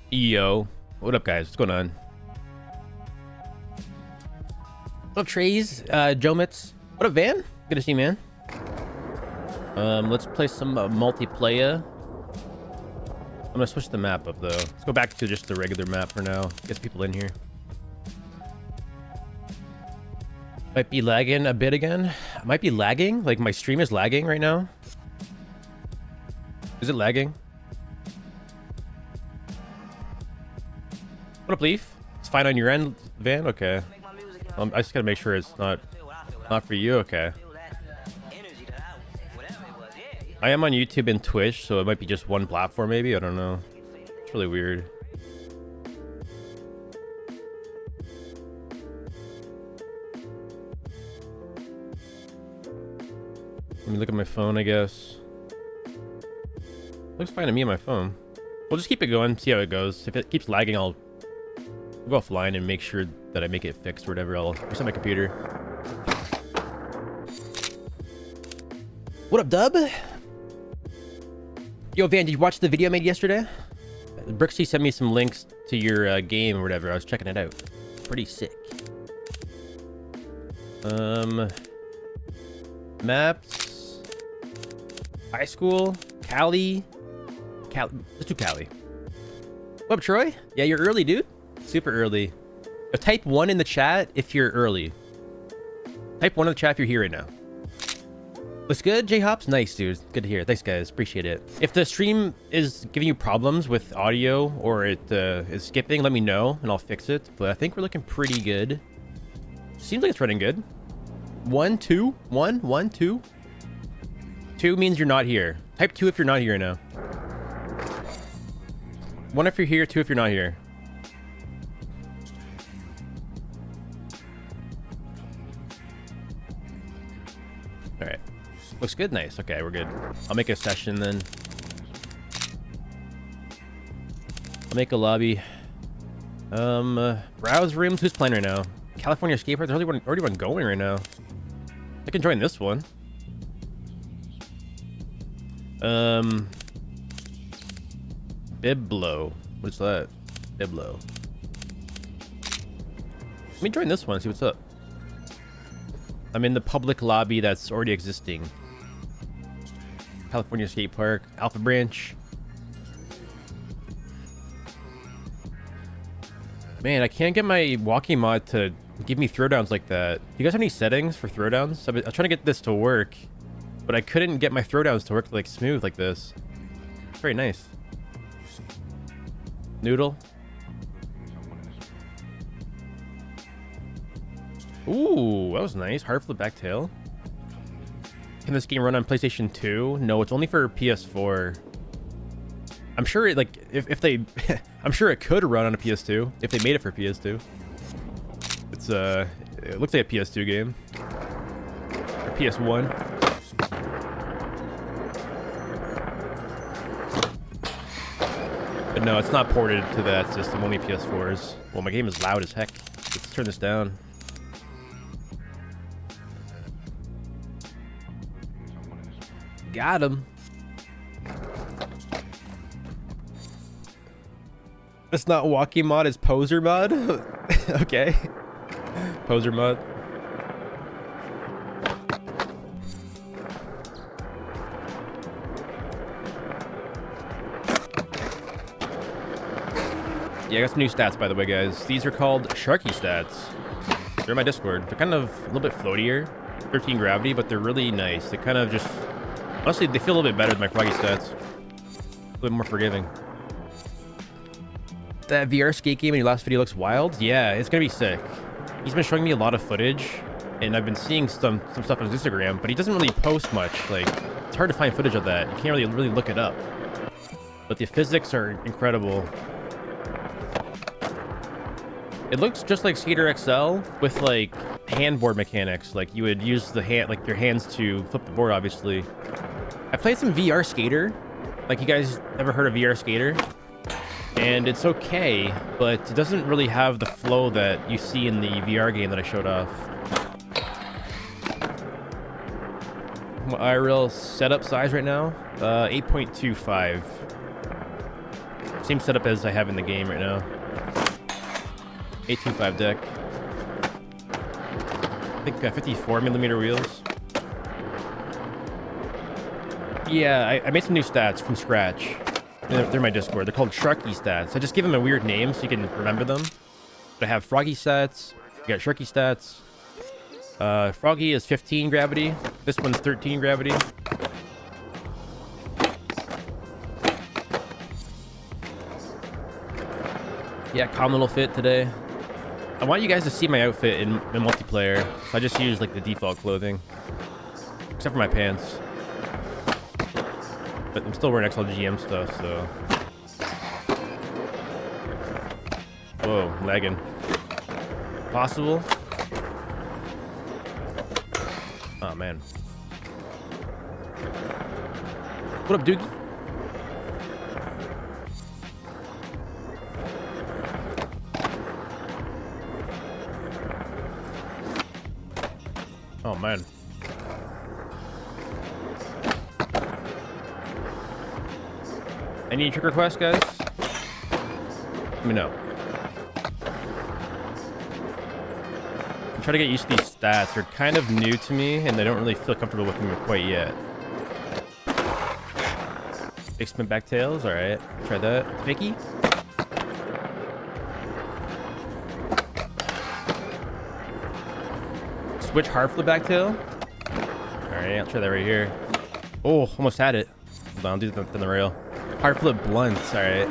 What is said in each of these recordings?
Yo, what up, guys? What's going on? What up, Trays? Jomits? What up, Van? Good to see you, man. Let's play some multiplayer. I'm gonna switch the map up though. Let's go back to just the regular map for now. Get people in here. Might be lagging a bit again. Might be lagging. Like my stream is lagging right now. Is it lagging? What up, Leaf? It's fine on your end, Van? Okay. I just gotta make sure it's not for you. Okay. I am on YouTube and Twitch, so it might be just one platform maybe. I don't know. It's really weird. Let me look at my phone, I guess. Looks fine to me on my phone. We'll just keep it going, see how it goes. If it keeps lagging, I'll go offline and make sure that I make it fixed or whatever. I'll reset my computer. What up, Dub? Yo, Van, did you watch the video I made yesterday? Brixie sent me some links to your game or whatever. I was checking it out. Pretty sick. Maps. High school. Cali. Let's do Cali. What up, Troy? Yeah, you're early, dude. Super early. Type 1 in the chat if you're early. Type 1 in the chat if you're here right now. What's good, J-Hops? Nice, dude. Good to hear. Thanks, guys. Appreciate it. If the stream is giving you problems with audio or it is skipping, let me know and I'll fix it. But I think we're looking pretty good. Seems like it's running good. 1, 2, 1, 1, 2. 2 means you're not here. Type 2 if you're not here now. 1 if you're here, 2 if you're not here. All right. Looks good. Nice. Okay, we're good. I'll make a session then. I'll make a lobby. Browse rooms. Who's playing right now? California Skateboard. There's already one going right now. I can join this one. Biblo. What's that? Biblo. Let me join this one. See what's up. I'm in the public lobby that's already existing. California Skate Park, Alpha Branch. Man, I can't get my walking mod to give me throwdowns like that. Do you guys have any settings for throwdowns? I'm trying to get this to work, but I couldn't get my throwdowns to work like smooth like this. Very nice. Noodle. Ooh, that was nice. Hard flip back tail. Can this game run on PlayStation 2? No, it's only for PS4. I'm sure it if they I'm sure it could run on a PS2 if they made it for PS2. It's it looks like a PS2 game. Or PS1. But no, it's not ported to that system, only PS4s. Well, my game is loud as heck. Let's turn this down. Got him. It's not walking mod, it's poser mod. Okay. Poser mod. Yeah, I got some new stats, by the way, guys. These are called Sharky stats. They're in my Discord. They're kind of a little bit floatier. 13 gravity, but they're really nice. They kind of just... Honestly, they feel a little bit better than my Froggy stats. A little bit more forgiving. That VR skate game in your last video looks wild. Yeah, it's gonna be sick. He's been showing me a lot of footage, and I've been seeing some stuff on his Instagram, but he doesn't really post much. Like, it's hard to find footage of that. You can't really look it up. But the physics are incredible. It looks just like Skater XL with like handboard mechanics. Like you would use the your hands to flip the board, obviously. I played some VR Skater. Like, you guys ever heard of VR Skater? And it's okay, but it doesn't really have the flow that you see in the VR game that I showed off. My IRL setup size right now, 8.25. Same setup as I have in the game right now. 825 deck. I think 54mm wheels. Yeah, I made some new stats from scratch. They're in my Discord. They're called Sharky stats. I just give them a weird name so you can remember them. But I have Froggy stats. You got Sharky stats. Froggy is 15 gravity. This one's 13 gravity. Yeah, common little fit today. I want you guys to see my outfit in multiplayer. So I just use like the default clothing. Except for my pants. But I'm still wearing XLGM stuff, so... Whoa, lagging. Possible? Oh, man. What up, Doogie? Oh, man. Any trick requests, guys? Let me know. I'm trying to get used to these stats. They're kind of new to me, and I don't really feel comfortable with them quite yet. Big spin back tails, alright. Try that. Vicky? Switch hard flip back tail. Alright, I'll try that right here. Oh, almost had it. Hold on, I'll do that on the rail. Hard flip blunt, alright.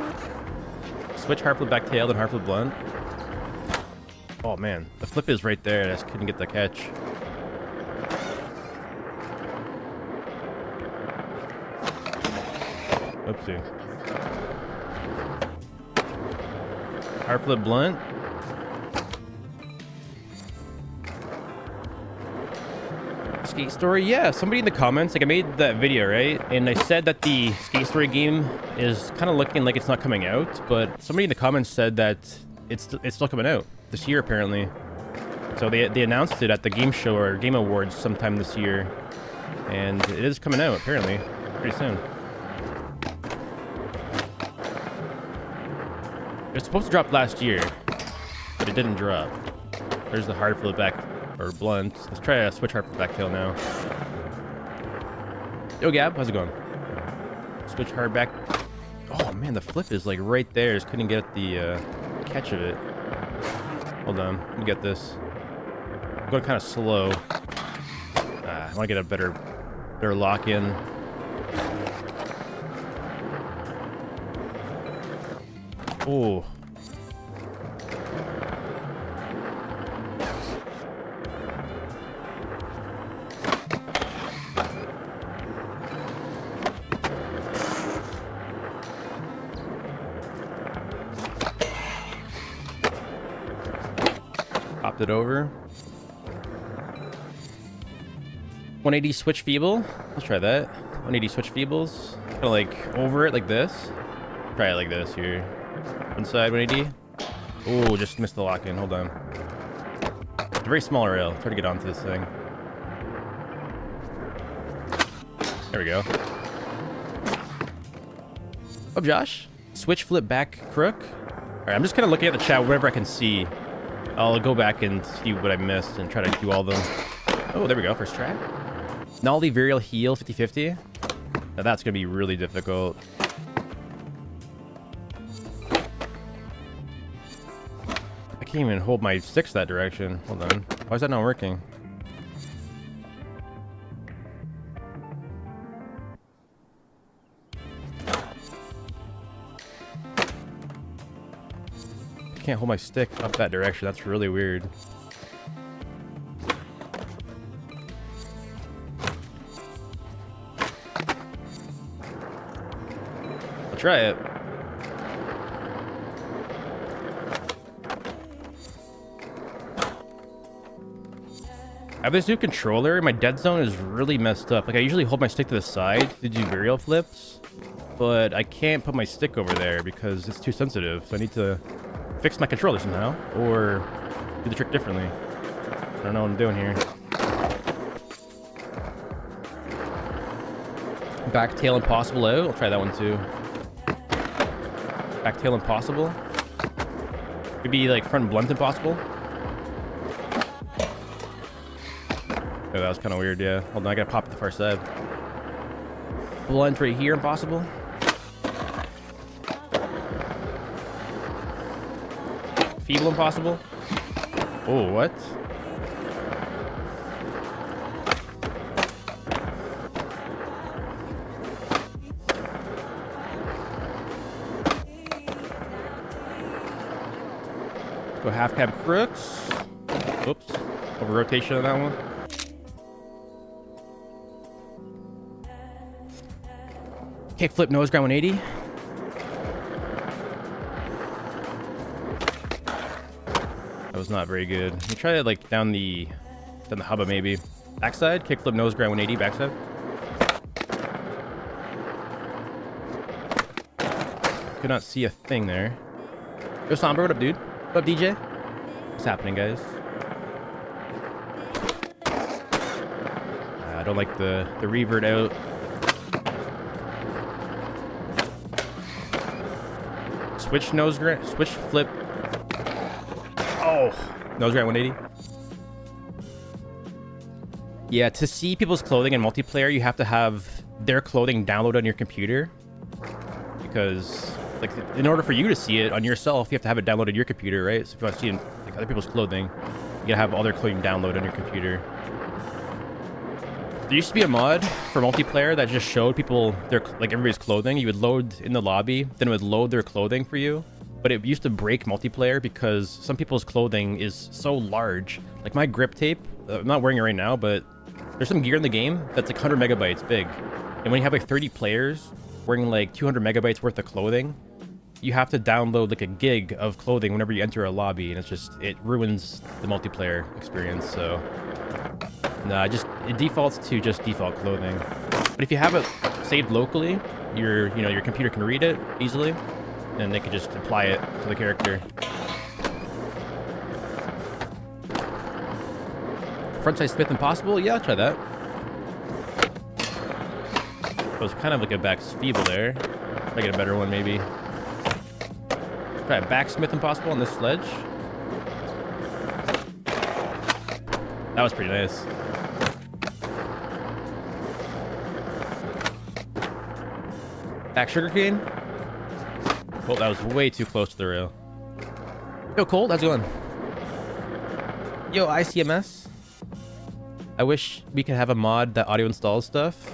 Switch hard flip back tail, then hard flip blunt. Oh man, the flip is right there. I just couldn't get the catch. Oopsie. Hard flip blunt. Skate Story, yeah, somebody in the comments, like I made that video, right? And I said that the Skate Story game is kind of looking like it's not coming out, but somebody in the comments said that it's still coming out this year, apparently. So they announced it at the game show or Game Awards sometime this year. And it is coming out, apparently, pretty soon. It was supposed to drop last year, but it didn't drop. There's the hard flip back or blunt. Let's try a switch hard flip back tail now. Yo, Gab, how's it going? Switch hard back. Oh man, the flip is like right there. Just couldn't get the catch of it. Hold on, let me get this. I'm going kind of slow. I want to get a better lock in. Oh. Popped it over. 180 switch feeble. Let's try that. 180 switch feebles. Kind of like over it like this. Try it like this here. Inside 180. Oh, just missed the lock in. Hold on. It's a very small rail. Try to get onto this thing. There we go. Oh, Josh. Switch flip back crook. All right, I'm just kind of looking at the chat wherever I can see. I'll go back and see what I missed and try to do all of them. Oh, there we go. First try. Nollie varial heel 50-50. Now that's going to be really difficult. I can't even hold my sticks that direction. Hold on. Why is that not working? I can't hold my stick up that direction. That's really weird. I'll try it. I have this new controller. My dead zone is really messed up. Like I usually hold my stick to the side to do varial flips, but I can't put my stick over there because it's too sensitive. So I need to fix my controller somehow or do the trick differently. I don't know what I'm doing here. Back tail impossible out. I'll try that one too. Back tail impossible. Could be like front blunt impossible. Oh, that was kind of weird, yeah. Hold on, I gotta pop the far side. Blunt right here, impossible. Feeble impossible. Oh, what? Go half cab crooks. Oops. Over rotation on that one. Kickflip nose grind 180. That was not very good. Let me try it like down the hubba maybe. Backside, kickflip nose grind 180, backside. Could not see a thing there. Yo, Sombra, what up, dude? What up, DJ? What's happening, guys? I don't like the revert out. Switch nose grind, switch flip. Oh, nose grind 180. Yeah, to see people's clothing in multiplayer, you have to have their clothing downloaded on your computer. Because, like, in order for you to see it on yourself, you have to have it downloaded on your computer, right? So if you want to see like other people's clothing, you gotta have all their clothing downloaded on your computer. There used to be a mod for multiplayer that just showed people their, like, everybody's clothing. You would load in the lobby, then it would load their clothing for you. But it used to break multiplayer because some people's clothing is so large. Like my grip tape, I'm not wearing it right now, but there's some gear in the game that's like 100 megabytes big. And when you have like 30 players wearing like 200 megabytes worth of clothing, you have to download like a gig of clothing whenever you enter a lobby, and it's just, it ruins the multiplayer experience. So nah, it defaults to just default clothing. But if you have it saved locally, your computer can read it easily, and they can just apply it to the character. Frontside Smith impossible? Yeah, I'll try that. It was kind of like a back feeble there. Might get a better one maybe. Try a back Smith impossible on this sledge. That was pretty nice. Back sugarcane. Oh, that was way too close to the rail. Yo, Colt, how's it going? Yo, ICMS. I wish we could have a mod that audio installs stuff.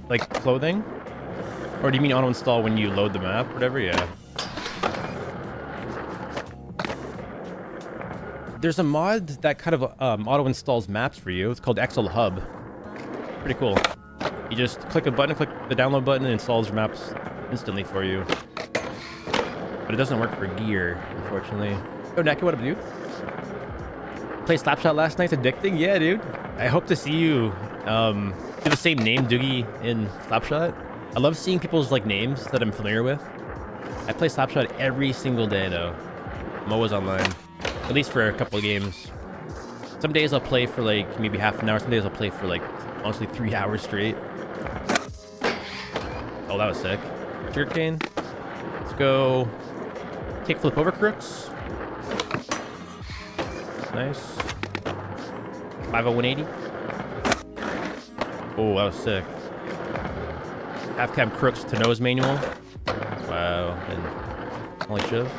Like clothing? Or do you mean auto install when you load the map? Whatever, yeah. There's a mod that kind of auto installs maps for you. It's called XL Hub. Pretty cool. You just click a button, click the download button, and it installs your maps instantly for you. But it doesn't work for gear, unfortunately. Oh, Naki, what up, dude? Played Slapshot last night. Addicting? Yeah, dude. I hope to see you do the same name, Doogie, in Slapshot. I love seeing people's like names that I'm familiar with. I play Slapshot every single day, though. I'm always online. At least for a couple of games. Some days I'll play for like maybe half an hour. Some days I'll play for like, honestly, 3 hours straight. Oh, that was sick. Sugarcane. Let's go. Kickflip over crooks. Nice. 50180. Oh, that was sick. Half cab crooks to nose manual. Wow. And holy shove.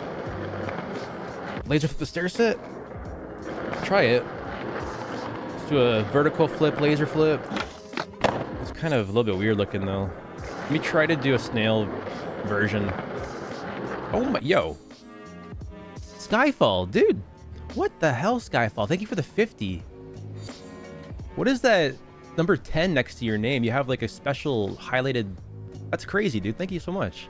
Laser flip the stair set. Let's try it. Let's do a vertical flip, laser flip. It's kind of a little bit weird looking though. Let me try to do a snail version. Oh my, yo. Skyfall, dude. What the hell, Skyfall? Thank you for the 50. What is that number 10 next to your name? You have like a special highlighted... That's crazy, dude. Thank you so much.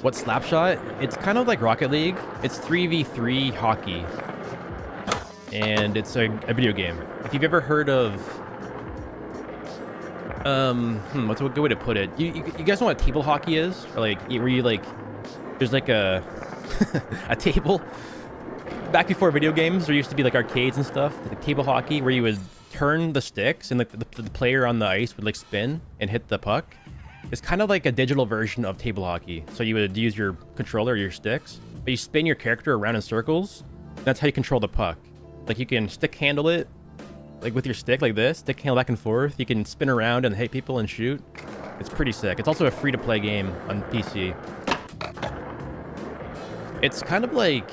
What's Slapshot? It's kind of like Rocket League. It's 3v3 hockey. And it's a video game. If you've ever heard of... what's a good way to put it? You guys know what table hockey is? Or like, where you like... There's like a... a table... Back before video games, there used to be like arcades and stuff. Like table hockey, where you would turn the sticks and like the player on the ice would like spin and hit the puck. It's kind of like a digital version of table hockey. So you would use your controller or your sticks, but you spin your character around in circles. That's how you control the puck. Like you can stick handle it, like with your stick like this, stick handle back and forth. You can spin around and hit people and shoot. It's pretty sick. It's also a free-to-play game on PC. It's kind of like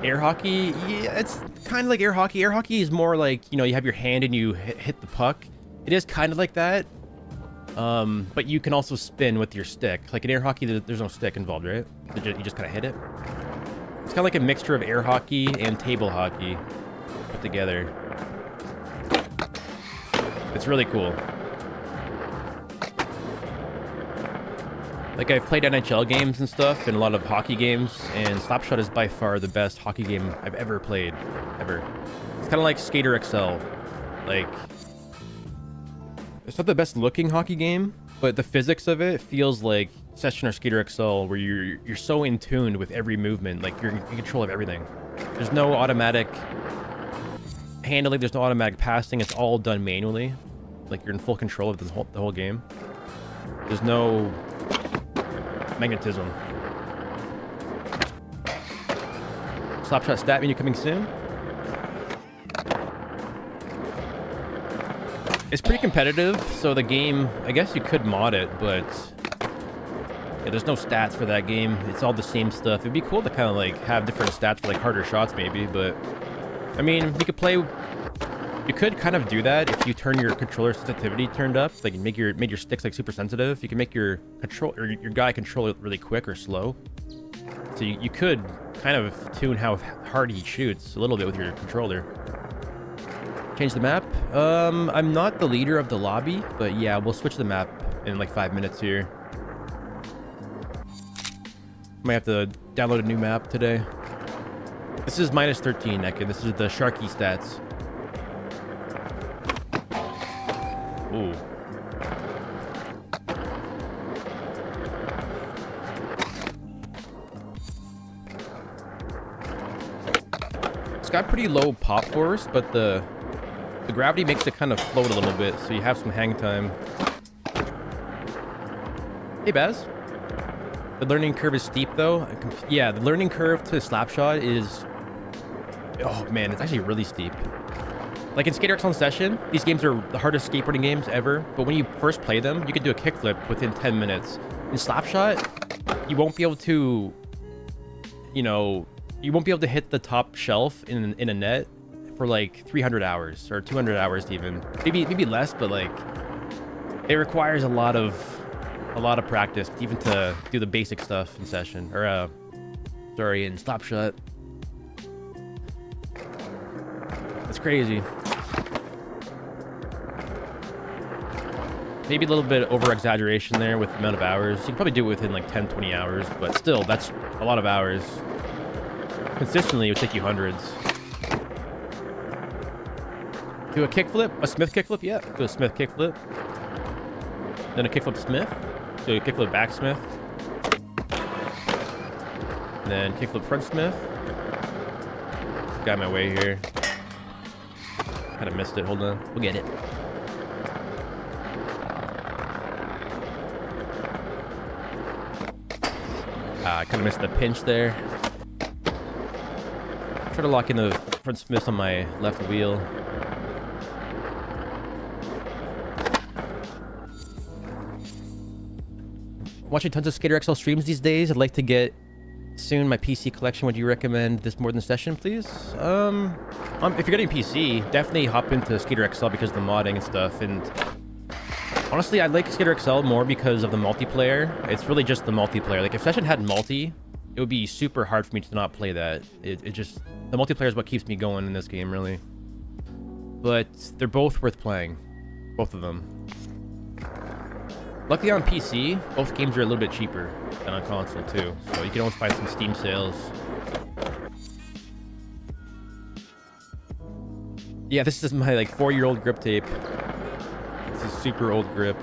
air hockey. Yeah, it's kind of like air hockey. Air hockey is more like, you know, you have your hand and you hit the puck. It is kind of like that, but you can also spin with your stick. Like in air hockey, there's no stick involved, right? You just kind of hit it. It's kind of like a mixture of air hockey and table hockey put together. It's really cool. Like I've played NHL games and stuff and a lot of hockey games, and Slapshot is by far the best hockey game I've ever played, ever. It's kind of like Skater XL. Like, it's not the best looking hockey game, but the physics of it feels like Session or Skater XL, where you're so in tune with every movement, like you're in control of everything. There's no automatic handling, there's no automatic passing, it's all done manually. Like you're in full control of the whole game. There's no magnetism. Slapshot stat menu coming soon. It's pretty competitive, so the game, I guess you could mod it, but yeah, there's no stats for that game. It's all the same stuff. It'd be cool to kind of like have different stats for like harder shots maybe, but I mean, you could kind of do that if you turn your controller sensitivity turned up, like made your sticks like super sensitive. You can make your guy control it really quick or slow. So you could kind of tune how hard he shoots a little bit with your controller. Change the map. I'm not the leader of the lobby, but yeah, we'll switch the map in like 5 minutes here. Might have to download a new map today. This is -13, Ekin. This is the Sharky stats. Ooh. It's got pretty low pop force, but the gravity makes it kind of float a little bit, so you have some hang time. Hey, Baz. The learning curve is steep, though. Yeah, the learning curve to Slapshot is... Oh, man, it's actually really steep. Like in Skater XL Session, these games are the hardest skateboarding games ever, but when you first play them, you can do a kickflip within 10 minutes. In Slapshot, you won't be able to, you know, you won't be able to hit the top shelf in a net for like 300 hours or 200 hours even. Maybe less, but like it requires a lot of practice even to do the basic stuff in Session or in Slapshot. It's crazy. Maybe a little bit over exaggeration there with the amount of hours. You can probably do it within like 10-20 hours, but still, that's a lot of hours. Consistently, it would take you hundreds. Do a kickflip, a Smith kickflip, yeah. Do a Smith kickflip. Then a kickflip Smith. Do a kickflip back Smith. And then kickflip front Smith. Got my way here. Kind of missed it. Hold on. We'll get it. I kind of missed the pinch there. Try to lock in the front Smiths on my left wheel. Watching tons of Skater XL streams these days. I'd like to get soon my PC collection. Would you recommend this more than Session, please? If you're getting PC, definitely hop into Skater XL because of the modding and stuff. And honestly, I like Skater XL more because of the multiplayer. It's really just the multiplayer. Like if Session had multi, it would be super hard for me to not play that. It just, the multiplayer is what keeps me going in this game, really. But they're both worth playing, both of them. Luckily on PC, both games are a little bit cheaper than on console too, so you can always find some Steam sales. Yeah, this is my like 4-year-old grip tape. This is super old grip.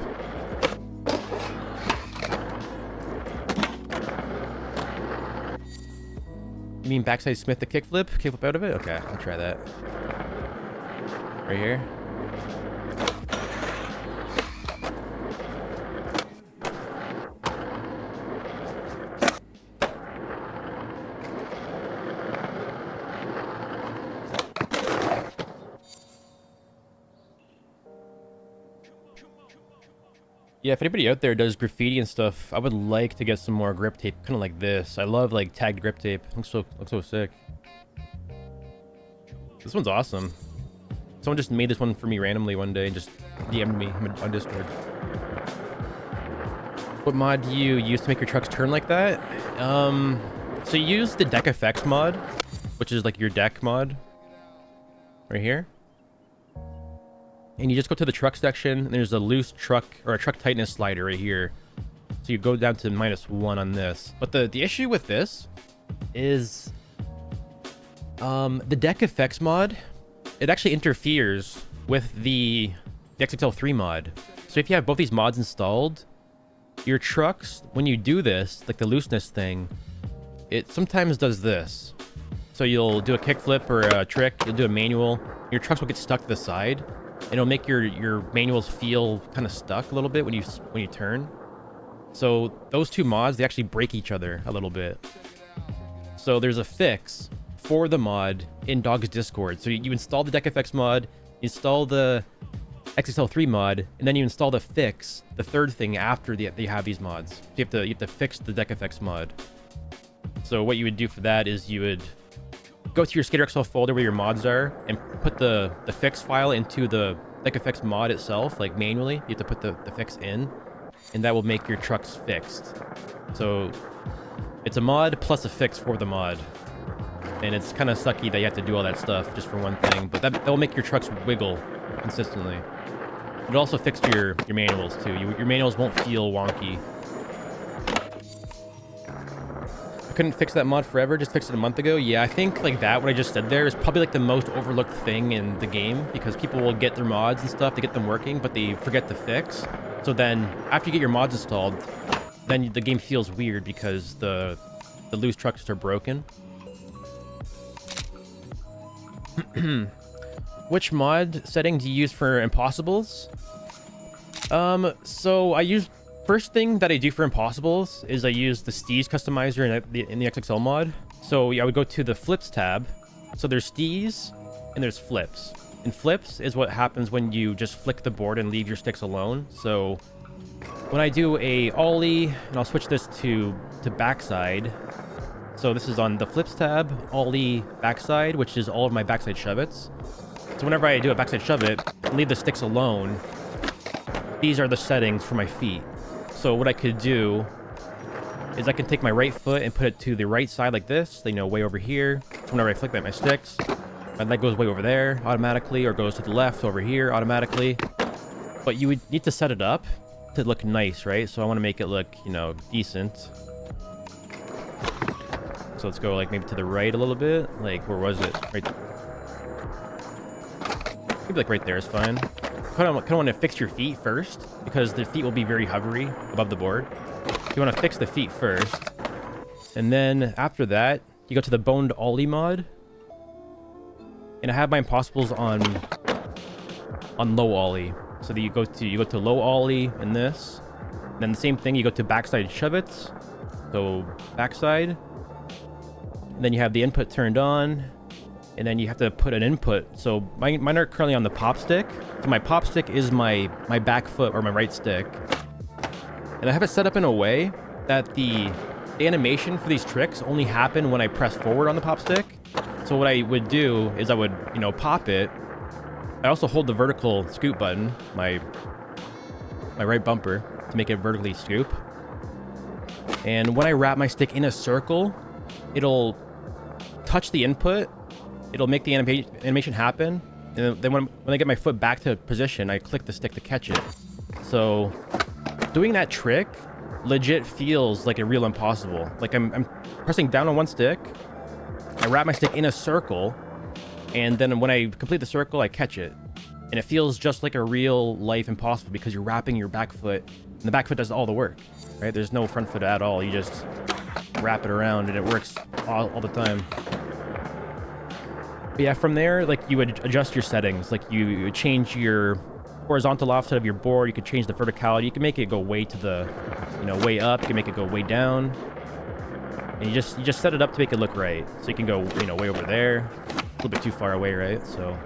You mean backside Smith the kickflip? Kickflip out of it? Okay, I'll try that. Right here. Yeah, if anybody out there does graffiti and stuff, I would like to get some more grip tape, kind of like this. I love like tagged grip tape. Looks so sick. This one's awesome. Someone just made this one for me randomly one day and just DM'd me on Discord. What mod do you use to make your trucks turn like that? So you use the deck effects mod, which is like your deck mod right here. And you just go to the truck section, and there's a loose truck or a truck tightness slider right here. So you go down to -1 on this. But the issue with this is the deck effects mod, it actually interferes with the XXL3 mod. So if you have both these mods installed, your trucks, when you do this, like the looseness thing, it sometimes does this. So you'll do a kickflip or a trick, you'll do a manual, your trucks will get stuck to the side. It'll make your manuals feel kind of stuck a little bit when you turn. So those two mods, they actually break each other a little bit. So there's a fix for the mod in Dog's Discord. So you install the deck effects mod, you install the XXL3 mod, and then you install the fix, the third thing after you have these mods. So you have to fix the deck effects mod. So what you would do for that is you would go to your SkaterXL folder where your mods are and put the fix file into the deck effects mod itself, like manually. You have to put the fix in, and that will make your trucks fixed. So it's a mod plus a fix for the mod. And it's kind of sucky that you have to do all that stuff just for one thing, but that will make your trucks wiggle consistently. It'll also fix your manuals too. Your manuals won't feel wonky. I couldn't fix that mod forever, just fixed it a month ago. Yeah, I think like that, what I just said there, is probably like the most overlooked thing in the game, because people will get their mods and stuff to get them working, but they forget to fix. So then after you get your mods installed, then the game feels weird because the loose trucks are broken. Which mod setting do you use for impossibles? So I use, first thing that I do for impossibles is I use the steez customizer in the XXL mod. So I would go to the flips tab. So there's steez and there's flips. And flips is what happens when you just flick the board and leave your sticks alone. So when I do a ollie, and I'll switch this to backside. So this is on the flips tab, ollie backside, which is all of my backside shove-its. So whenever I do a backside shove-it, leave the sticks alone, these are the settings for my feet. So what I could do is I can take my right foot and put it to the right side like this, you know, way over here. So whenever I flick my sticks, my leg goes way over there automatically, or goes to the left over here automatically. But you would need to set it up to look nice, right? So I want to make it look, you know, decent. So let's go like maybe to the right a little bit. Like, where was it? Right. Maybe like right there is fine. Kind of want to fix your feet first, because the feet will be very hovery above the board. You want to fix the feet first, and then after that, you go to the boned ollie mod. And I have my impossibles on low ollie. So that you go to low ollie in this. And then the same thing, you go to backside shove-its. So backside. And then you have the input turned on, and then you have to put an input. So mine are currently on the pop stick. So my pop stick is my back foot, or my right stick. And I have it set up in a way that the animation for these tricks only happen when I press forward on the pop stick. So what I would do is I would, you know, pop it. I also hold the vertical scoop button, my right bumper, to make it vertically scoop. And when I wrap my stick in a circle, it'll touch the input, it'll make the animation happen, and then when I get my foot back to position, I click the stick to catch it. So doing that trick legit feels like a real impossible. Like I'm pressing down on one stick, I wrap my stick in a circle, and then when I complete the circle, I catch it. And it feels just like a real life impossible, because you're wrapping your back foot, and the back foot does all the work, right? There's no front foot at all. You just wrap it around, and it works all the time. But yeah, from there, like you would adjust your settings. Like you would change your horizontal offset of your board. You could change the verticality. You can make it go way to the, way up. You can make it go way down. And you just set it up to make it look right. So you can go, way over there. A little bit too far away, right? So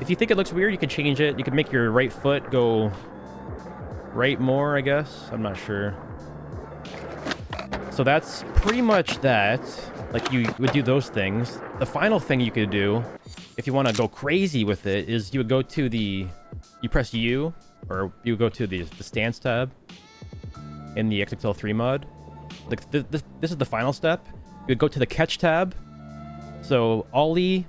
if you think it looks weird, you can change it. You can make your right foot go right more, I guess. I'm not sure. So that's pretty much that. Like you would do those things. The final thing you could do, if you want to go crazy with it, is you would go to you press U, or you go to the stance tab in the XXL 3 mod. Like this is the final step. You would go to the catch tab. So ollie,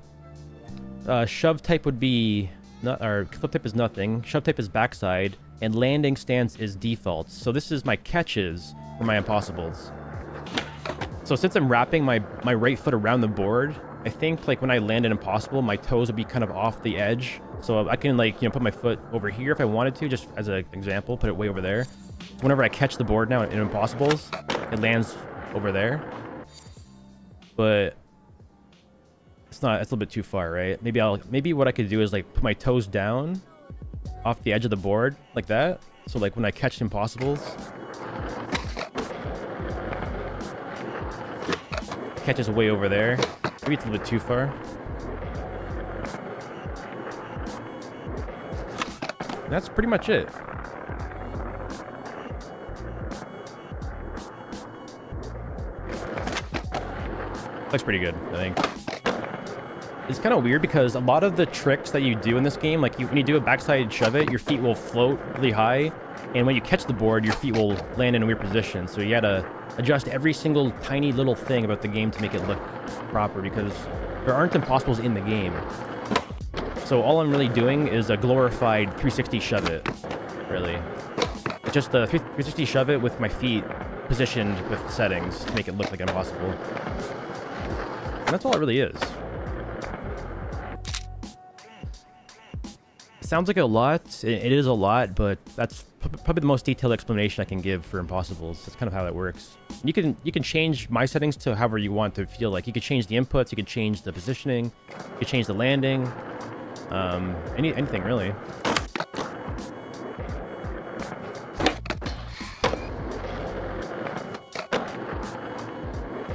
shove type would be or flip type is nothing. Shove type is backside, and landing stance is default. So this is my catches for my impossibles. So since I'm wrapping my right foot around the board, I think like when I land an impossible, my toes would be kind of off the edge. So I can like, put my foot over here if I wanted to, just as an example, put it way over there. So whenever I catch the board now in impossibles, it lands over there. But it's a little bit too far, right? Maybe what I could do is like put my toes down off the edge of the board like that. So like when I catch impossibles, catches way over there. Maybe it's a little bit too far. That's pretty much it. Looks pretty good, I think. It's kind of weird because a lot of the tricks that you do in this game, like when you do a backside shove it, your feet will float really high. And when you catch the board, your feet will land in a weird position. So you gotta adjust every single tiny little thing about the game to make it look proper, because there aren't impossibles in the game. So all I'm really doing is a glorified 360 shove it, really. It's just a 360 shove it with my feet positioned with settings to make it look like impossible. And that's all it really is. Sounds like a lot. It is a lot, but that's probably the most detailed explanation I can give for impossibles. That's kind of how it works. You can change my settings to however you want to feel like. You could change the inputs, you could change the positioning, you could change the landing, anything really.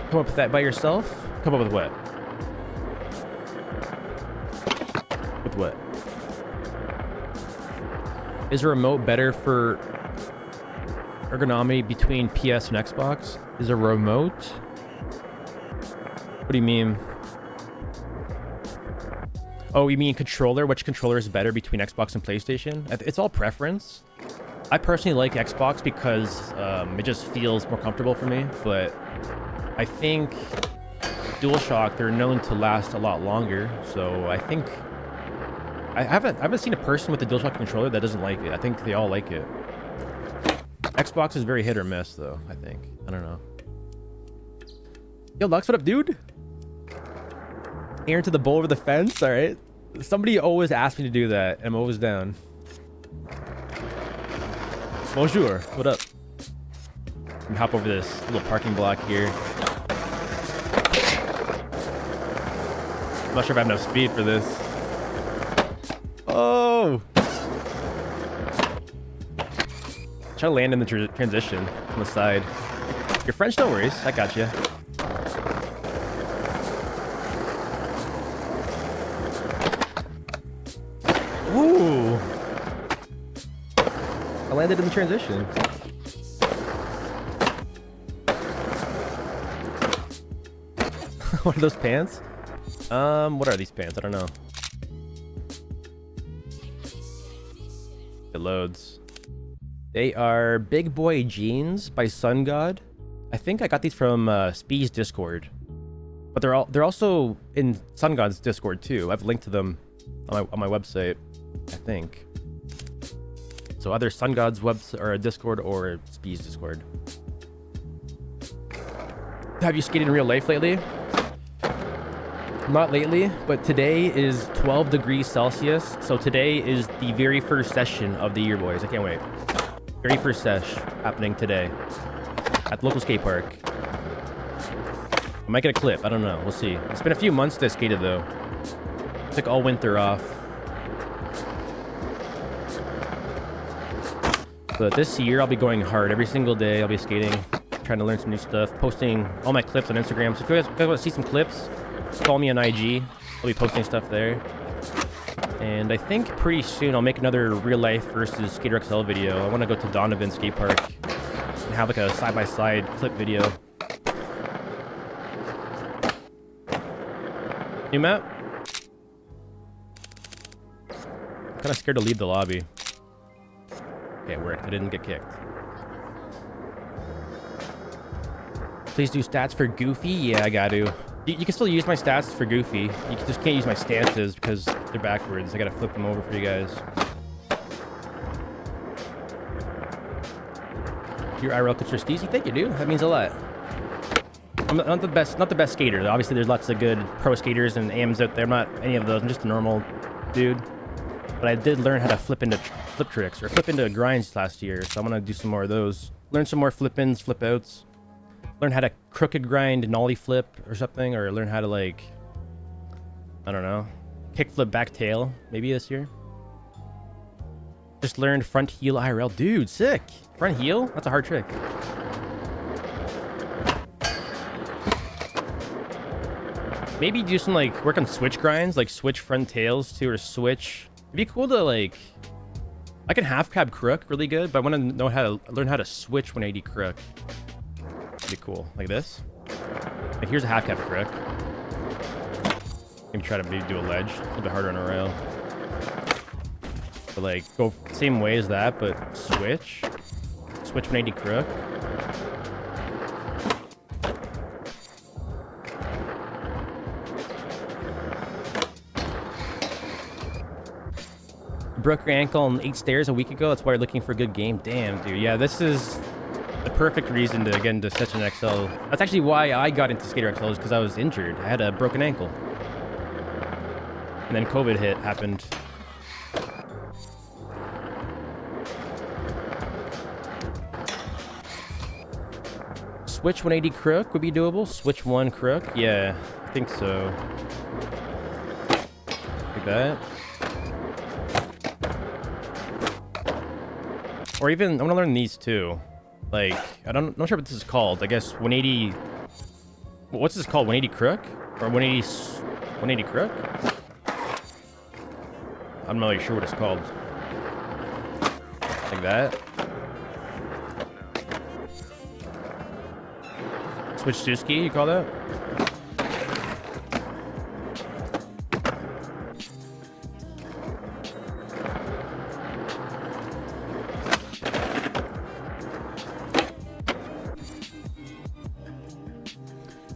Come up with that by yourself? Come up with what? With what? Is a remote better for ergonomy between PS and Xbox? Is a remote? What do you mean? Oh, you mean controller? Which controller is better between Xbox and PlayStation? It's all preference. I personally like Xbox because it just feels more comfortable for me, but I think DualShock, they're known to last a lot longer, so I think I haven't seen a person with a DualShock controller that doesn't like it. I think they all like it. Xbox is very hit or miss, though, I think. I don't know. Yo, Lux, what up, dude? Air into the bowl over the fence? All right. Somebody always asks me to do that. I'm always down. Bonjour. What up? Let me hop over this little parking block here. I'm not sure if I have enough speed for this. Oh! Try to land in the transition on the side. You're French, no worries. I got you. Ooh! I landed in the transition. What are those pants? What are these pants? I don't know. It loads. They are Big Boy Jeans by Sun God. I think I got these from Spee's Discord, but they're also in Sun God's Discord too. I've linked to them on my website, I think. So either Sun God's website or Discord or Spee's Discord. Have you skated in real life lately? Not lately, but today is 12 degrees Celsius. So today is the very first session of the year, boys. I can't wait. Very first sesh happening today at the local skate park. I might get a clip. I don't know. We'll see. It's been a few months that I skated though. Took all winter off. But this year I'll be going hard every single day. I'll be skating, trying to learn some new stuff, posting all my clips on Instagram. So if you guys want to see some clips, follow me on IG. I'll be posting stuff there. And I think pretty soon I'll make another real life versus Skater XL video. I want to go to Donovan Skate Park and have like a side-by-side clip video. New map? I'm kind of scared to leave the lobby. Okay, it worked. I didn't get kicked. Please do stats for Goofy. Yeah, I got to. You can still use my stats for Goofy. You just can't use my stances because they're backwards. I gotta flip them over for you guys. Your IRL clips are steezy. Thank you, dude. That means a lot. I'm not the best skater. Obviously, there's lots of good pro skaters and AMs out there. I'm not any of those. I'm just a normal dude. But I did learn how to flip into flip tricks or flip into grinds last year. So I'm gonna do some more of those. Learn some more flip-ins, flip-outs. Learn how to crooked grind, nollie flip or something, or learn how to like, I don't know, kick flip back tail maybe this year. Just learned front heel IRL. Dude, sick. Front heel? That's a hard trick. Maybe do some like work on switch grinds, like switch front tails too, or switch. It'd be cool to like, I can half cab crook really good, but I want to know how to learn how to switch 180 crook. Be cool, like this. Like here's a half cap crook. Maybe try to maybe do a ledge. It's a little bit harder on a rail. But like go same way as that, but switch 180 crook. Broke your ankle on 8 stairs a week ago. That's why you're looking for a good game. Damn, dude. Yeah, this is the perfect reason to get into such an XL. That's actually why I got into Skater XL, is because I was injured. I had a broken ankle. And then COVID happened. Switch 180 crook would be doable. Switch 1 crook. Yeah, I think so. Like that. Or even, I want to learn these too. Like, I'm not sure what this is called. I guess 180. What's this called? 180 crook? Or 180 crook? I'm not really sure what it's called. Like that. Switch Suski, you call that?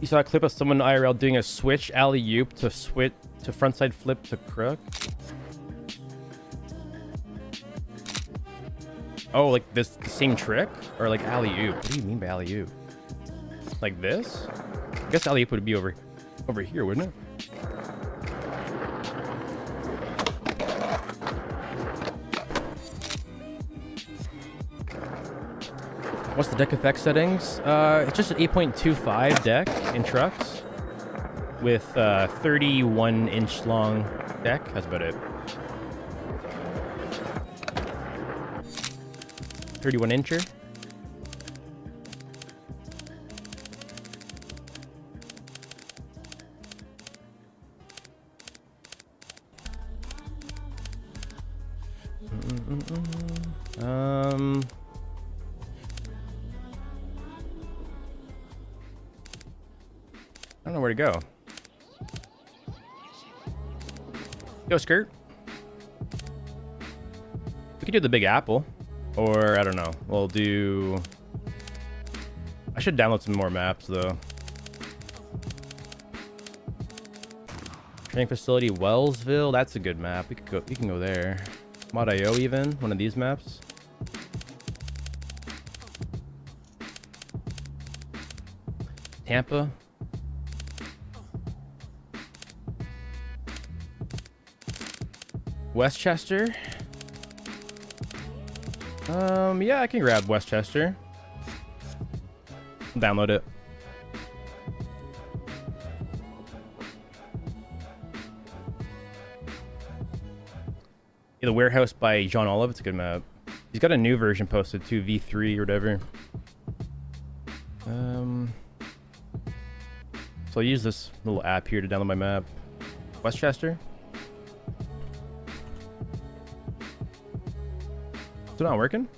You saw a clip of someone IRL doing a switch alley-oop to switch to frontside flip to crook. Oh, like this the same trick? Or like alley-oop? What do you mean by alley-oop? Like this? I guess alley-oop would be over here, wouldn't it? What's the deck effect settings? It's just an 8.25 deck in trucks with 31-inch long deck. That's about it. 31-incher. I don't know where to go. Go skirt. We could do the Big Apple. Or, I don't know. We'll do... I should download some more maps, though. Training facility, Wellsville. That's a good map. We can go there. Mod.io even. One of these maps. Tampa. Westchester. Yeah, I can grab Westchester. Download it. Yeah, the Warehouse by John Olive. It's a good map. He's got a new version posted too, V3 or whatever. So I'll use this little app here to download my map. Westchester. Is it not working?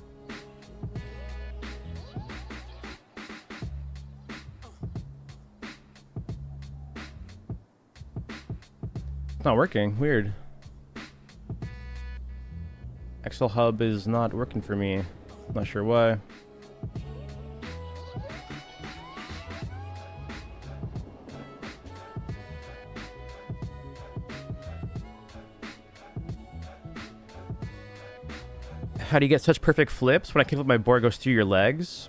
It's not working. Weird. Excel Hub is not working for me. Not sure why. How do you get such perfect flips? When I kick flip, my board goes through your legs.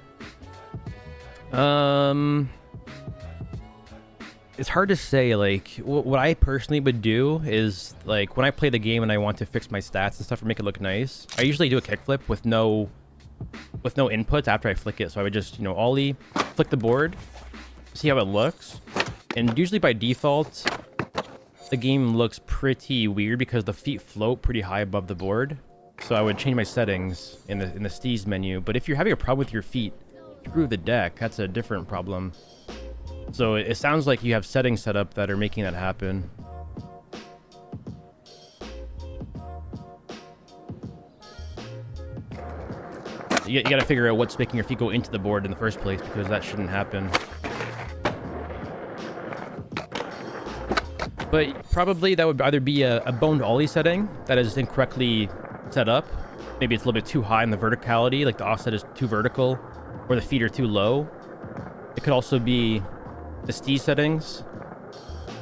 It's hard to say. Like, what I personally would do is, like, when I play the game and I want to fix my stats and stuff or make it look nice, I usually do a kickflip with no inputs after I flick it. So I would just, you know, ollie, flick the board, see how it looks. And usually by default, the game looks pretty weird because the feet float pretty high above the board. So I would change my settings in the steez menu. But if you're having a problem with your feet through the deck, that's a different problem. So it sounds like you have settings set up that are making that happen. You gotta figure out what's making your feet go into the board in the first place, because that shouldn't happen. But probably that would either be a boned ollie setting that is incorrectly set up. Maybe it's a little bit too high in the verticality, like the offset is too vertical, or the feet are too low. It could also be the steez settings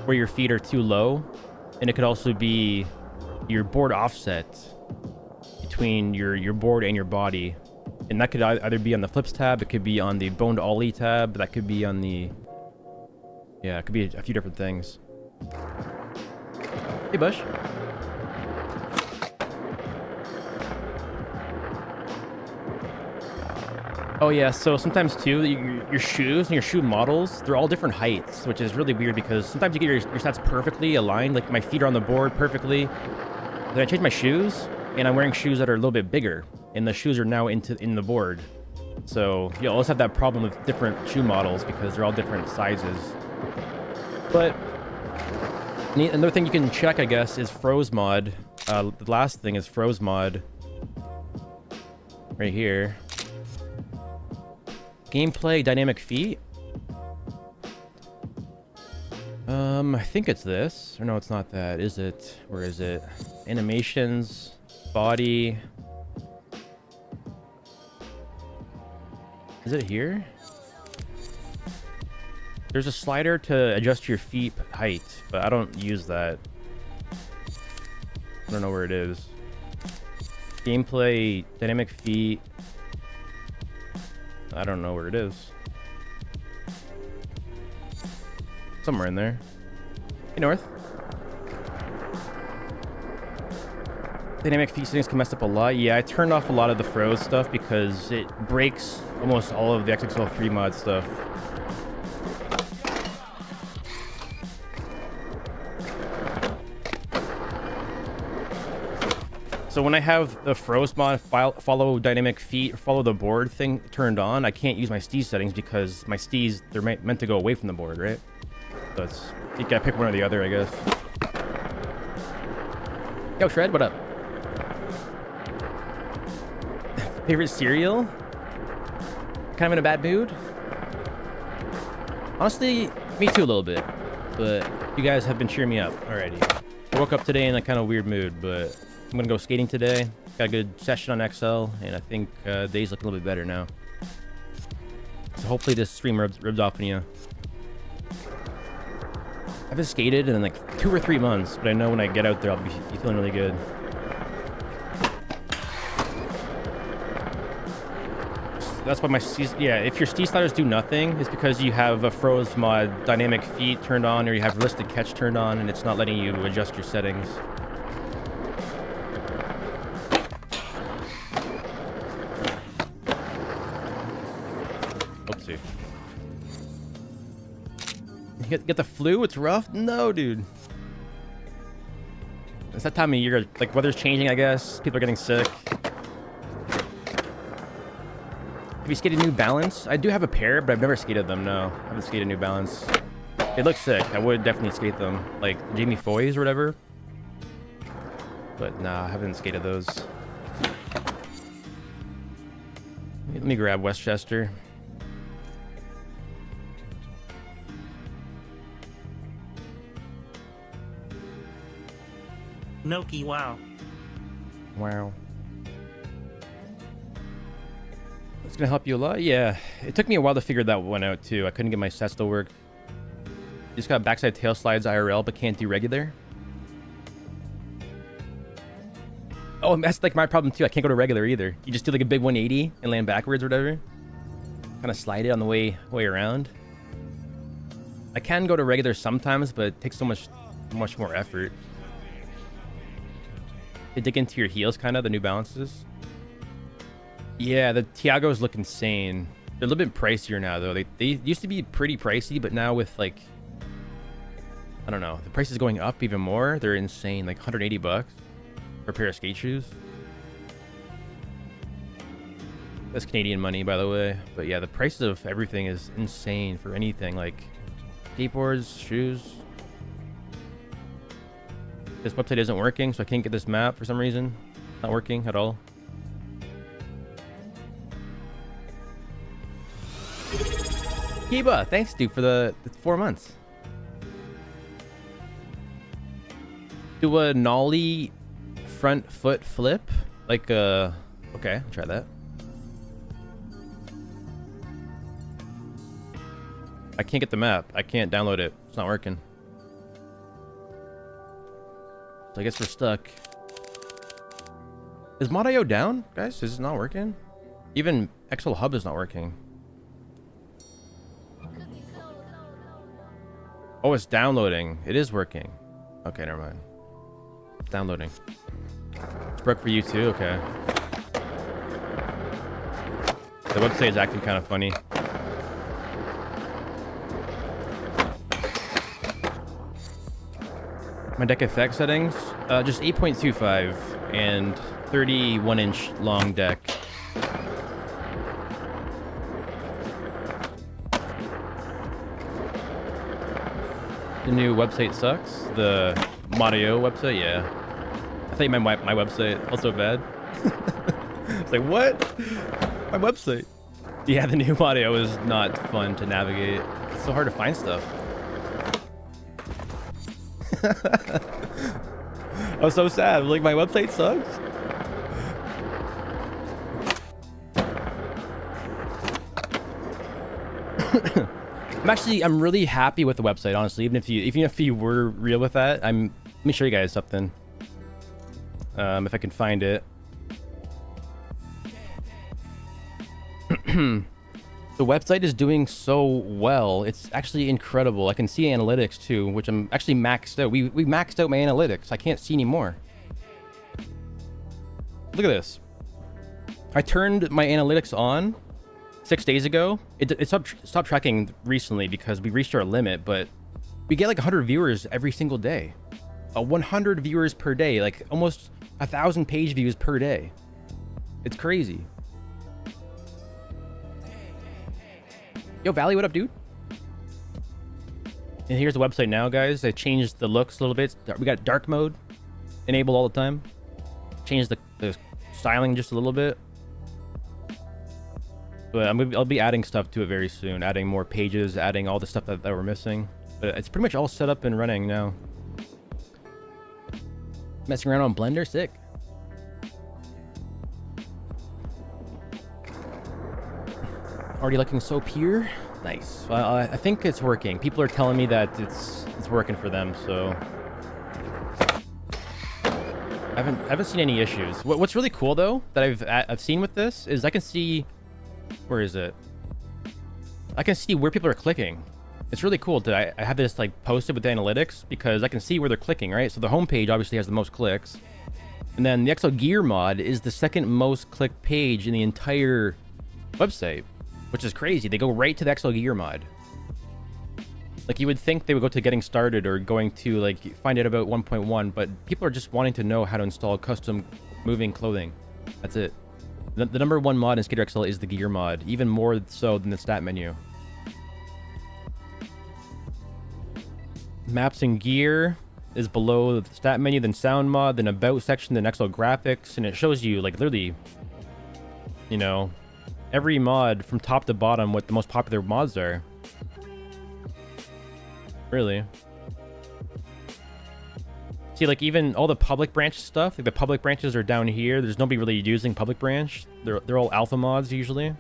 where your feet are too low, and it could also be your board offset between your board and your body, and that could either be on the flips tab, it could be on the boned ollie tab, that could be on the, yeah, it could be a few different things. Hey Bush. Oh yeah, so sometimes too, your shoes and your shoe models, they're all different heights, which is really weird because sometimes you get your stats perfectly aligned, like my feet are on the board perfectly. Then I change my shoes, and I'm wearing shoes that are a little bit bigger, and the shoes are now in the board. So you always have that problem with different shoe models because they're all different sizes. But another thing you can check, I guess, is froze mod. The last thing is froze mod. Right here. Gameplay dynamic feet. I think it's this. Or no, it's not that. Is it? Where is it? Animations, body. Is it here? There's a slider to adjust your feet height, but I don't use that. I don't know where it is. Gameplay dynamic feet. I don't know where it is. Somewhere in there. Hey, North. Dynamic feet settings can mess up a lot. Yeah, I turned off a lot of the froze stuff because it breaks almost all of the XXL3 mod stuff. So when I have the froze mod follow dynamic feet, follow the board thing turned on, I can't use my steez settings because my steez, they're meant to go away from the board, right? So it's, you gotta pick one or the other, I guess. Yo, Shred, what up? Favorite cereal? Kind of in a bad mood? Honestly, me too a little bit. But you guys have been cheering me up already. I woke up today in a kind of weird mood, but I'm gonna go skating today. Got a good session on XL, and I think day's looking a little bit better now. So hopefully this stream rubs off on you. I haven't skated in like 2 or 3 months, but I know when I get out there, I'll be feeling really good. That's why my steez, yeah, if your steez sliders do nothing, it's because you have a froze mod dynamic feet turned on, or you have realistic catch turned on, and it's not letting you adjust your settings. Oopsie. You get the flu? It's rough? No, dude. It's that time of year, like weather's changing, I guess. People are getting sick. Have you skated New Balance? I do have a pair, but I've never skated them, no. I haven't skated New Balance. They look sick. I would definitely skate them. Like Jamie Foy's or whatever. But nah, I haven't skated those. Let me grab Westchester. Milky, wow. Wow. It's gonna help you a lot? Yeah. It took me a while to figure that one out too. I couldn't get my sets to work. Just got backside tail slides IRL, but can't do regular. Oh, that's like my problem too. I can't go to regular either. You just do like a big 180 and land backwards or whatever. Kind of slide it on the way around. I can go to regular sometimes, but it takes so much more effort. They dig into your heels, kind of, the New Balances. Yeah, the Tiagos look insane. They're a little bit pricier now, though. They used to be pretty pricey, but now with, like, I don't know, the price is going up even more. They're insane, like 180 bucks for a pair of skate shoes. That's Canadian money, by the way. But yeah, the prices of everything is insane for anything, like skateboards, shoes. This website isn't working, so I can't get this map for some reason. Not working at all. Kiba, thanks, dude, for the 4 months. Do a nollie front foot flip, like okay, I'll try that. I can't get the map. I can't download it. It's not working. So I guess we're stuck. Is Mod.io down, guys? Is it not working? Even XL Hub is not working. Oh, it's downloading. It is working. Okay, never mind. It's downloading. It's broke for you too? Okay. The website is acting kind of funny. My deck effect settings, just 8.25 and 31-inch long deck. The new website sucks. The Mod.io website, yeah. I thought you meant my website. Also bad. It's like, what? My website. Yeah, the new Mod.io is not fun to navigate. It's so hard to find stuff. I was so sad. Like, my website sucks. I'm really happy with the website, honestly. Even if you were real with that, let me show you guys something. If I can find it. The website is doing so well. It's actually incredible. I can see analytics too, which I'm actually maxed out. We maxed out my analytics. I can't see anymore. Look at this. I turned my analytics on 6 days ago. It stopped tracking recently because we reached our limit, but we get like 100 viewers every single day. 100 viewers per day, like almost 1,000 page views per day. It's crazy. Yo, Valley, what up, dude? And here's the website now, guys. I changed the looks a little bit. We got dark mode enabled all the time. Changed the styling just a little bit. But I'll be adding stuff to it very soon. Adding more pages, adding all the stuff that we're missing. But it's pretty much all set up and running now. Messing around on Blender, sick. Already looking so pure. Nice. Well, I think it's working. People are telling me that it's working for them, so I haven't seen any issues. What's really cool though that I've seen with this is I can see, where is it? I can see where people are clicking. It's really cool to I have this like posted with the analytics because I can see where they're clicking, right? So the homepage obviously has the most clicks, and then the XL Gear mod is the second most clicked page in the entire website, which is crazy. They go right to the XL Gear mod. Like, you would think they would go to getting started or going to, like, find out about 1.1, but people are just wanting to know how to install custom moving clothing. That's it. The number one mod in Skater XL is the gear mod, even more so than the stat menu. Maps and gear is below the stat menu, then sound mod, then about section, then XL graphics, and it shows you, like, literally, you know, every mod from top to bottom, what the most popular mods are. Really. See, like, even all the public branch stuff, like the public branches are down here. There's nobody really using public branch. They're all alpha mods usually. A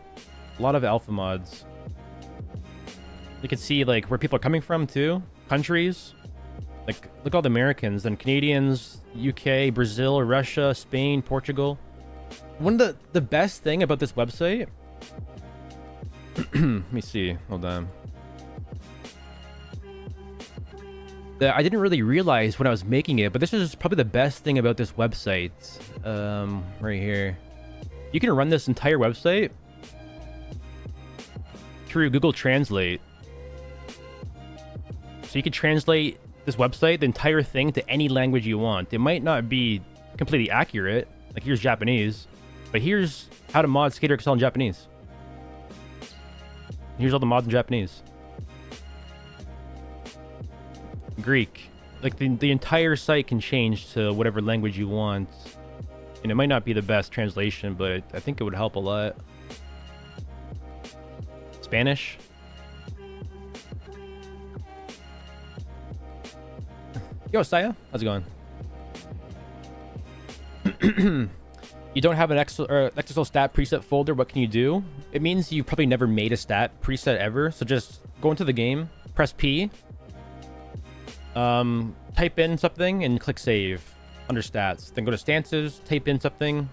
lot of alpha mods. You can see, like, where people are coming from too. Countries. Like, look at all the Americans, then Canadians, UK, Brazil, Russia, Spain, Portugal. One of the best thing about this website. Let me see. Hold on. That I didn't really realize when I was making it, but this is probably the best thing about this website. Right here. You can run this entire website through Google Translate. So you can translate this website, the entire thing, to any language you want. It might not be completely accurate. Like, here's Japanese, but here's how to mod Skater XL in Japanese. Here's all the mods in Japanese. Greek. Like, the entire site can change to whatever language you want. And it might not be the best translation, but I think it would help a lot. Spanish. Yo, Saya. How's it going? You don't have an XSL stat preset folder. What can you do? It means you've probably never made a stat preset ever. So just go into the game, press P, type in something and click save under stats. Then go to stances, type in something,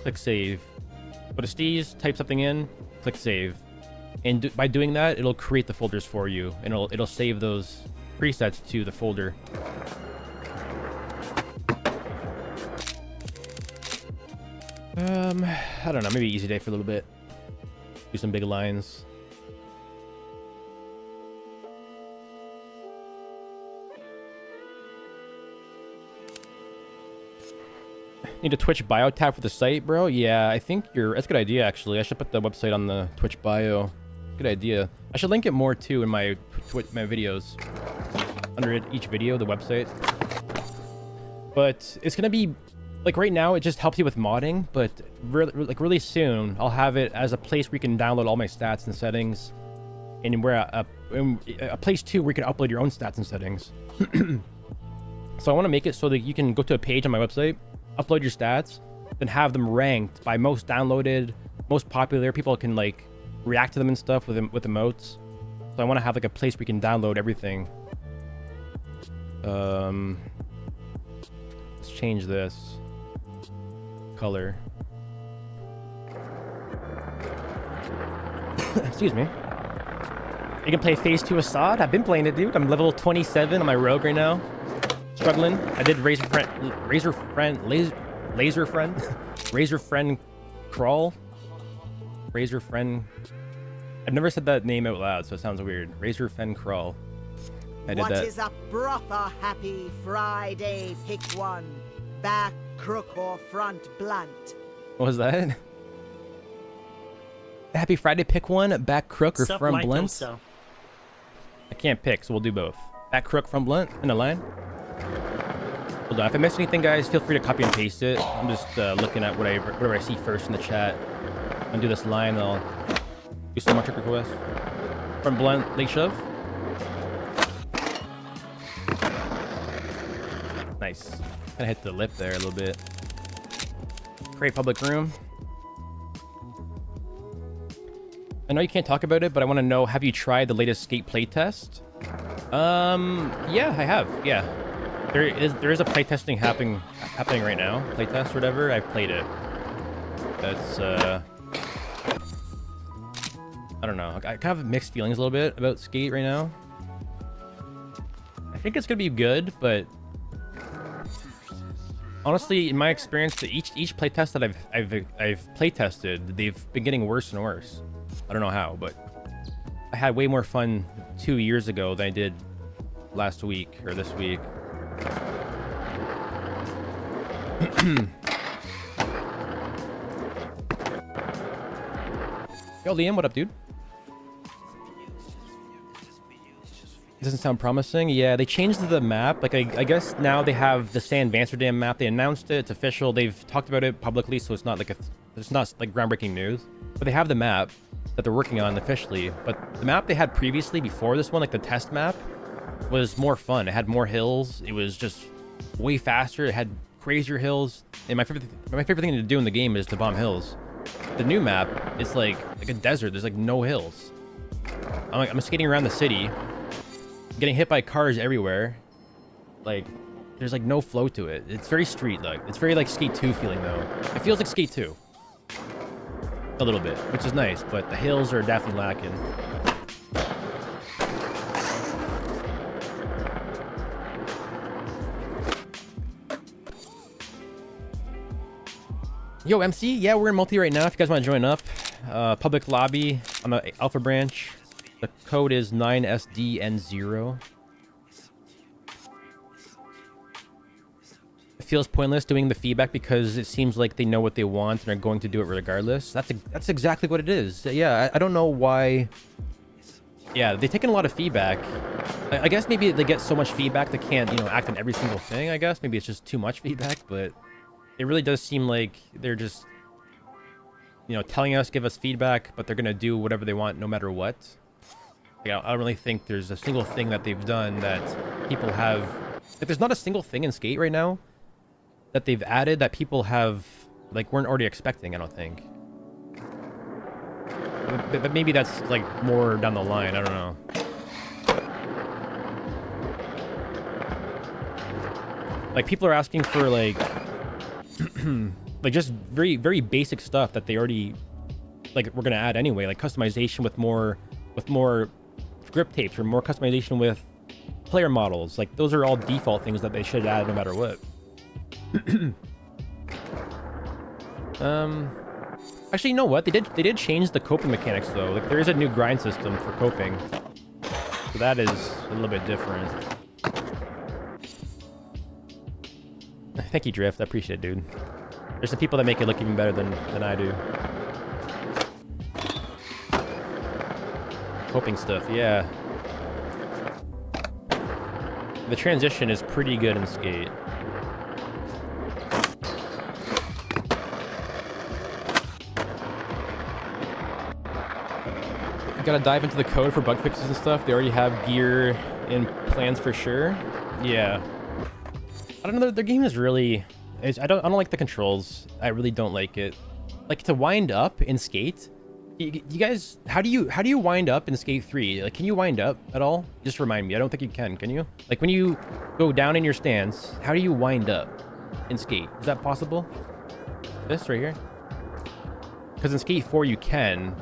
click save. Go to steez, type something in, click save. And by doing that, it'll create the folders for you, and it'll save those presets to the folder. I don't know, maybe easy day for a little bit. Do some big lines. Need a Twitch bio tab for the site, bro? Yeah, I think that's a good idea, actually. I should put the website on the Twitch bio. Good idea. I should link it more, too, in my videos. Under each video, the website. But it's going to be... Like, right now, it just helps you with modding, but really soon, I'll have it as a place where you can download all my stats and settings. And where a place, too, where you can upload your own stats and settings. So I want to make it so that you can go to a page on my website, upload your stats, then have them ranked by most downloaded, most popular. People can, like, react to them and stuff with emotes. So I want to have, like, a place where you can download everything. Let's change this color. Excuse me. You can play phase 2 Assad. I've been playing it, dude. I'm level 27 on my rogue right now. Struggling. I did razor friend crawl. Razor friend. I've never said that name out loud, so it sounds weird. Razor friend crawl. I did that. What is up, brother? Happy Friday. Pick one. Back crook or front blunt. What was that? Happy Friday, pick one. Back crook or front blunt? So. I can't pick, so we'll do both. Back crook, front blunt in a line. Hold on. If I miss anything, guys, feel free to copy and paste it. I'm just looking at whatever I see first in the chat. I'll do this line, and I'll do some more trick requests. Front blunt, leg shove. Nice. Kind of hit the lip there a little bit. Create public room. I know you can't talk about it, but I want to know, have you tried the latest skate playtest? Yeah, I have. Yeah. There is a playtesting happening right now. Playtest or whatever. I've played it. That's I don't know. I kind of have mixed feelings a little bit about skate right now. I think it's gonna be good, but honestly, in my experience, each playtest that I've playtested, they've been getting worse and worse. I don't know how, but I had way more fun 2 years ago than I did last week or this week. Yo, Liam, what up, dude? Doesn't sound promising. Yeah, they changed the map. Like, I guess now they have the San Amsterdam map. They announced it. It's official. They've talked about it publicly, so it's not like it's not like groundbreaking news. But they have the map that they're working on officially. But the map they had previously before this one, like the test map, was more fun. It had more hills. It was just way faster. It had crazier hills. And my favorite thing to do in the game is to bomb hills. The new map, it's like a desert. There's like no hills. I'm skating around the city, getting hit by cars everywhere. Like, there's like no flow to it. It's very street like. It's very like Skate 2 feeling though. It feels like Skate 2. A little bit, which is nice, but the hills are definitely lacking. Yo, MC, yeah, we're in multi right now if you guys want to join up. Public lobby on the alpha branch. The code is 9SDN0. It feels pointless doing the feedback because it seems like they know what they want and are going to do it regardless. That's exactly what it is. Yeah, I don't know why. Yeah, they've taken a lot of feedback. I guess maybe they get so much feedback they can't, act on every single thing, I guess. Maybe it's just too much feedback, but it really does seem like they're just, telling us, give us feedback, but they're going to do whatever they want no matter what. Like, I don't really think there's a single thing that they've done that people have... Like, there's not a single thing in Skate right now that they've added that people have, weren't already expecting, I don't think. But maybe that's, more down the line. I don't know. People are asking for, just very, very basic stuff that they already, we're going to add anyway. Like, customization with more grip tapes or more customization with player models. Those are all default things that they should add no matter what. Actually, you know what? They did change the coping mechanics though. There is a new grind system for coping, so that is a little bit different. Thank you, Drift. I appreciate it, dude. There's some people that make it look even better than I do. Coping stuff, yeah. The transition is pretty good in Skate. Gotta dive into the code for bug fixes and stuff. They already have gear and plans for sure. Yeah. I don't know. Their game is really... I don't like the controls. I really don't like it. To wind up in Skate... You guys... How do you wind up in Skate 3? Can you wind up at all? Just remind me. I don't think you can you? When you go down in your stance, how do you wind up in Skate? Is that possible? This right here? Because in Skate 4 you can...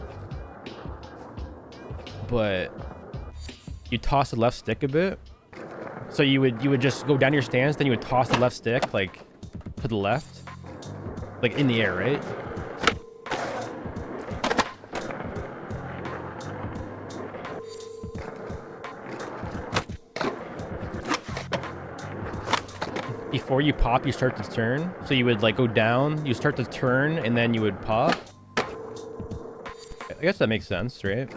but you toss the left stick a bit. So you would just go down your stance, then you would toss the left stick to the left, in the air, right? Before you pop, you start to turn. So you would go down, you start to turn, and then you would pop. I guess that makes sense, right?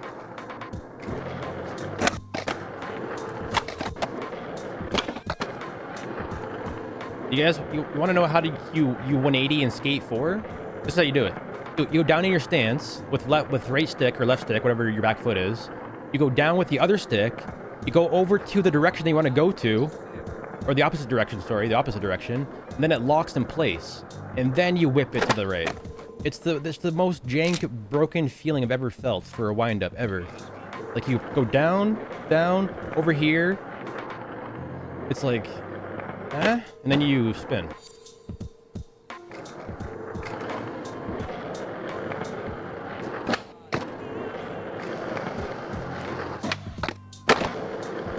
You guys, you want to know how to you 180 in Skate 4? This is how you do it. You go down in your stance with right stick or left stick, whatever your back foot is. You go down with the other stick. You go over to the direction that you want to go to, or the opposite direction. Sorry, the opposite direction. And then it locks in place, and then you whip it to the right. It's the most jank, broken feeling I've ever felt for a wind up ever. You go down, over here. It's and then you spin.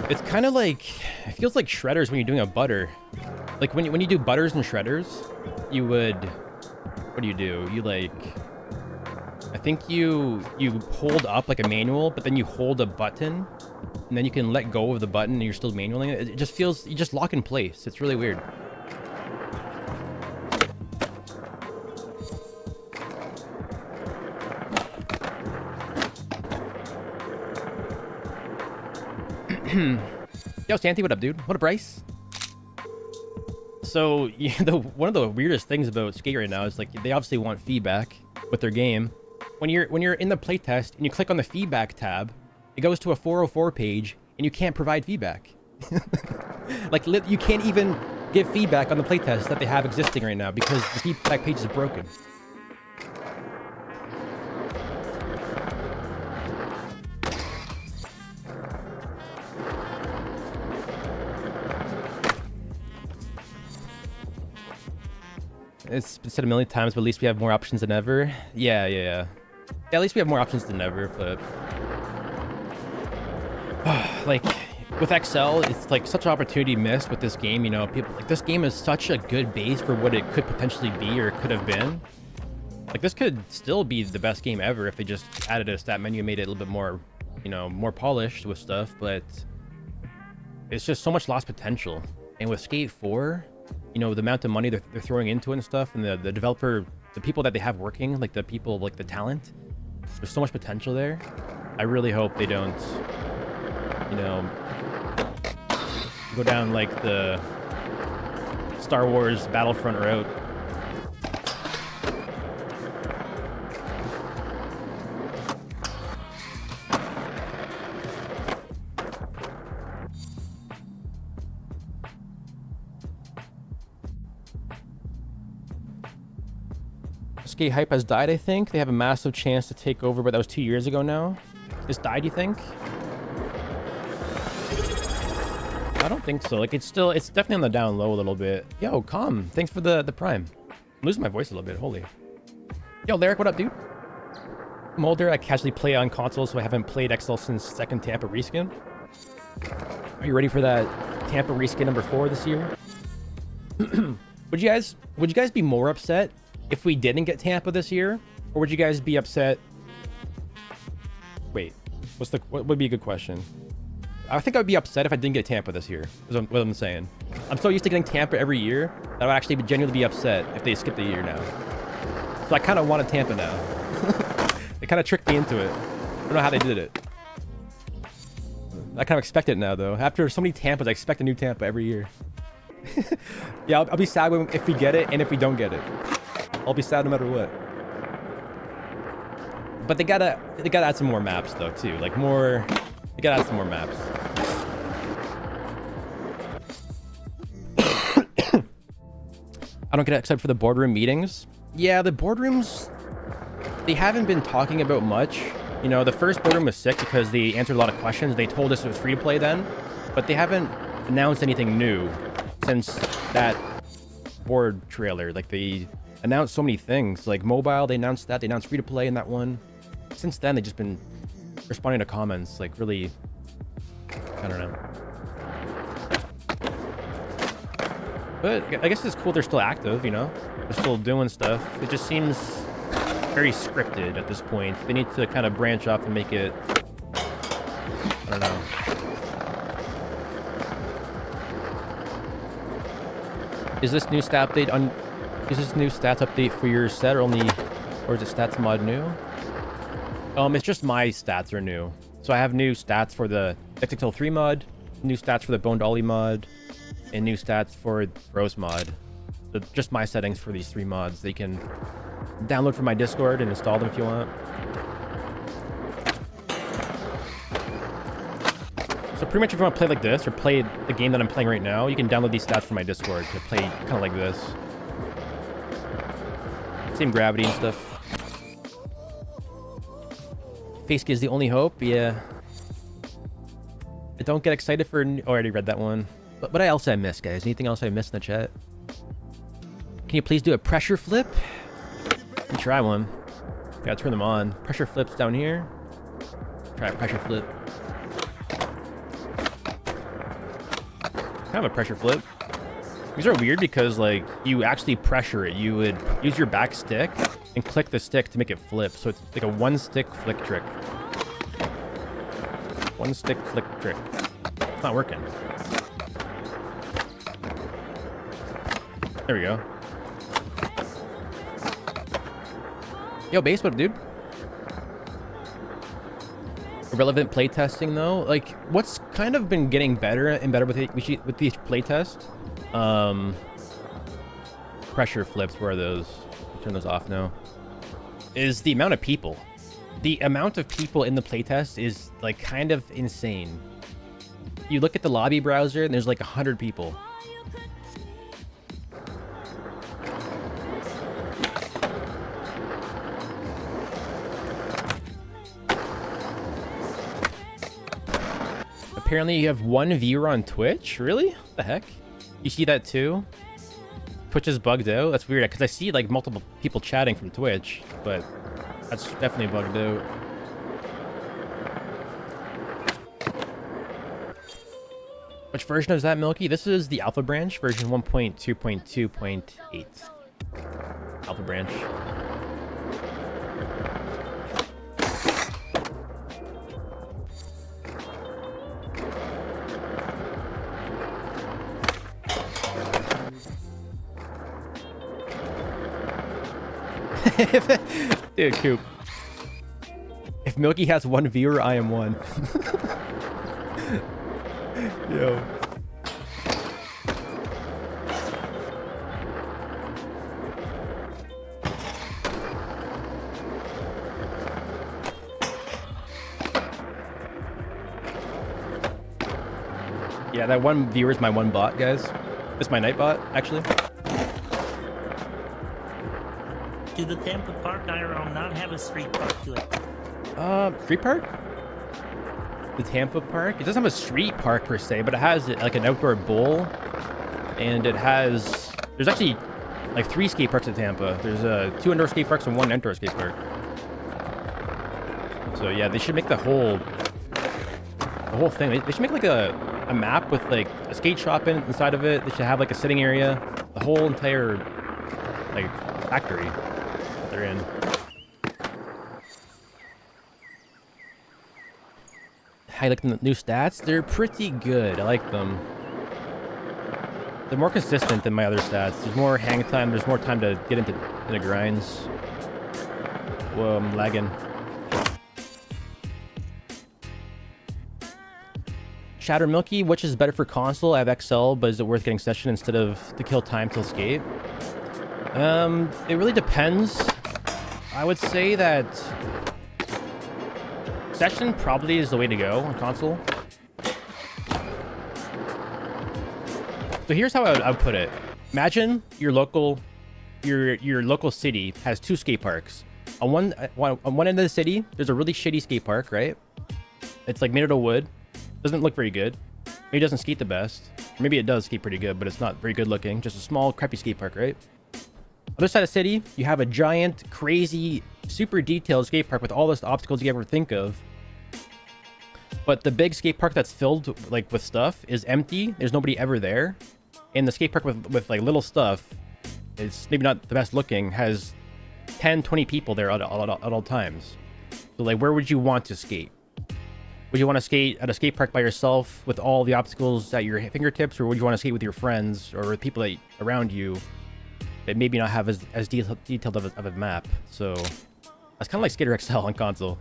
It's kind of it feels like shredders when you're doing a butter. When you do butters and shredders, you would, what do? You I think you hold up a manual, but then you hold a button and then you can let go of the button and you're still manualing it. It just feels, you just lock in place. It's really weird. Yo, Santy, what up, dude? What up, Bryce? So, yeah, one of the weirdest things about Skate right now is like they obviously want feedback with their game. When you're in the playtest and you click on the feedback tab, it goes to a 404 page and you can't provide feedback. Like you can't even give feedback on the playtest that they have existing right now because the feedback page is broken. It's been said a million times, but at least we have more options than ever. Yeah, at least we have more options than ever, but... like, with XL, it's like such an opportunity missed with this game, you know? People, like, this game is such a good base for what it could potentially be or could have been. Like, this could still be the best game ever if they just added a stat menu and made it a little bit more, you know, more polished with stuff, but... it's just so much lost potential. And with Skate 4... you know, the amount of money they're throwing into it and stuff, and the developer, the people that they have working, like the people, like the talent, there's so much potential there. I really hope they don't, you know, go down like the Star Wars Battlefront route. Skate hype has died, I think. They have a massive chance to take over, but that was 2 years ago now. It's died, you think? I don't think so. Like, it's definitely on the down low a little bit. Yo, calm. Thanks for the prime. I'm losing my voice a little bit. Holy. Yo, Lyric, what up, dude? I'm older. I casually play on consoles, so I haven't played XL since second Tampa reskin. Are you ready for that Tampa reskin number 4 this year? Would you guys be more upset if we didn't get Tampa this year, or would you guys be upset? Wait, what would be a good question? I think I would be upset if I didn't get Tampa this year, is what I'm saying. I'm so used to getting Tampa every year that I would actually genuinely be upset if they skipped a year now. So I kind of wanted Tampa now. They kind of tricked me into it. I don't know how they did it. I kind of expect it now, though. After so many Tampas, I expect a new Tampa every year. Yeah, I'll be sad if we get it and if we don't get it. I'll be sad no matter what. But they gotta add some more maps though too. Like more, they gotta add some more maps. I don't get excited for the boardroom meetings. Yeah, the boardrooms, they haven't been talking about much. You know, the first boardroom was sick because they answered a lot of questions. They told us it was free to play then, but they haven't announced anything new since that board trailer. Like they announced so many things, like mobile, they announced free to play in that one. Since then, they've just been responding to comments, like really, I don't know. But I guess it's cool they're still active, you know? They're still doing stuff. It just seems very scripted at this point. They need to kind of branch off and make it, I don't know. Is this new stat update on... is this new stats update for your set or only... or is it stats mod new? It's just my stats are new. So I have new stats for the XXL3 mod, new stats for the Bone Dolly mod, and new stats for Bros mod. So just my settings for these 3 mods. They can download from my Discord and install them if you want. So pretty much if you want to play like this, or play the game that I'm playing right now, you can download these stats from my Discord to play kind of like this. Same gravity and stuff. Face is the only hope, yeah. I don't get excited for... I already read that one. But what else I missed, guys? Anything else I missed in the chat? Can you please do a pressure flip? Let me try one. Gotta turn them on. Pressure flips down here. Try a pressure flip. Kind of a pressure flip. These are weird because, like, you actually pressure it. You would use your back stick and click the stick to make it flip. So it's like a one-stick flick trick. One stick flick trick. It's not working. There we go. Yo, base, what up, dude? Irrelevant playtesting though, like what's kind of been getting better and better with these playtest. Pressure flips, where are those? Turn those off now. Is the amount of people. The amount of people in the playtest is like kind of insane. You look at the lobby browser and there's like 100 people. Apparently you have one viewer on Twitch? Really? What the heck? You see that too? Twitch is bugged out? That's weird, because I see like multiple people chatting from Twitch, but that's definitely bugged out. Which version is that, Milky? This is the alpha branch, version 1.2.2.8. Alpha branch. Dude, Coop. If Milky has one viewer, I am one. Yo. Yeah, that one viewer is my one bot, guys. It's my night bot, actually. Do the Tampa Park IRL not have a street park to it? Street park? The Tampa Park? It doesn't have a street park per se, but it has like an outdoor bowl. And it has... There's actually like 3 skate parks at Tampa. There's 2 indoor skate parks and 1 outdoor skate park. So yeah, they should make the whole thing. They should make like a map with like a skate shop inside of it. They should have like a sitting area. The whole entire like factory they're in. I like the new stats. They're pretty good. I like them. They're more consistent than my other stats. There's more hang time. There's more time to get into grinds. Whoa, I'm lagging. Shatter Milky, which is better for console? I have XL, but is it worth getting Session instead of to kill time till skate? It really depends. I would say that Session probably is the way to go on console. So here's how I would put it. Imagine your local city has 2 skate parks. On one end of the city, there's a really shitty skate park, right? It's like made out of wood. Doesn't look very good. Maybe it doesn't skate the best. Maybe it does skate pretty good, but it's not very good looking. Just a small, crappy skate park, right? Other side of the city, you have a giant, crazy, super detailed skate park with all the obstacles you ever think of. But the big skate park that's filled like with stuff is empty. There's nobody ever there. And the skate park with like little stuff, it's maybe not the best looking, has 10, 20 people there at all times. So like, where would you want to skate? Would you want to skate at a skate park by yourself with all the obstacles at your fingertips, or would you want to skate with your friends or with people around you that maybe not have as detailed of a map? So that's kind of like Skater XL on console.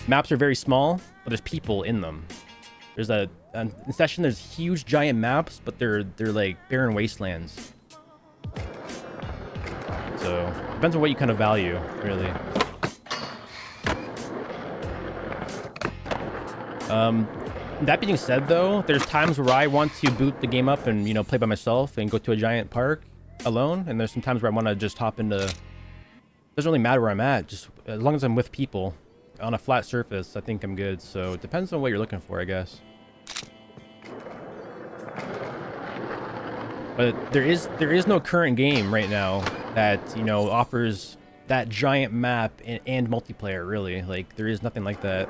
Maps are very small, but there's people in them. There's in Session, there's huge giant maps, but they're like barren wastelands. So depends on what you kind of value, really. That being said, though, there's times where I want to boot the game up and, you know, play by myself and go to a giant park alone. And there's some times where I want to just hop into... It doesn't really matter where I'm at, just as long as I'm with people on a flat surface, I think I'm good. So it depends on what you're looking for, I guess. But there is no current game right now that, you know, offers that giant map and multiplayer, really. Like, there is nothing like that.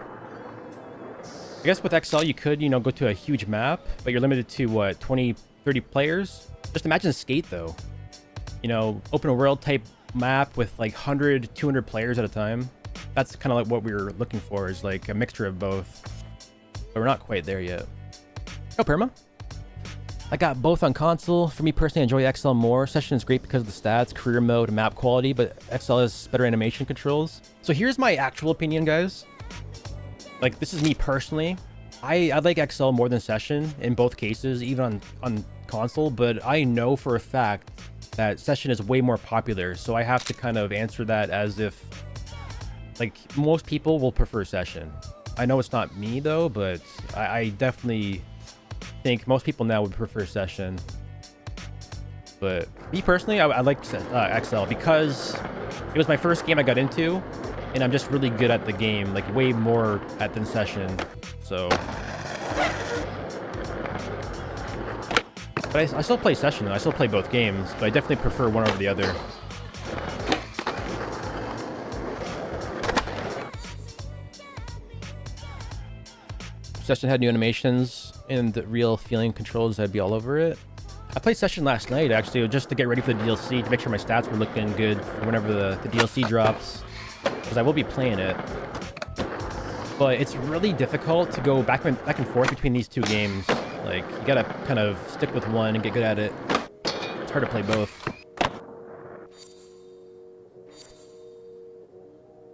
I guess with XL, you could, you know, go to a huge map, but you're limited to, what, 20, 30 players? Just imagine Skate, though. You know, open world type map with, like, 100, 200 players at a time. That's kind of like what we were looking for, is, like, a mixture of both. we're not quite there yet. Oh, Perma. I got both on console. For me personally, I enjoy XL more. Session is great because of the stats, career mode, and map quality, but XL has better animation controls. So here's my actual opinion, guys. Like, this is me personally. I like XL more than Session in both cases, even on console, but I know for a fact that Session is way more popular, so I have to kind of answer that as if, like, most people will prefer Session. I know it's not me, though, but I definitely think most people now would prefer Session. But me personally, I like XL because it was my first game I got into, and I'm just really good at the game, like way more at than Session. So, but I still play Session though. I still play both games, but I definitely prefer one over the other. Session had new animations and the real feeling controls. I'd be all over it. I played Session last night actually, just to get ready for the DLC, to make sure my stats were looking good for whenever the DLC drops, because I will be playing it. But it's really difficult to go back and forth between these two games. Like, you gotta kind of stick with one and get good at it. It's hard to play both.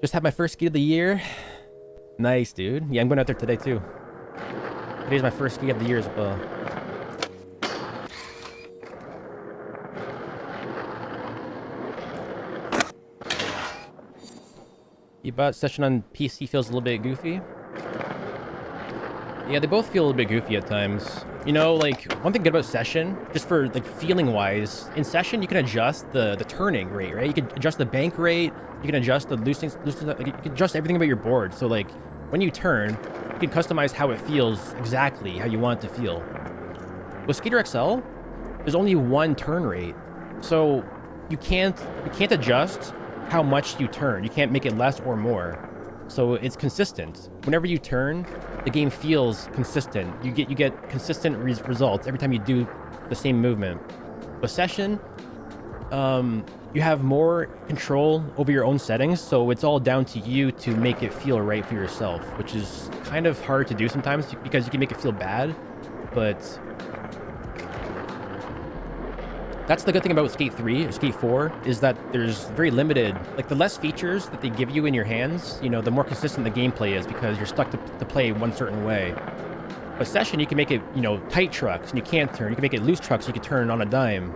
Just had my first ski of the year. Nice, dude. Yeah, I'm going out there today too. Today's my first ski of the year as well. You bought Session on PC feels a little bit goofy. Yeah, they both feel a little bit goofy at times. You know, like, one thing good about Session, just for, like, feeling-wise, in Session, you can adjust the turning rate, right? You can adjust the bank rate, you can adjust the loosening, like, you can adjust everything about your board. So, like, when you turn, you can customize how it feels exactly how you want it to feel. With Skater XL, there's only one turn rate. So, you can't adjust how much you turn. You can't make it less or more. So it's consistent. Whenever you turn, the game feels consistent. You get consistent results every time you do the same movement. With Session, you have more control over your own settings, so it's all down to you to make it feel right for yourself, which is kind of hard to do sometimes because you can make it feel bad, but that's the good thing about Skate 3 or Skate 4 is that there's very limited, like the less features that they give you in your hands, you know, the more consistent the gameplay is because you're stuck to play one certain way. But Session, you can make it, you know, tight trucks and you can't turn. You can make it loose trucks, you can turn on a dime.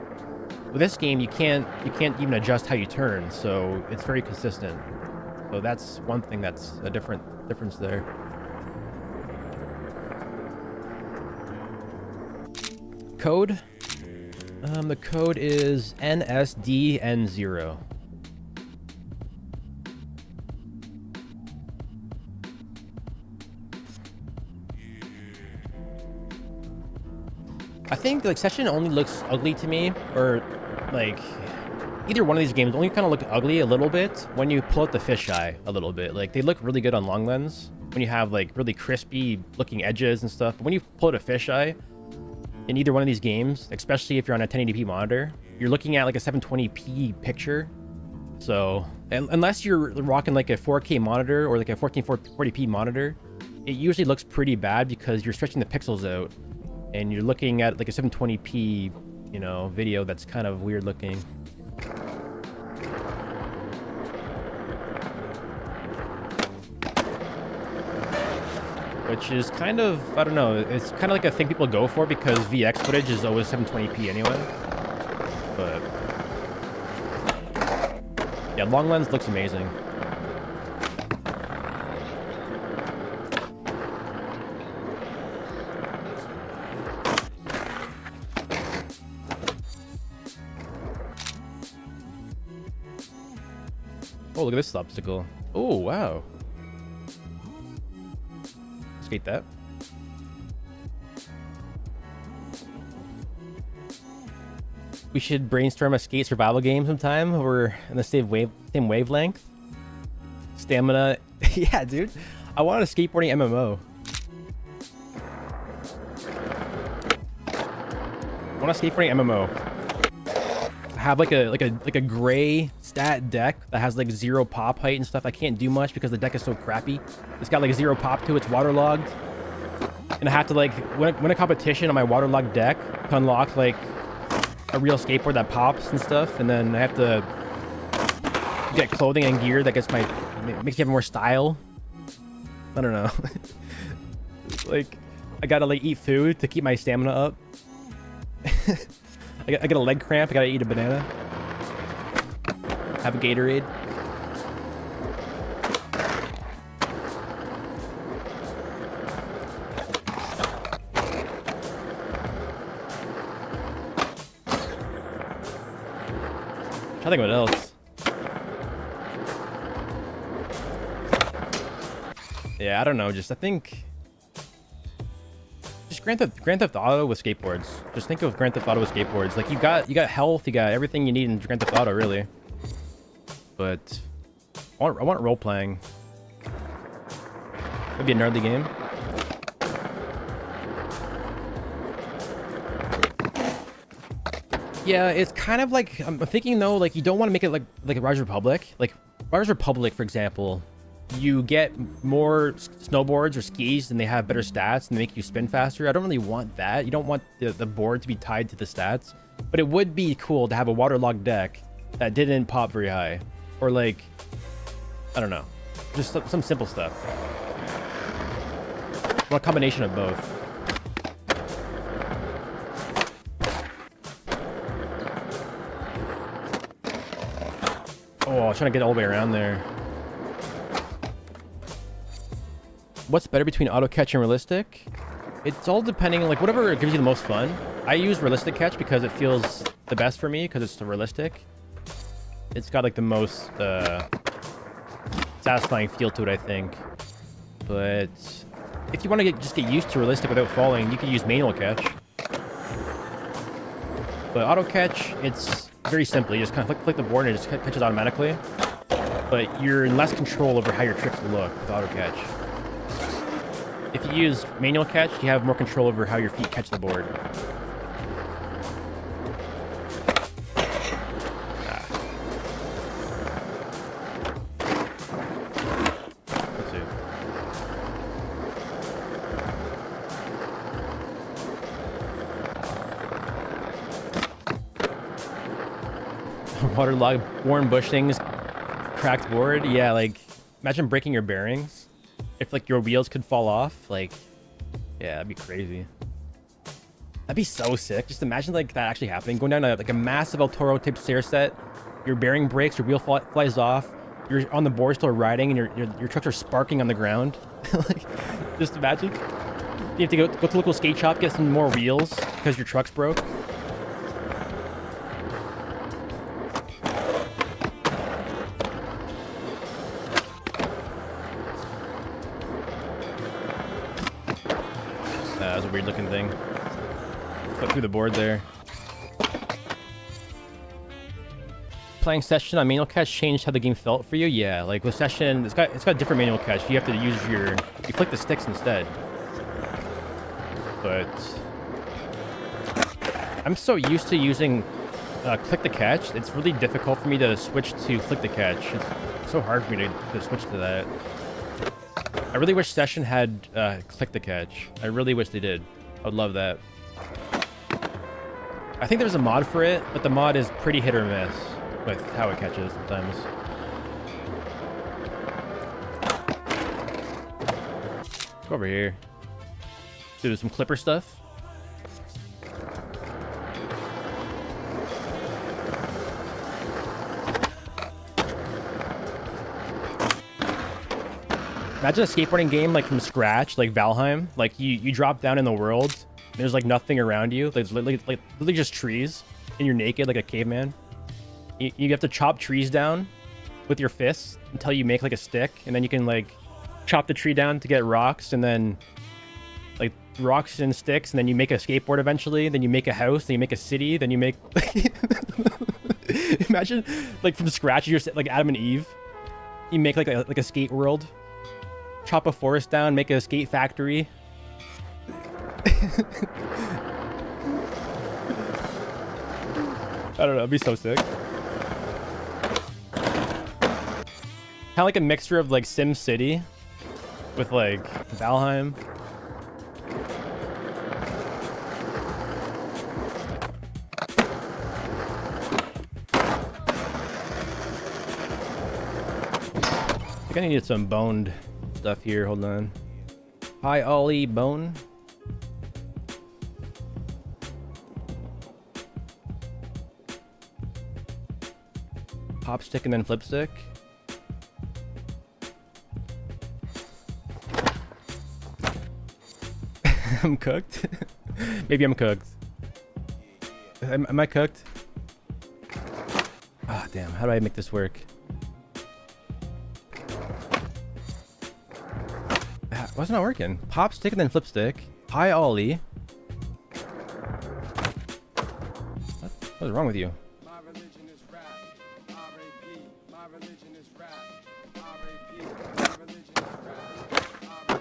With this game, you can't even adjust how you turn, so it's very consistent. So that's one thing that's a difference there. Code. The code is NSDN0. I think like Session only looks ugly to me, or like either one of these games only kind of look ugly a little bit when you pull out the fisheye a little bit. Like they look really good on long lens when you have like really crispy looking edges and stuff. But when you pull out a fisheye in either one of these games, especially if you're on a 1080p monitor, you're looking at like a 720p picture. So unless you're rocking like a 4K monitor or like a 1440p monitor, it usually looks pretty bad because you're stretching the pixels out and you're looking at like a 720p, you know, video that's kind of weird looking. Which is kind of, I don't know, it's kind of like a thing people go for because VX footage is always 720p anyway. But yeah, long lens looks amazing. Oh, look at this obstacle. Oh, wow. Skate that. We should brainstorm a skate survival game sometime. We're in the same wavelength. Stamina. Yeah, dude. I want a skateboarding MMO. I want a skateboarding MMO. Have like a gray stat deck that has like 0 pop height and stuff. I can't do much because the deck is so crappy. It's got like 0 pop to it. It's waterlogged. and I have to like win a competition on my waterlogged deck to unlock like a real skateboard that pops and stuff, and then I have to get clothing and gear that makes me have more style. I don't know. Like I gotta like eat food to keep my stamina up. I get a leg cramp. I gotta eat a banana. Have a Gatorade. I think what else. Yeah, I don't know. I think Grand Theft Auto with skateboards. Just think of Grand Theft Auto with skateboards. Like you got health, you got everything you need in Grand Theft Auto, really. But I want role playing. It'd be a gnarly game. Yeah, it's kind of like I'm thinking though. Like you don't want to make it like Rise Republic. Like Rise Republic, for example. You get more snowboards or skis and they have better stats and they make you spin faster. I don't really want that. You don't want the board to be tied to the stats, but it would be cool to have a waterlogged deck that didn't pop very high, or like, I don't know, just some simple stuff. Or a combination of both. Oh, I was trying to get all the way around there. What's better between auto catch and realistic? It's all depending on like whatever gives you the most fun. I use realistic catch because it feels the best for me because it's realistic. It's got like the most satisfying feel to it, I think. But if you want to just get used to realistic without falling, you can use manual catch. But auto catch, it's very simple. You just kind of click the board and it just catches automatically. But you're in less control over how your tricks will look with auto catch. If you use manual catch, you have more control over how your feet catch the board. Let's see. Waterlogged, worn bushings, cracked board. Yeah, like imagine breaking your bearings. If like your wheels could fall off, like, yeah, that'd be crazy. That'd be so sick. Just imagine like that actually happening. Going down like a massive El Toro type stair set, your bearing breaks, your wheel flies off, you're on the board still riding, and your trucks are sparking on the ground. Like, just imagine. You have to go to a local skate shop, get some more wheels because your truck's broke. That was a weird looking thing. Flip through the board there. Playing Session on manual catch changed how the game felt for you? Yeah, like with Session, it's got different manual catch. You have to use you flick the sticks instead. But I'm so used to using click the catch. It's really difficult for me to switch to flick the catch. It's so hard for me to switch to that. I really wish Session had click the catch. I really wish they did. I would love that. I think there's a mod for it, but the mod is pretty hit or miss with how it catches sometimes. Let's go over here. Do some clipper stuff. Imagine a skateboarding game like from scratch, like Valheim. Like you drop down in the world, and there's like nothing around you. There's literally just trees, and you're naked like a caveman. You have to chop trees down with your fists until you make like a stick, and then you can like chop the tree down to get rocks, and then like rocks and sticks, and then you make a skateboard eventually. Then you make a house, then you make a city, then you make. Imagine like from scratch, you're like Adam and Eve. You make like a skate world. Chop a forest down, make a skate factory. I don't know, it'd be so sick. Kind of like a mixture of like Sim City with like Valheim. think I need some boned stuff here. Hold on. Hi, Ollie. Bone. Pop stick and then flip stick. I'm cooked. Maybe I'm cooked. Am I cooked? Ah, oh, damn. How do I make this work? Why is it not working? Pop stick and then flip stick. High ollie. What is wrong with you? My religion is rap. R.A.P. My religion is rap. R.A.P. My religion is rap.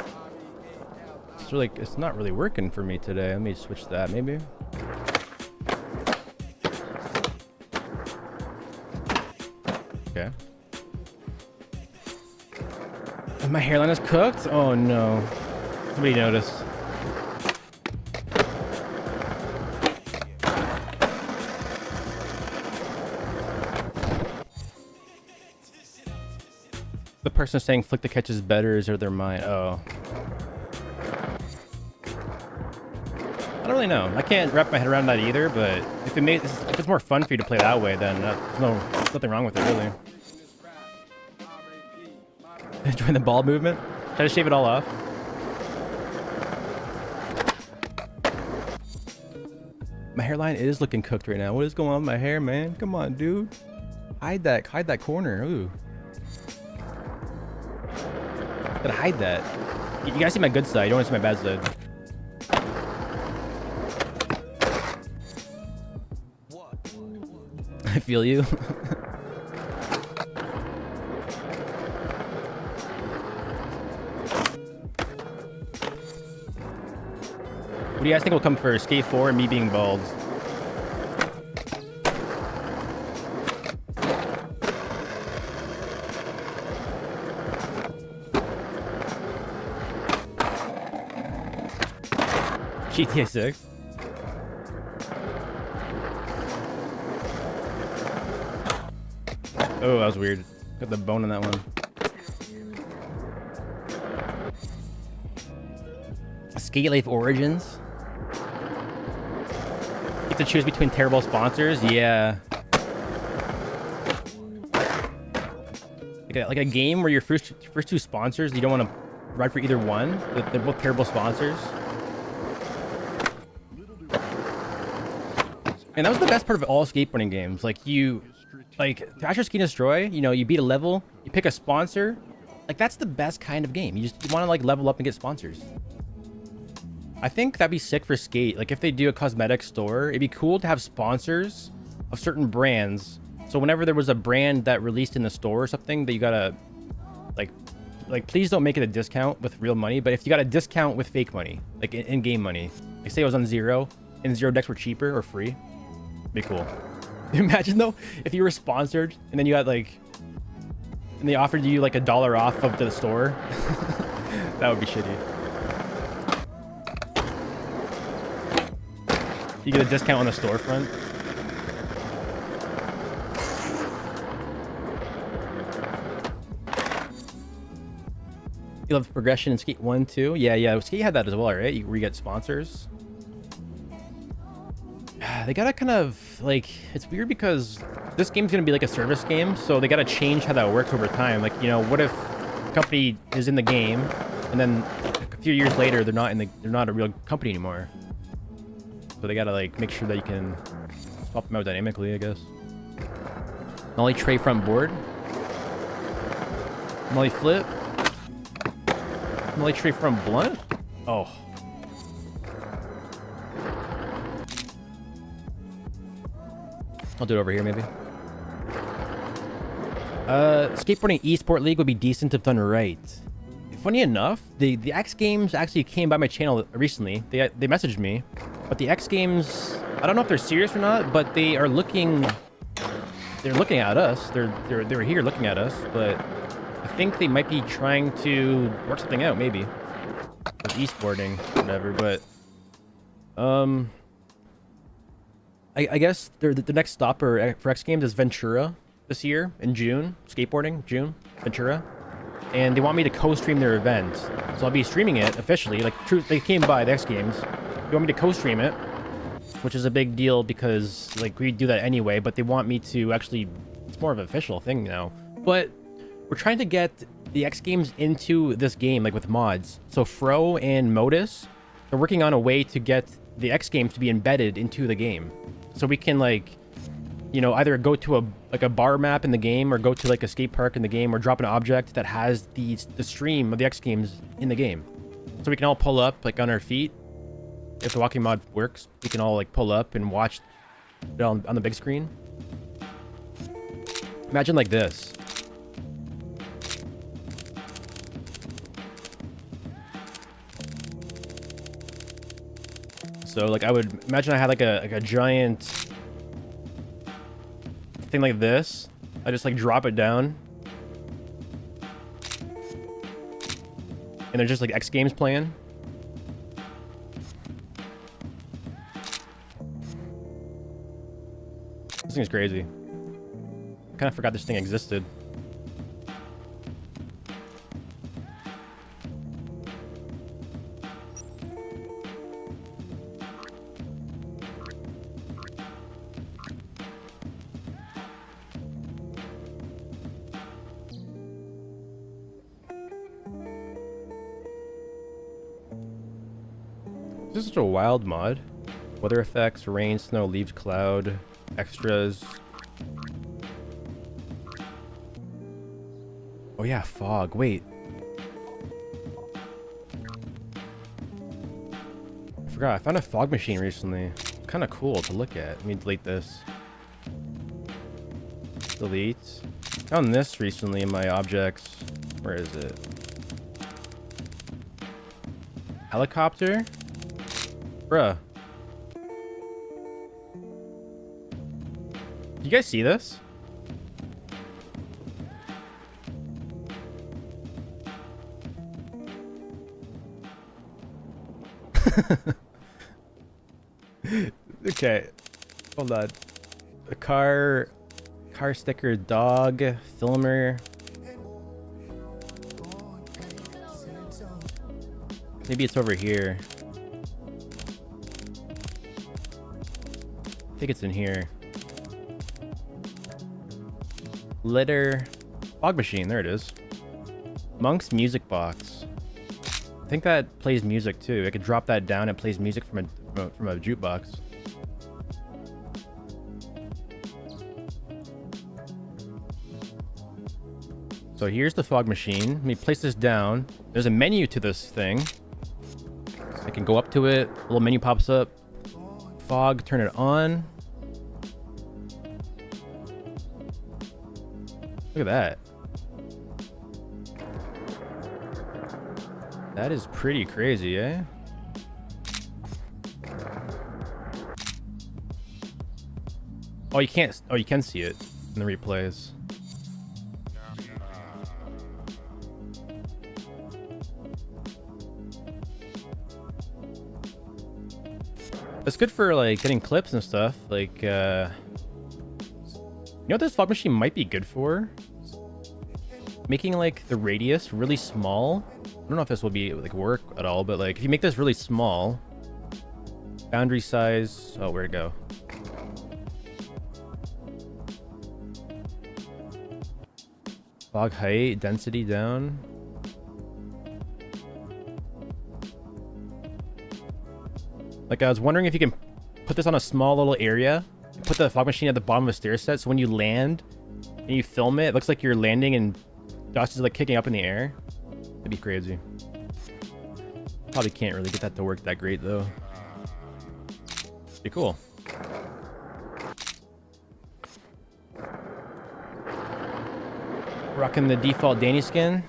R.E.A.L. It's really, it's not really working for me today. Let me switch that maybe. Okay. My hairline is cooked? Oh no. Somebody noticed. The person saying flick the catch is better is their mind. Oh. I don't really know. I can't wrap my head around that either, but if it's more fun for you to play that way, then there's nothing wrong with it really. Enjoying the ball movement? Try to shave it all off. My hairline is looking cooked right now. What is going on with my hair, man? Come on, dude. Hide that corner. Ooh. Gotta hide that. You gotta see my good side. You don't want to see my bad side. I feel you. What do you guys think will come first? Skate 4 and me being bald? GTA 6? Oh, that was weird. Got the bone on that one. Skate Life Origins? You have to choose between terrible sponsors? Yeah. Like a game where your first two sponsors, you don't want to ride for either one. They're both terrible sponsors. And that was the best part of all skateboarding games. Like Thrasher Ski Destroy, you know, you beat a level, you pick a sponsor. Like that's the best kind of game. You want to like level up and get sponsors. I think that'd be sick for Skate. Like if they do a cosmetic store, it'd be cool to have sponsors of certain brands. So whenever there was a brand that released in the store or something that you gotta like please don't make it a discount with real money, but if you got a discount with fake money, like in-game money, like say it was on Zero and Zero decks were cheaper or free, it'd be cool. Imagine though, if you were sponsored and then you had like, and they offered you like $1 off of the store. That would be shitty. You get a discount on the storefront. You love progression in Skate 1 too? Yeah. Skate had that as well, right? Where you get sponsors. They gotta kind of like, it's weird because this game's gonna be like a service game, so they gotta change how that works over time. Like, you know, what if a company is in the game and then a few years later they're not a real company anymore? So they gotta like make sure that you can swap them out dynamically, I guess. Nollie tray front board. Nollie flip. Nollie tray front blunt. Oh. I'll do it over here maybe. Skateboarding esport league would be decent if done right. Funny enough, the X Games actually came by my channel recently. They messaged me. But the X Games, I don't know if they're serious or not, but they are looking. They're looking at us. They're here looking at us, but I think they might be trying to work something out, maybe with esporting, whatever. But I guess the next stop for X Games is Ventura. this year in June, skateboarding, June, Ventura. And they want me to co-stream their event. So I'll be streaming it officially. Like, they came by the X Games. They want me to co-stream it, which is a big deal because, like, we do that anyway, but they want me to actually, it's more of an official thing now. But we're trying to get the X Games into this game, like, with mods. So Fro and Modus, they're working on a way to get the X Games to be embedded into the game. So we can, like, you know, either go to a bar map in the game or go to like a skate park in the game or drop an object that has the stream of the X Games in the game. So we can all pull up like on our feet. If the walking mod works, we can all like pull up and watch it on the big screen. Imagine like this. So like I would imagine I had like a giant thing like this. I just like drop it down. And there's just like X Games playing. This thing is crazy. I kind of forgot this thing existed. This is such a wild mod. Weather effects, rain, snow, leaves, cloud, extras. Oh yeah, fog. Wait. I forgot. I found a fog machine recently. It's kind of cool to look at. Let me delete this. Delete. Found this recently in my objects. Where is it? Helicopter? Bruh. You guys see this? Okay. Hold on. A car sticker, dog, filmer. Maybe it's over here. I think it's in here. Litter. Fog machine. There it is. Monk's music box. I think that plays music too. I could drop that down. It plays music from a jukebox. So here's the fog machine. Let me place this down. There's a menu to this thing. I can go up to it. A little menu pops up. Fog, turn it on. Look at that. That is pretty crazy, eh? Oh, you can't. Oh, you can see it in the replays. It's good for like getting clips and stuff. Like, you know what this fog machine might be good for? Making like the radius really small. I don't know if this will be like work at all, but like if you make this really small, boundary size. Oh, where'd it go? Fog height, density down. Like I was wondering if you can put this on a small little area, put the fog machine at the bottom of a stair set, so when you land and you film it, it looks like you're landing and dust is like kicking up in the air. That'd be crazy. Probably can't really get that to work that great though. Be cool. Rocking the default Danny skin.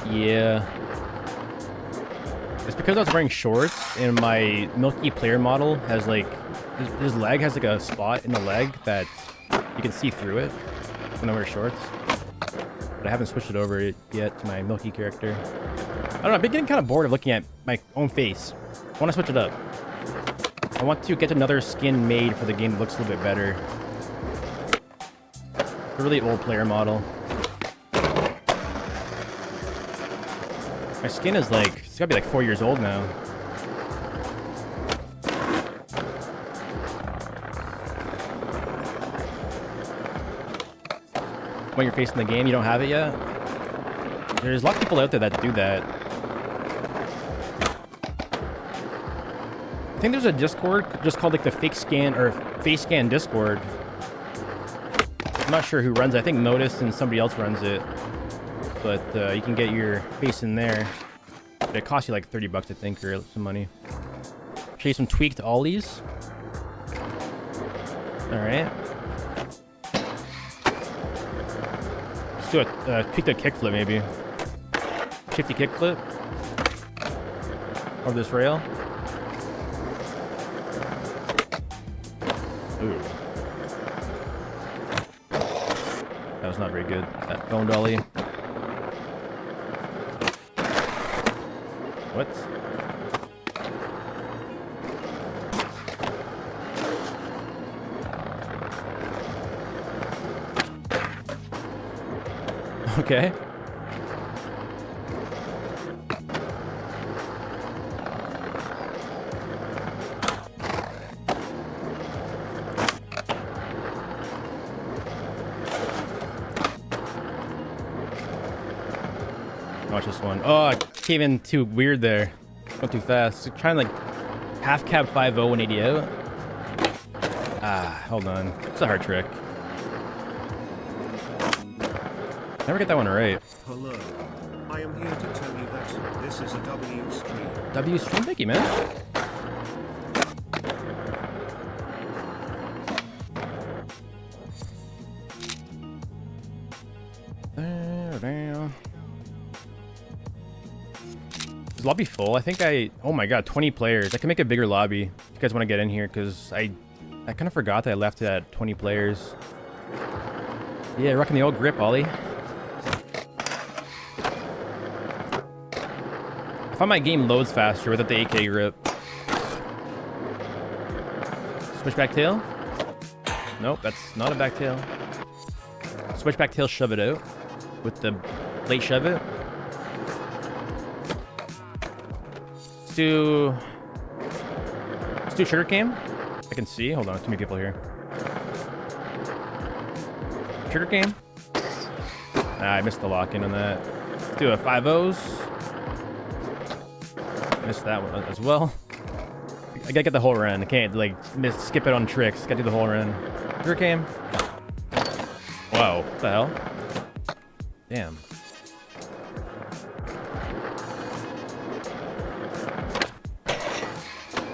Yeah. It's because I was wearing shorts and my Milky player model has like, his leg has like a spot in the leg that you can see through it when I wear shorts. But I haven't switched it over yet to my Milky character. I don't know, I've been getting kind of bored of looking at my own face. I want to switch it up. I want to get another skin made for the game that looks a little bit better. a really old player model. My skin is like, it's gotta be like 4 years old now. When you're facing the game, you don't have it yet? There's a lot of people out there that do that. I think there's a Discord just called like the fake scan or face scan Discord. I'm not sure who runs it. I think Notice and somebody else runs it. But you can get your face in there. But it costs you like 30 bucks, I think, or some money. Show you some tweaked ollies. Alright. Let's do a tweaked a kickflip, maybe. Shifty kickflip. Over this rail. Ooh. That was not very good. That bone dolly. What? Okay. Watch this one. Oh, I came in too weird there. Went too fast. Trying like half cab 5-0 180 out. Ah, hold on. It's a hard trick. Never get that one right. Hello. I am here to tell you that this is a W stream. W stream, thank you, man. Is lobby full? I think oh my god, 20 players. I can make a bigger lobby if you guys want to get in here, because I kind of forgot that I left it at 20 players. Yeah, rocking the old grip, Ollie. I find my game loads faster without the AK grip. Switchback tail? Nope, that's not a back tail. Switchback tail, shove it out with the late shove it. Let's do trigger cam. I can see. Hold on, too many people here. Trigger cam. Ah, I missed the lock in on that. Let's do a 5-0s. Missed that one as well. I gotta get the whole run. I can't like skip it on tricks. Gotta do the whole run. Trigger cam. Whoa, what the hell? Damn.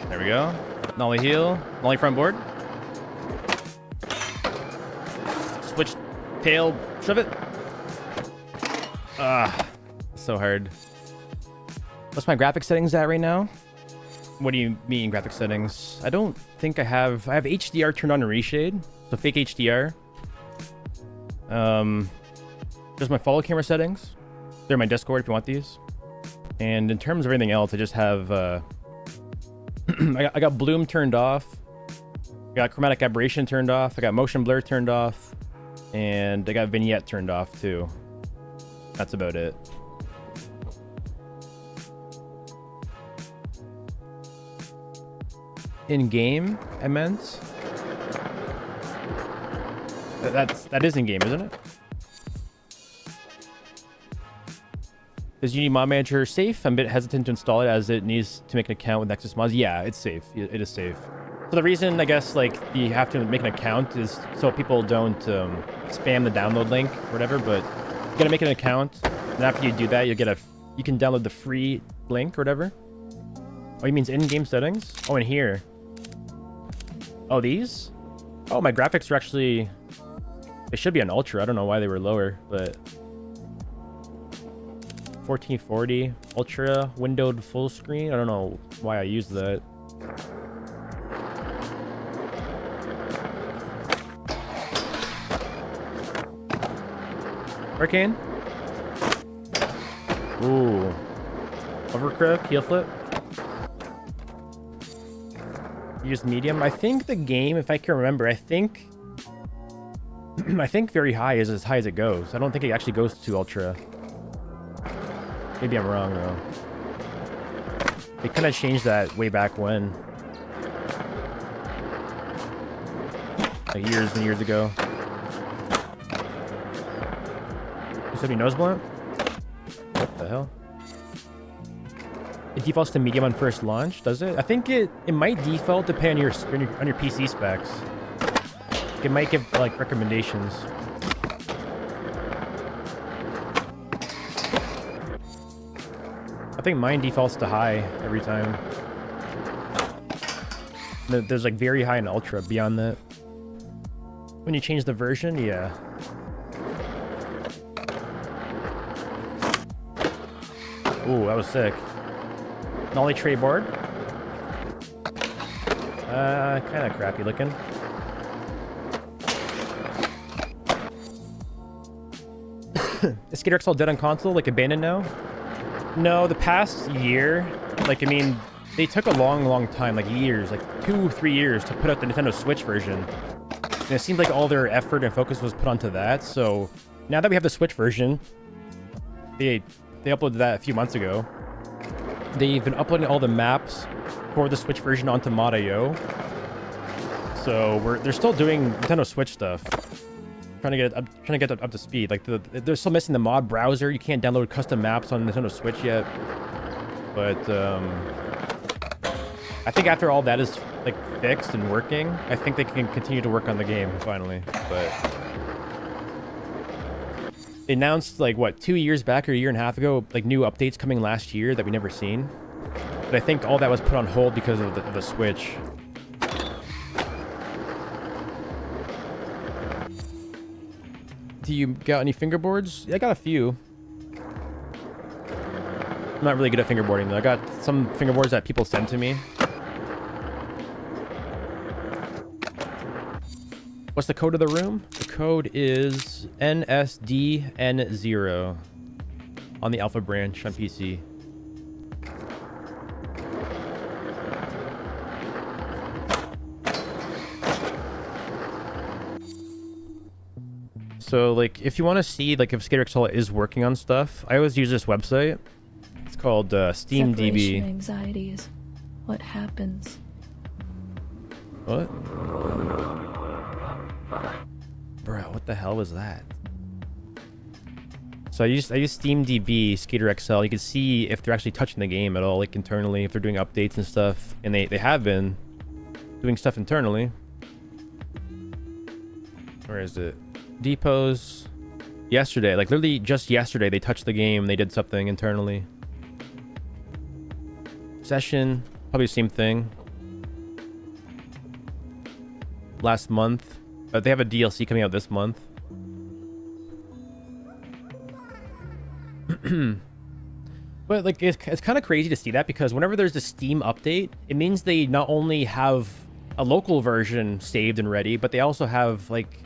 There we go. Nollie heel. Nollie front board. Switch tail. Shove it. Ah, so hard. What's my graphic settings at right now? What do you mean graphic settings? I don't think I have HDR turned on in reshade. So fake HDR. There's my follow camera settings. They're in my Discord if you want these. And in terms of everything else, I just have I got bloom turned off. I got chromatic aberration turned off. I got motion blur turned off. And I got vignette turned off too. That's about it. In game, I meant. That is in game, isn't it? Is Unity Mod Manager safe? I'm a bit hesitant to install it as it needs to make an account with Nexus Mods. Yeah, it's safe. It is safe. So the reason, I guess, like you have to make an account is so people don't spam the download link or whatever. But you gotta make an account, and after you do that, you can download the free link or whatever. Oh, he means in-game settings. Oh, in here. Oh, these? Oh, my graphics are actually... They should be on Ultra. I don't know why they were lower, but... 1440 Ultra windowed full screen. I don't know why I used that. Hurricane. Ooh. Overcroak, heel flip. Use medium. I think the game, if I can remember, I think I think very high is as high as it goes. I don't think it actually goes to ultra. Maybe I'm wrong though. They kind of changed that way back when. Like years and years ago. You said your nose blunt? What the hell? It defaults to medium on first launch, does it? I think it might default depending on your PC specs. It might give like recommendations. I think mine defaults to high every time. There's like very high and ultra beyond that. When you change the version, yeah. Ooh, that was sick. Nollie tray board. Kind of crappy looking. Is Skater XL dead on console? Like abandoned now? No, the past year, like, I mean, they took a long time, like years, like 2-3 years to put out the Nintendo Switch version. And it seemed like all their effort and focus was put onto that. So now that we have the Switch version, they uploaded that a few months ago. They've been uploading all the maps for the Switch version onto Mod.io. So they're still doing Nintendo Switch stuff. Trying to get up to speed. Like they're still missing the mod browser. You can't download custom maps on Nintendo Switch yet. But I think after all that is like fixed and working, I think they can continue to work on the game finally. But they announced like what 2 years back or a year and a half ago, like new updates coming last year that we never seen. But I think all that was put on hold because of the Switch. Do you got any fingerboards? I got a few. I'm not really good at fingerboarding though. I got some fingerboards that people send to me. What's the code of the room? The code is NSDN0 on the Alpha branch on PC. So, like, if you want to see, like, if Skater XL is working on stuff, I always use this website. It's called SteamDB. Separation anxiety is what happens. What? Bro, what the hell was that? So I use SteamDB, Skater XL. You can see if they're actually touching the game at all, like, internally, if they're doing updates and stuff. And they have been doing stuff internally. Where is it? Depots. Yesterday, like literally just yesterday, they touched the game. They did something internally. Session, probably the same thing. Last month, but they have a DLC coming out this month. But like it's kind of crazy to see that, because whenever there's a Steam update, it means they not only have a local version saved and ready, but they also have like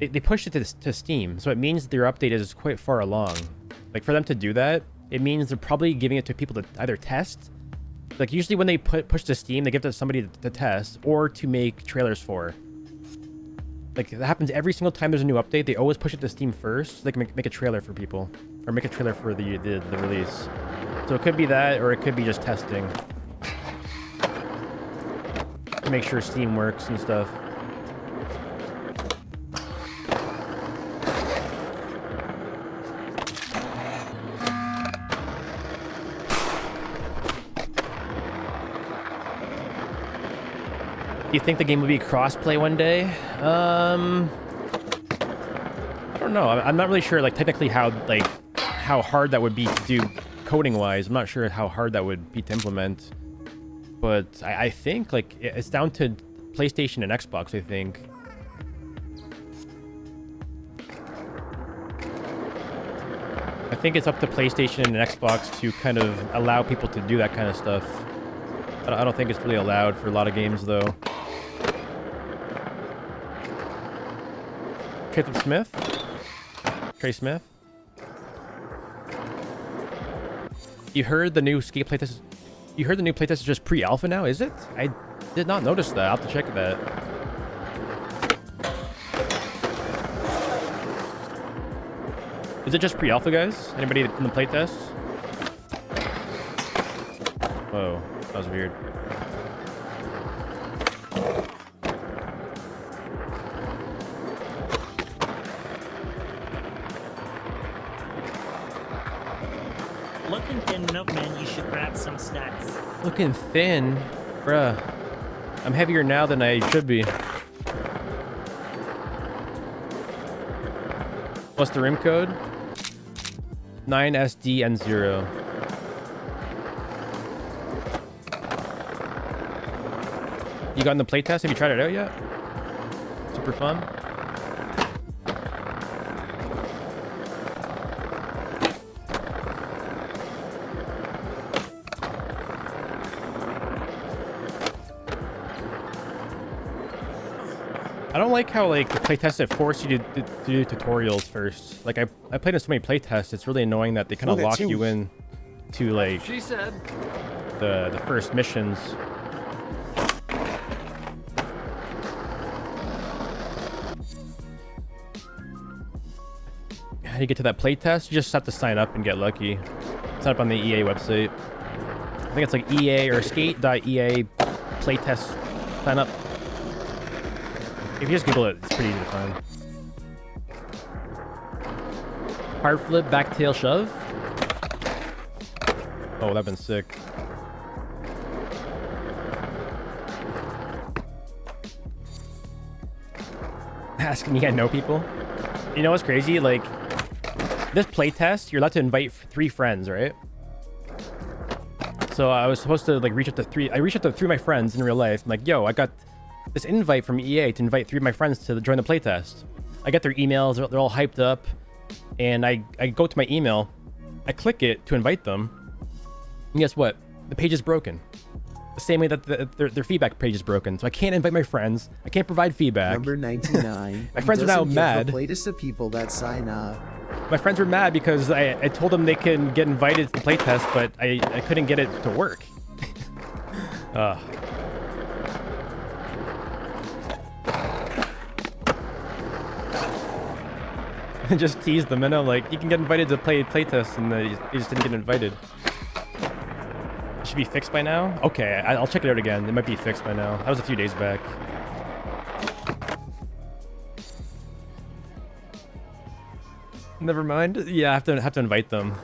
they pushed it to Steam, so it means their update is quite far along. Like for them to do that, it means they're probably giving it to people to either test. Like usually when they push to Steam, they give it to somebody to test or to make trailers for. Like that happens every single time there's a new update. They always push it to Steam first, so they can make a trailer for people, or make a trailer for the release. So it could be that, or it could be just testing to make sure Steam works and stuff. Do you think the game will be crossplay one day? I don't know. I'm not really sure, like, technically how hard that would be to do coding-wise. I'm not sure how hard that would be to implement. But I think, like, it's down to PlayStation and Xbox, I think. I think it's up to PlayStation and Xbox to kind of allow people to do that kind of stuff. I don't think it's really allowed for a lot of games, though. Trey Smith? You heard the new skate playtest? You heard the new playtest is just pre-alpha now, is it? I did not notice that. I'll have to check that. Is it just pre-alpha, guys? Anybody in the playtest? Whoa, that was weird. Looking thin enough, man, you should grab some snacks. Looking thin? Bruh. I'm heavier now than I should be. What's the room code? 9SDN0. You got in the playtest? Have you tried it out yet? Super fun. I don't like how like the playtest it force you to do tutorials first. Like I played in so many playtests, it's really annoying that they kind of lock you in to like She said. the first missions. How do you get to that playtest? You just have to sign up and get lucky. Sign up on the EA website. I think it's like EA or skate.ea playtest sign up. If you just Google it, it's pretty easy to find. Hard flip, back tail shove. Oh, that'd been sick. Asking me, I know people. You know what's crazy? Like, this playtest, you're allowed to invite 3 friends, right? So I was supposed to like reach out to 3. I reached out to 3 of my friends in real life. I'm like, yo, I got this invite from EA to invite 3 of my friends to join the playtest. I get their emails, they're all hyped up, and I go to my email, I click it to invite them, and guess what? The page is broken. The same way that their feedback page is broken. So I can't invite my friends, I can't provide feedback. Number 99. My friends are now mad. The latest of people that sign up. My friends were mad because I told them they can get invited to the playtest, but I couldn't get it to work. Just teased them, and I'm like, you can get invited to play playtest, and they just didn't get invited. It should be fixed by now? Okay, I'll check it out again. It might be fixed by now. That was a few days back. Never mind. Yeah, I have to invite them.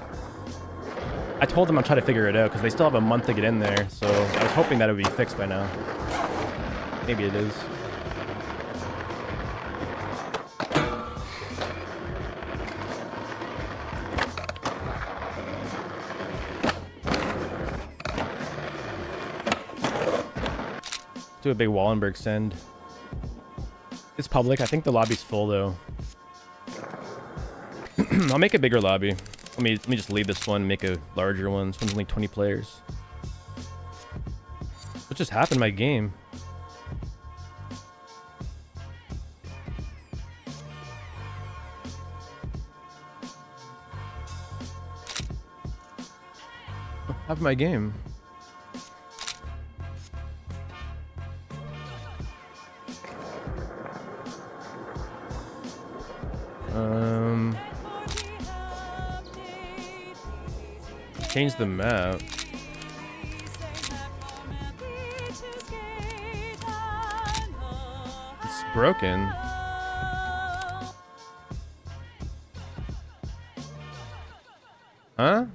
I told them I'll try to figure it out because they still have a month to get in there, so I was hoping that it would be fixed by now. Maybe it is. Do a big Wallenberg send. It's public. I think the lobby's full though. I'll make a bigger lobby. Let me just leave this one, make a larger one. This one's only 20 players. What just happened to my game? What happened to my game? Change the map. It's broken. Huh?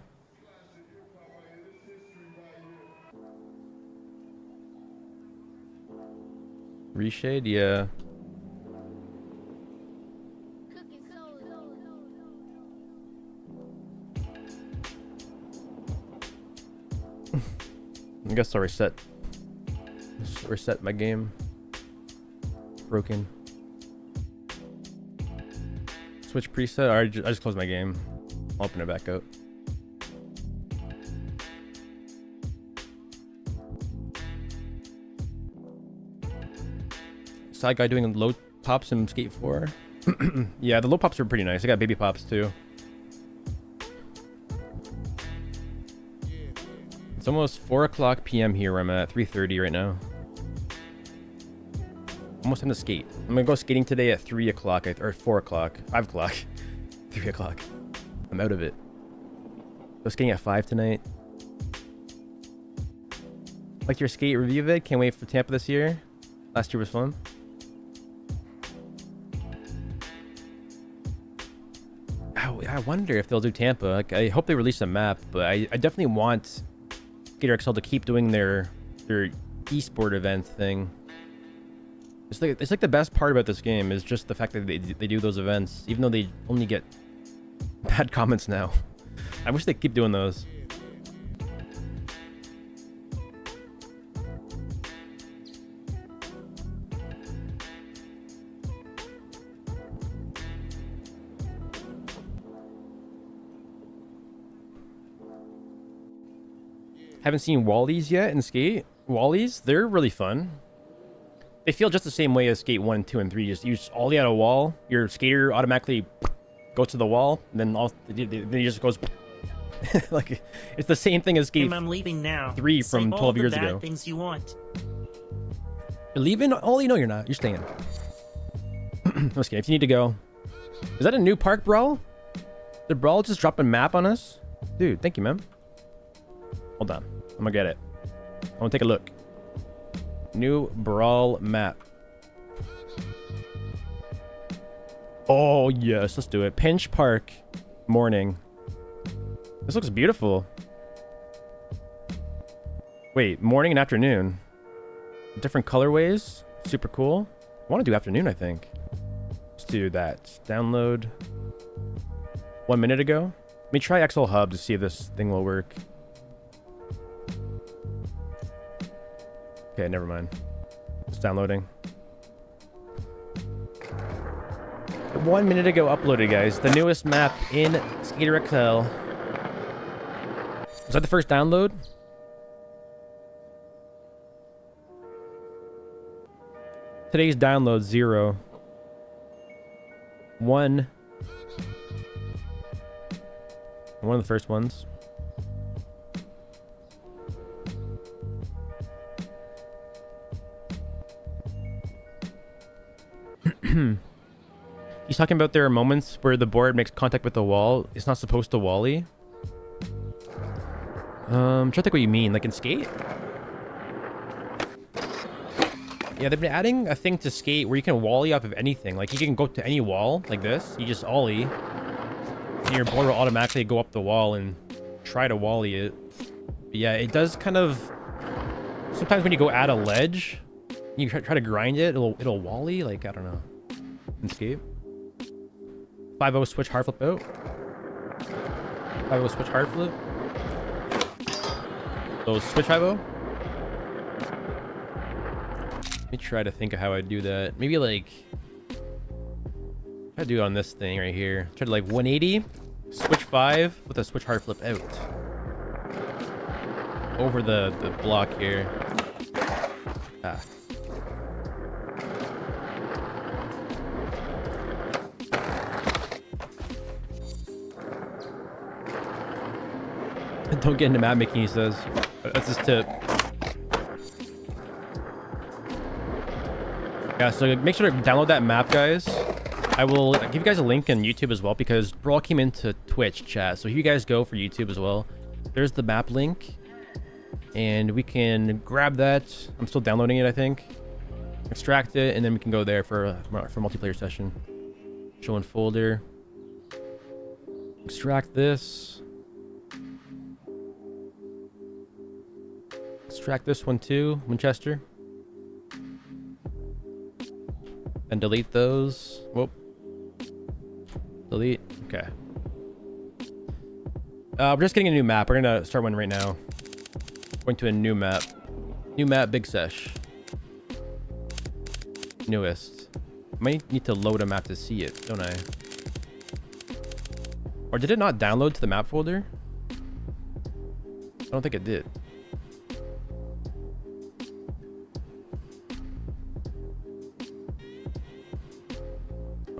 Reshade? Yeah. I guess I'll reset. Reset my game. Broken. Switch preset. Alright, I just closed my game. I'll open it back up. Side guy doing low pops in Skate 4. Yeah, the low pops are pretty nice. I got baby pops too. It's almost 4 o'clock p.m. here where I'm at. 3:30 right now. Almost time to skate. I'm gonna go skating today at 3 o'clock or 4 o'clock. 5 o'clock. 3 o'clock. I'm out of it. Go skating at 5 tonight. Like your skate review vid. Can't wait for Tampa this year. Last year was fun. I wonder if they'll do Tampa. Like, I hope they release a map, but I definitely want Skater XL to keep doing their esport event thing. It's like the best part about this game is just the fact that they do those events, even though they only get bad comments now. I wish they keep doing those. Haven't seen Wallies yet in Skate. Wallies, they're really fun. They feel just the same way as Skate 1, 2, and 3. You just ollie at a wall, your skater automatically goes to the wall, and then he just goes like it's the same thing as Skate I'm leaving now. 3 from 12 years ago. All the bad things you want. You're leaving? Ollie, no, you're not. You're staying. I'm just kidding. If you need to go. Is that a new park, Brawl? Did Brawl just drop a map on us? Dude, thank you, man. Hold on. I'm gonna get it. I wanna take a look. New Brawl map. Oh, yes. Let's do it. Pinch Park. Morning. This looks beautiful. Wait, morning and afternoon. Different colorways. Super cool. I want to do afternoon, I think. Let's do that. Download. 1 minute ago. Let me try XL Hub to see if this thing will work. Okay, never mind. It's downloading. 1 minute ago uploaded, guys. The newest map in Skater XL. Was that the first download? Today's download 0. 1. One of the first ones. He's talking about there are moments where the board makes contact with the wall. It's not supposed to wally. I'm trying to think what you mean. Like in Skate? Yeah, they've been adding a thing to Skate where you can wally off of anything. Like you can go to any wall like this. You just ollie. And your board will automatically go up the wall and try to wally it. But yeah, it does kind of... Sometimes when you go at a ledge, you try to grind it, it'll wally. Like, I don't know. In Skate. 5-0 switch hard flip out. 5-0 switch hard flip. So switch 5-0. Let me try to think of how I do that. Maybe like... I do it on this thing right here. Try to like 180. Switch 5 with a switch hard flip out. Over the block here. Ah. Don't get into map making, he says. That's his tip. Yeah, so make sure to download that map, guys. I will give you guys a link on YouTube as well because Brawl came into Twitch chat. So here you guys go for YouTube as well. There's the map link. And we can grab that. I'm still downloading it, I think. Extract it, and then we can go there for multiplayer session. Show in folder. Extract this. Extract this one too, Winchester. And delete those. Whoop. Delete. Okay. We're just getting a new map. We're gonna start one right now. Going to a new map. New map, Big Sesh. Newest. Might need to load a map to see it, don't I? Or did it not download to the map folder? I don't think it did.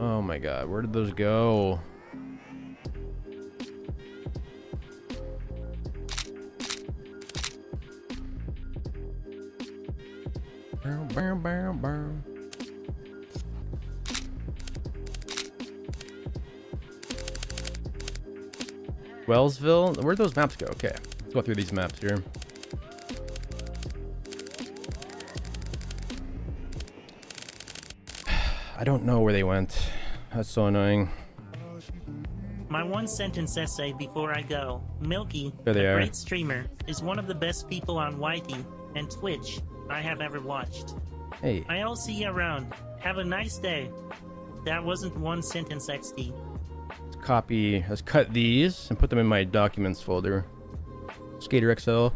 Oh my god, where did those go? Bam, bam, bam. Wellsville. Where'd those maps go? Okay, let's go through these maps here. I don't know where they went. That's so annoying. My one sentence essay before I go. Milky, There they a are. great streamer, is one of the best people on Whitey and Twitch I have ever watched. Hey, I'll see you around. Have a nice day. That wasn't one sentence XD. let's copy. Let's cut these and put them in my documents folder. Skater XL.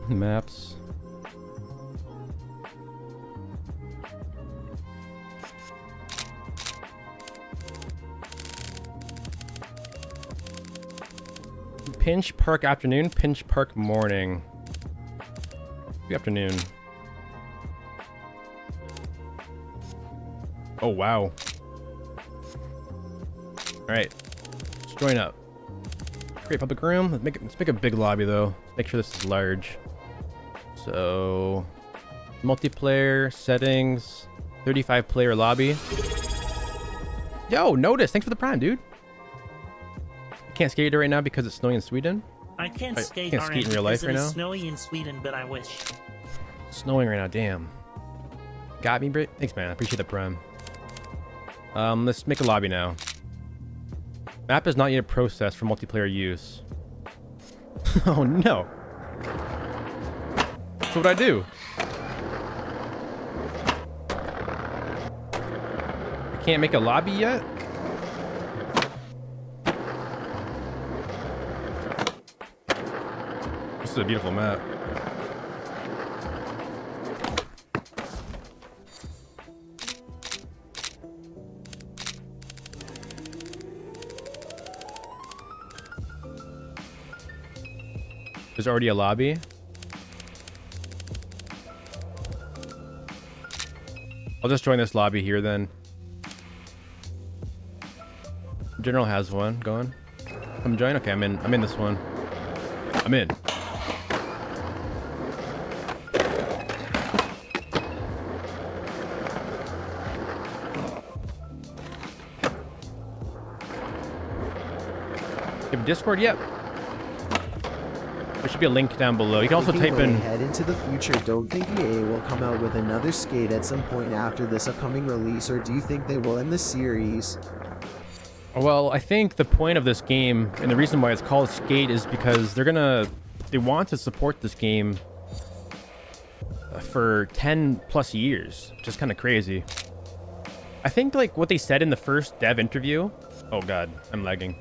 Maps. Pinch Park afternoon, Pinch Park morning. Good afternoon. Oh wow. Alright. Let's join up. Create public room. Let's make a big lobby though. Make sure this is large. So multiplayer settings, 35 player lobby. Yo, Notice, thanks for the prime, dude. Can't skate it right now because it's snowing in Sweden. I can't skate, can't skate in real life because right it is now? snowy in Sweden, but I wish. It's snowing right now, damn. Got me, Brit? Thanks, man. I appreciate the prime. Let's make a lobby now. Map is not yet processed for multiplayer use. Oh no. So what'd I do? I can't make a lobby yet? This is a beautiful map. There's already a lobby. I'll just join this lobby here then. General has one going. Come join. Okay, I'm in. I'm in this one. I'm in. You have Discord? Yep. There should be a link down below. You can also Thinking type way in. ahead into the future, don't think EA will come out with another skate at some point after this upcoming release, or do you think they will end the series? Well, I think the point of this game and the reason why it's called Skate is because they want to support this game for 10 plus years, which is kind of crazy. I think like what they said in the first dev interview, oh god, I'm lagging,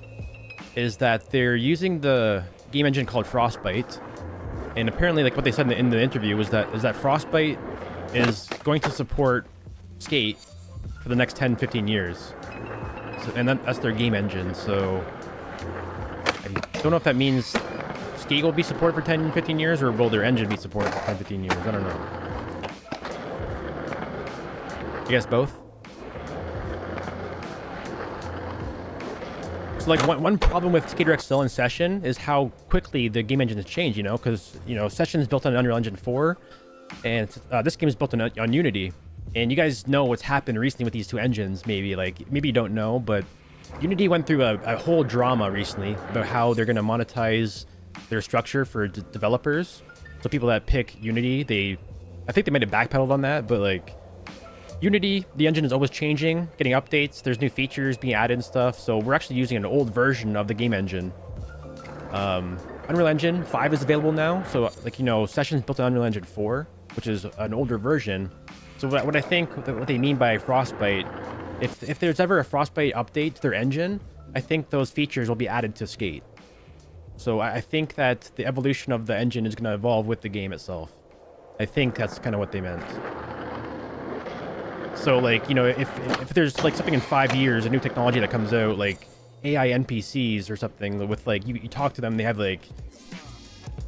is that they're using the game engine called Frostbite, and apparently like what they said in the interview was that Frostbite is going to support Skate for the next 10-15 years. And that's their game engine, so I don't know if that means Skate will be supported for 10-15 years, or will their engine be supported for 10-15 years. I don't know. You guess both? So like one problem with Skater XL and Session is how quickly the game engine has changed, you know, because, you know, Session is built on Unreal Engine 4, and this game is built on Unity. And you guys know what's happened recently with these two engines, maybe you don't know, but Unity went through a whole drama recently about how they're going to monetize their structure for developers. So people that pick Unity, I think they might have backpedaled on that, but like Unity, the engine is always changing, getting updates, there's new features being added and stuff, so we're actually using an old version of the game engine. Unreal Engine 5 is available now, so like, you know, Session's built on Unreal Engine 4, which is an older version. So what I think, what they mean by Frostbite, if there's ever a Frostbite update to their engine, I think those features will be added to Skate. So I think that the evolution of the engine is going to evolve with the game itself. I think that's kind of what they meant. So like, you know, if there's like something in 5 years, a new technology that comes out, like AI NPCs or something with like, you talk to them, they have like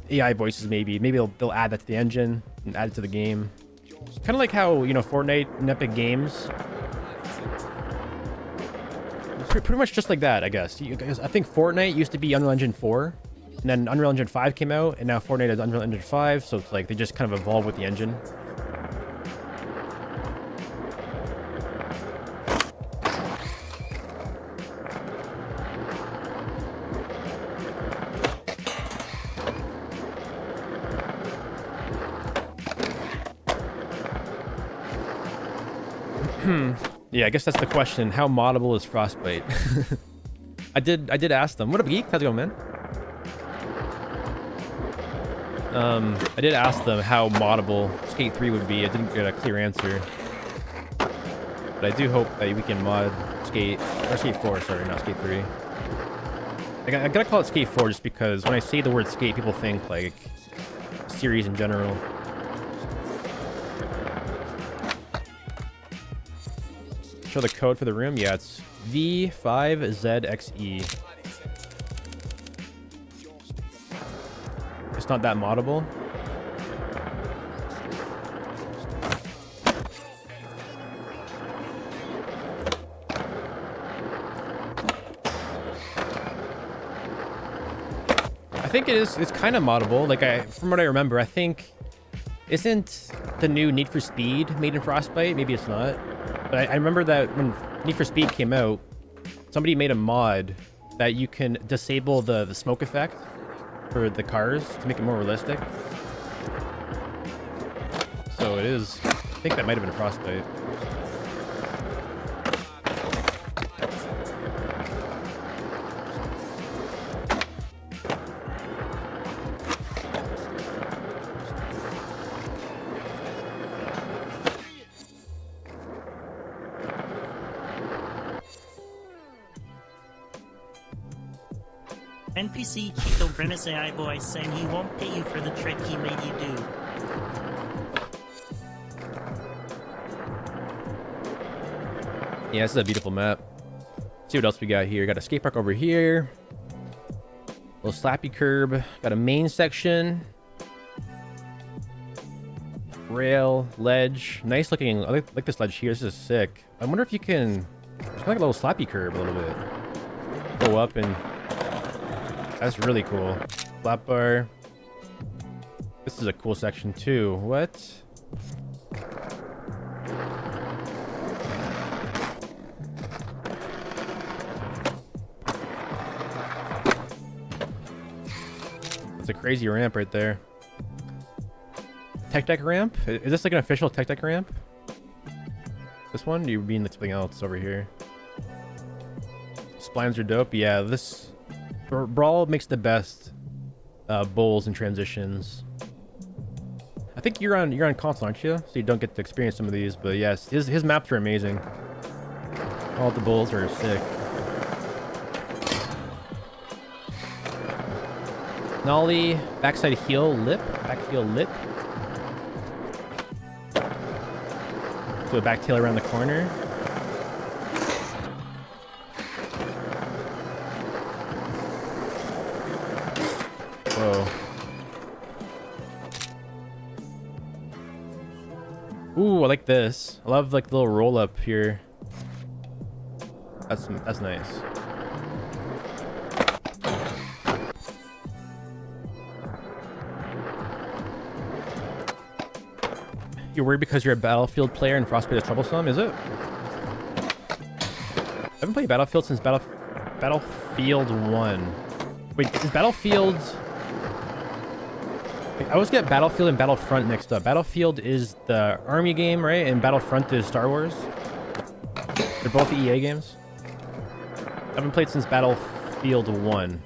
AI voices maybe they'll add that to the engine and add it to the game. Kind of like how, you know, Fortnite and Epic Games. Pretty much just like that, I guess. I think Fortnite used to be Unreal Engine 4, and then Unreal Engine 5 came out, and now Fortnite is Unreal Engine 5, so it's like they just kind of evolve with the engine. Yeah, I guess that's the question. How moddable is Frostbite? I did ask them. What up, Geek? How's it going, man? I did ask them how moddable Skate 3 would be. I didn't get a clear answer. But I do hope that we can mod Skate 4, sorry, not Skate 3. I gotta call it Skate 4 just because when I say the word skate, people think like series in general. Show the code for the room. Yeah, it's V5ZXE. It's not that moddable. I think it is. It's kind of moddable. Like from what I remember, I think isn't the new Need for Speed made in Frostbite? Maybe it's not. But I remember that when Need for Speed came out, somebody made a mod that you can disable the smoke effect for the cars to make it more realistic. So it is. I think that might have been a Frostbite. NPC Chico Grimace AI Boy saying he won't pay you for the trick he made you do. Yeah, this is a beautiful map. See what else we got here. Got a skate park over here. Little slappy curb. Got a main section. Rail, ledge. Nice looking. I like this ledge here. This is sick. I wonder if you can. It's kind of like a little slappy curb a little bit. Go up and. That's really cool. Flat bar. This is a cool section too. What? That's a crazy ramp right there. Tech deck ramp? Is this like an official tech deck ramp? This one? You mean something else over here? Splines are dope. Yeah, this Brawl makes the best bowls and transitions. I think you're on console, aren't you? So you don't get to experience some of these, but yes, his maps are amazing. All the bowls are sick. Nollie, backside heel lip, back heel lip. So a back tail around the corner. Whoa. Ooh, I like this. I love like the little roll up here. That's nice. You're worried because you're a Battlefield player and Frostbite is troublesome, is it? I haven't played Battlefield since Battlefield 1. Wait, is Battlefield... I always get Battlefield and Battlefront mixed up. Battlefield is the Army game, right? And Battlefront is Star Wars. They're both EA games. I haven't played since Battlefield 1.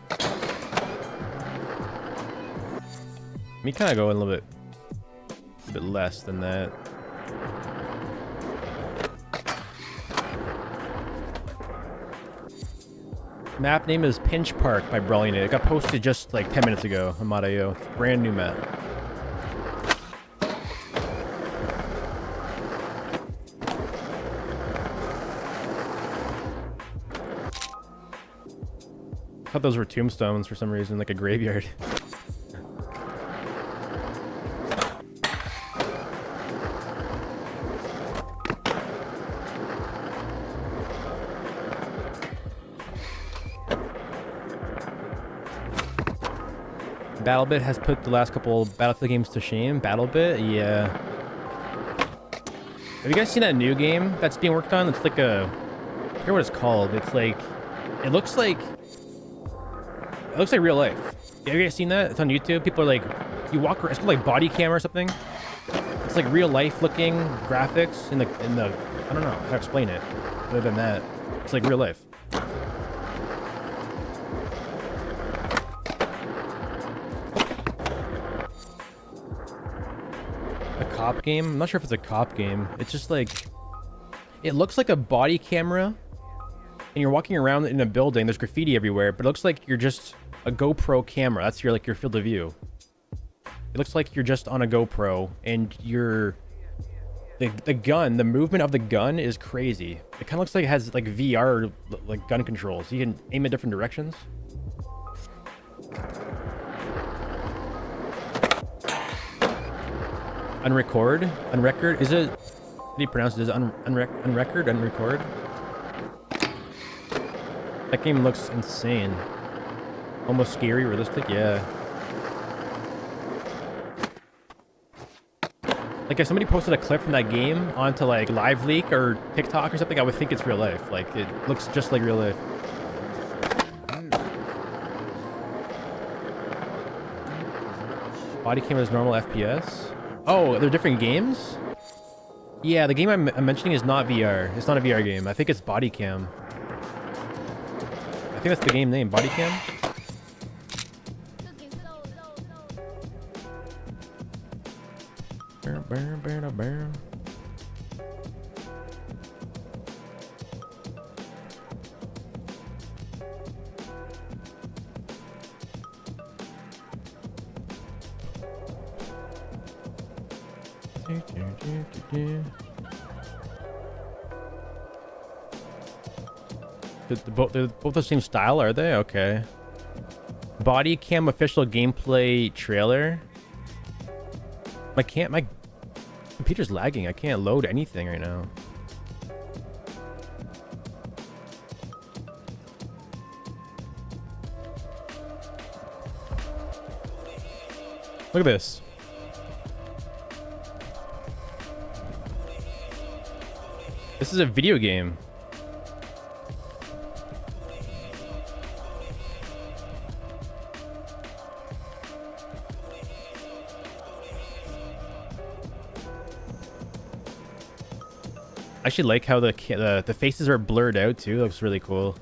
Let me kind of go in a little bit less than that. Map name is Pinch Park by Brawling It. It got posted just like 10 minutes ago on Mod.io. Brand new map. I thought those were tombstones for some reason, like a graveyard. BattleBit has put the last couple Battlefield games to shame. BattleBit, yeah. Have you guys seen that new game that's being worked on? It's like a, I forget what it's called. It's like, it looks like real life. Have you guys seen that? It's on YouTube. People are like, you walk around, it's called like Body Cam or something. It's like real life looking graphics in the I don't know how to explain it. Other than that, it's like real life. A cop game? I'm not sure if it's a cop game. It's just like, it looks like a body camera and you're walking around in a building. There's graffiti everywhere, but it looks like you're just a GoPro camera. That's your field of view. It looks like you're just on a GoPro and the gun, the movement of the gun is crazy. It kind of looks like it has like VR like gun controls. You can aim in different directions. Unrecord? Is it? How do you pronounce it? Is it unrecord? Unrecord? That game looks insane. Almost scary, realistic, yeah. Like if somebody posted a clip from that game onto like Live Leak or TikTok or something, I would think it's real life. Like it looks just like real life. Body cam is normal FPS. Oh, they're different games? Yeah, the game I'm mentioning is not VR. It's not a VR game. I think it's body cam. I think that's the game name, body cam. They're both the same style, are they? Okay. Body cam official gameplay trailer. My computer's lagging. I can't load anything right now. Look at this. This is a video game. I actually like how the faces are blurred out too. Looks really cool.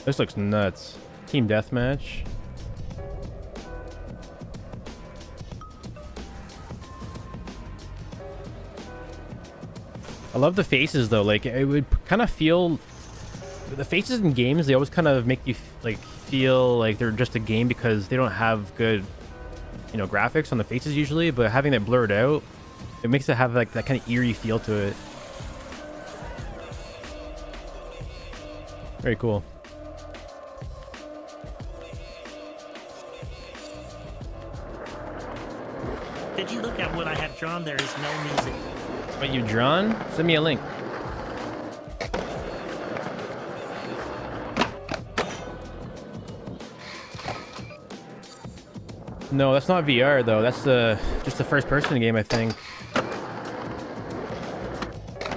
This looks nuts. Team deathmatch. I love the faces though. Like it would kind of feel. The faces in games, they always kind of make you like feel like they're just a game because they don't have good, you know, graphics on the faces usually. But having that blurred out, it makes it have like that kind of eerie feel to it. Very cool. Did you look at what I have drawn? There is no music. What you drawn? Send me a link. No, that's not VR though. That's just a first-person game, I think.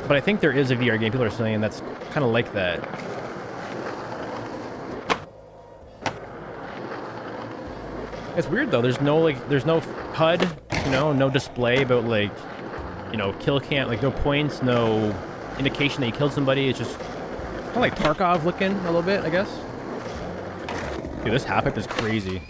But I think there is a VR game. People are saying that's kind of like that. It's weird though. There's no HUD, you know, no display about like, you know, kill cam, like no points, no indication that you killed somebody. It's just kind of like Tarkov looking a little bit, I guess. Dude, this half pipe is crazy.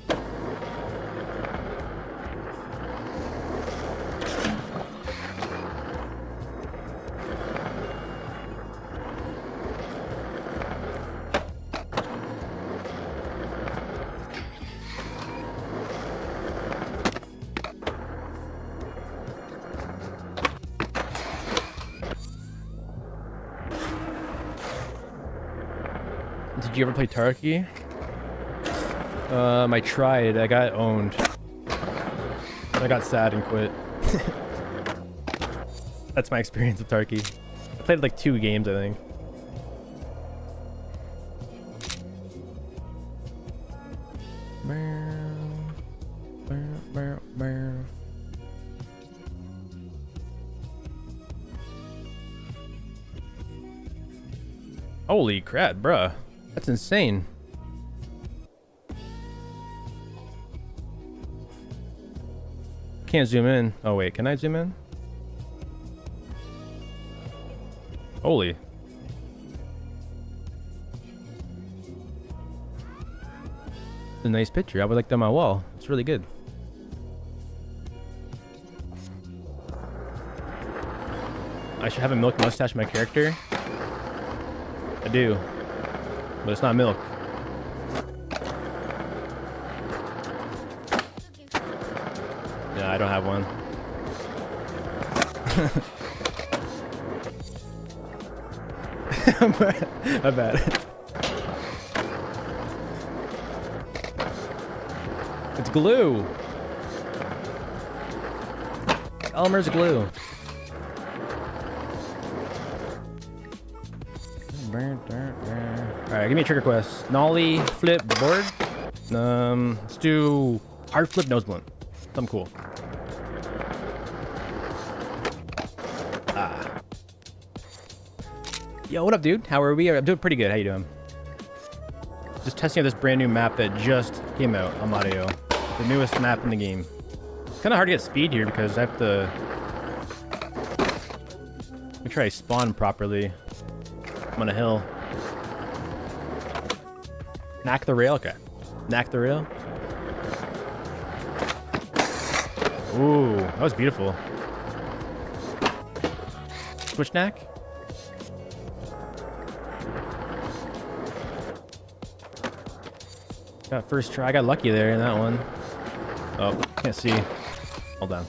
Did you ever play Turkey? I tried. I got owned. I got sad and quit. That's my experience with Turkey. I played like 2 games, I think. Holy crap, bruh. That's insane. Can't zoom in. Oh wait, can I zoom in? Holy. It's a nice picture. I would like that on my wall. It's really good. I should have a milk mustache my character. I do. But it's not milk. Yeah, I don't have one. My bad. It's glue. Elmer's glue. Alright, give me a trigger quest. Nollie, flip, board. Let's do hard flip nose blunt. Something cool. Ah. Yo, what up, dude? How are we? I'm doing pretty good. How you doing? Just testing out this brand new map that just came out on Mario. The newest map in the game. It's kind of hard to get speed here because I have to make sure I spawn properly. I'm on a hill. Knack the rail? Okay. Knack the rail. Ooh, that was beautiful. Switch knack? Got first try. I got lucky there in that one. Oh, can't see. Hold on.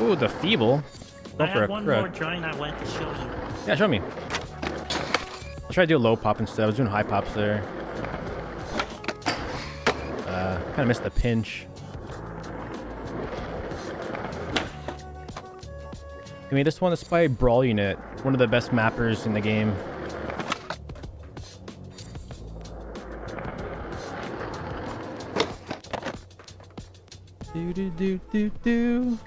Ooh, the feeble. I have one more drawing I want to show you. Yeah, show me. I'll try to do a low pop instead. I was doing high pops there. Kind of missed the pinch. I mean, this one is by Brawl Unit, one of the best mappers in the game. Do do do do do.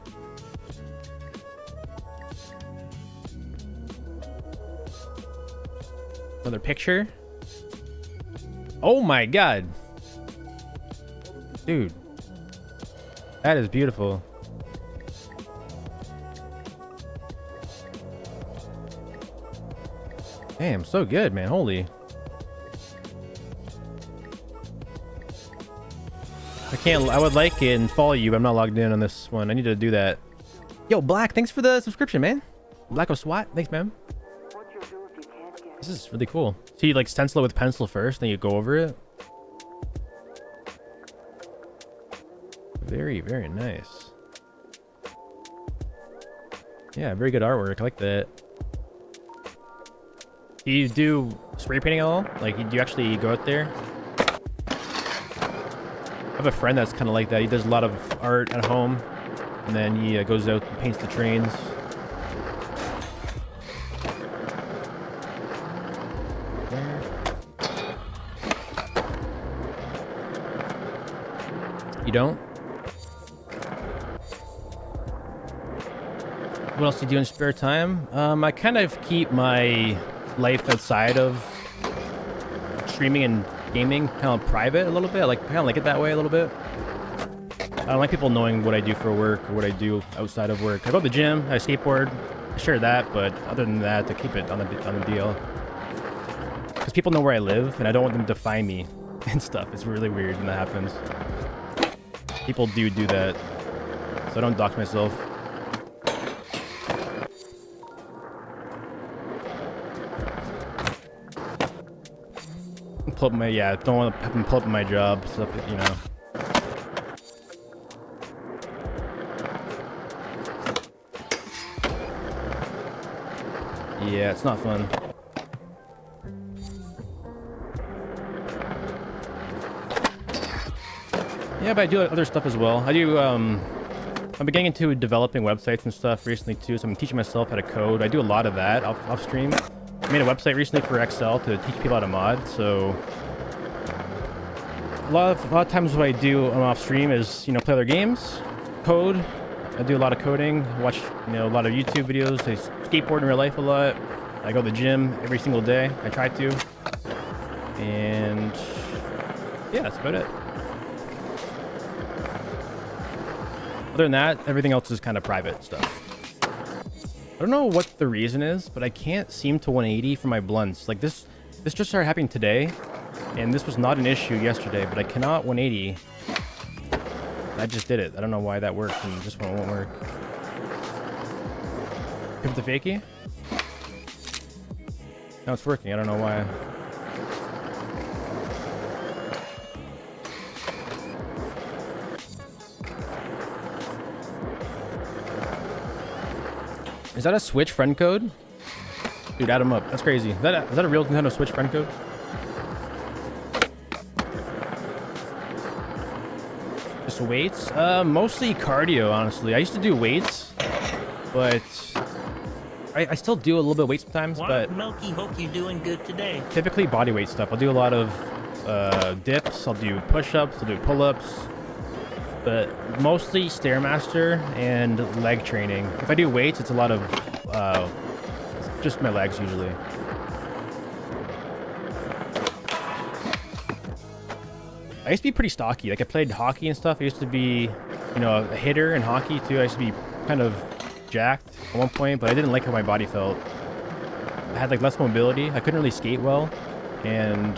Another picture. Oh my god. Dude. That is beautiful. Damn, so good, man. Holy. I would like it and follow you, but I'm not logged in on this one. I need to do that. Yo, Black, thanks for the subscription, man. Black of SWAT, thanks, man. This is really cool. So you like stencil it with pencil first, then you go over it. Very, very nice. Yeah, very good artwork. I like that. Do you do spray painting at all? Like, do you actually go out there? I have a friend that's kind of like that. He does a lot of art at home, and then he goes out and paints the trains. You don't? What else do you do in spare time? I kind of keep my life outside of streaming and gaming kind of private a little bit. I kind of like it that way a little bit. I don't like people knowing what I do for work or what I do outside of work. I go to the gym, I skateboard, I share that, but other than that, to keep it on the deal. Because people know where I live, and I don't want them to find me and stuff. It's really weird when that happens. People do that, so I don't dox myself. Pull up my, yeah, don't want to have them pull up my job, stuff, you know. Yeah, it's not fun. Yeah, but I do other stuff as well. I've been getting into developing websites and stuff recently too, so I'm teaching myself how to code. I do a lot of that off stream. I made a website recently for Excel to teach people how to mod, so a lot of times what I do on off stream is, you know, play other games, code, I do a lot of coding, watch a lot of YouTube videos. I skateboard in real life a lot. I go to the gym every single day. I try to. And yeah, that's about it. Other than that, everything else is kind of private stuff. I don't know what the reason is, but I can't seem to 180 for my blunts. Like this just started happening today, and this was not an issue yesterday, but I cannot 180. I just did it. I don't know why that worked, and this one won't work. Give the fakie. Now it's working. I don't know why. Is that a Switch friend code? Dude, add them up. That's crazy. Is that a real Nintendo Switch friend code? Just weights? Mostly cardio, honestly. I used to do weights, but I still do a little bit of weight sometimes, but Milky, hope you're doing good today. typically body weight stuff. I'll do a lot of dips. I'll do push-ups. I'll do pull-ups. But mostly Stairmaster and leg training. If I do weights, it's a lot of just my legs usually. I used to be pretty stocky. Like I played hockey and stuff. I used to be, a hitter in hockey too. I used to be kind of jacked at one point, but I didn't like how my body felt. I had like less mobility. I couldn't really skate well, and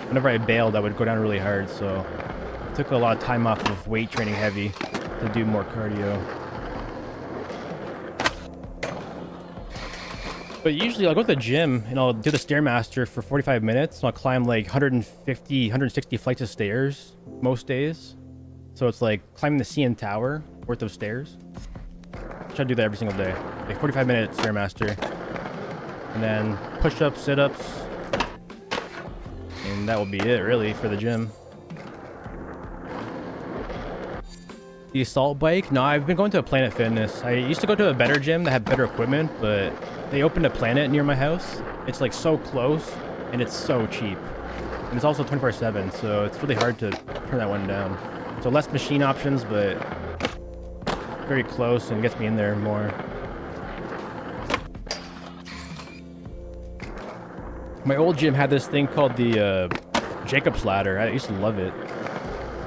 whenever I bailed, I would go down really hard. So I took a lot of time off of weight training heavy to do more cardio. But usually I'll go to the gym and I'll do the Stairmaster for 45 minutes. So I'll climb like 150, 160 flights of stairs most days. So it's like climbing the CN Tower worth of stairs. Try to do that every single day. Like 45-minute Stairmaster. And then push-ups, sit-ups. And that will be it really for the gym. The assault bike? No, I've been going to a Planet Fitness. I used to go to a better gym that had better equipment, but they opened a Planet near my house. It's like so close and it's so cheap. And it's also 24/7, so it's really hard to turn that one down. So less machine options, but very close and gets me in there more. My old gym had this thing called the Jacob's ladder. I used to love it.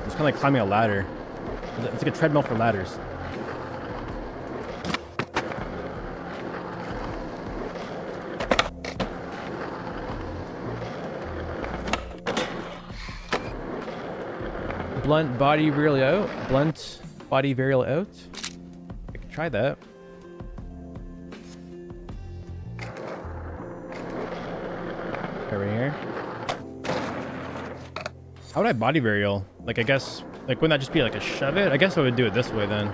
It's kind of like climbing a ladder. It's like a treadmill for ladders. Blunt body varial out. Blunt body varial out. I could try that. Over here. How would I body varial? Like, I guess, like, wouldn't that just be like a shove it? I guess I would do it this way then.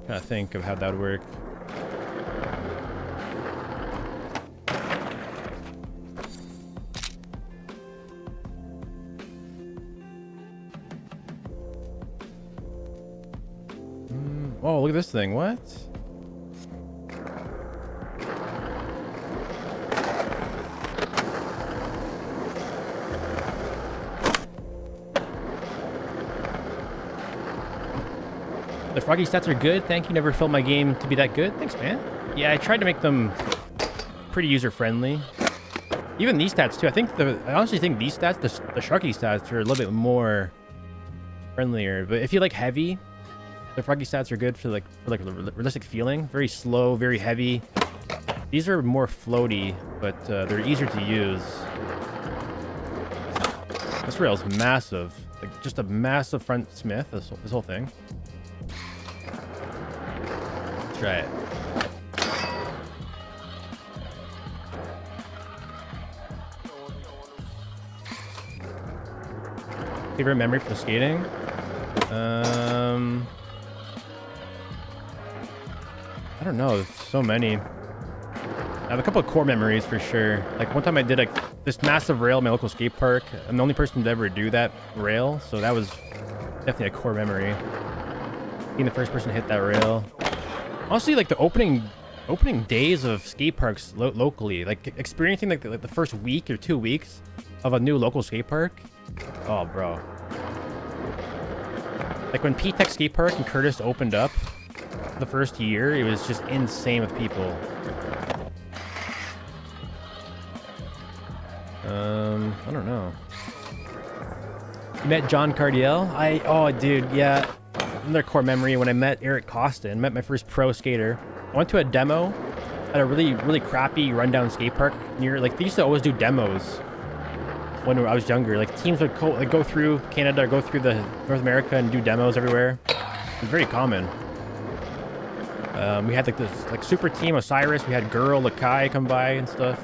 Trying to think of how that would work. Oh, look at this thing. What? The froggy stats are good. Thank you. Never felt my game to be that good. Thanks, man. Yeah, I tried to make them pretty user-friendly. Even these stats, too. I honestly think these stats, the Sharky stats, are a little bit more friendlier. But if you like heavy, the froggy stats are good for like realistic feeling. Very slow, very heavy. These are more floaty, but they're easier to use. This rail is massive. Like just a massive front Smith, this whole thing. Let's try it. Favorite memory for skating? I don't know. So many. I have a couple of core memories for sure. Like one time I did this massive rail at my local skate park. I'm the only person to ever do that rail, so that was definitely a core memory. Being the first person to hit that rail. Honestly, like the opening days of skate parks locally, like experiencing like the first week or 2 weeks of a new local skate park. Oh, bro. Like when P-Tech Skate Park in Curtis opened up the first year, it was just insane with people. I don't know. You met John Cardiel? Oh, dude, yeah. Another core memory when I met Eric Costin, met my first pro skater. I went to a demo at a really crappy rundown skate park near, like, they used to always do demos when I was younger. Like, teams would go through Canada or go through the North America and do demos everywhere. It was very common. We had like this like super team Osiris. We had Girl, Lakai come by and stuff.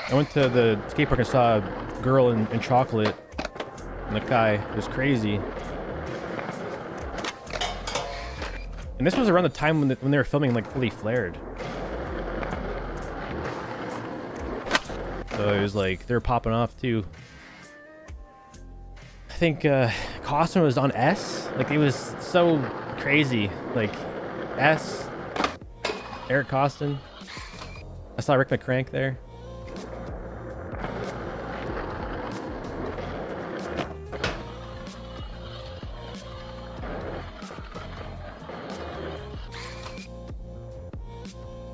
I went to the skate park and saw a Girl in chocolate and Lakai. It was crazy. And this was around the time when they were filming like Fully Flared. So it was like they were popping off too. I think Costin was on S. Like it was so crazy. Like S, Eric Costin. I saw Rick McCrank there.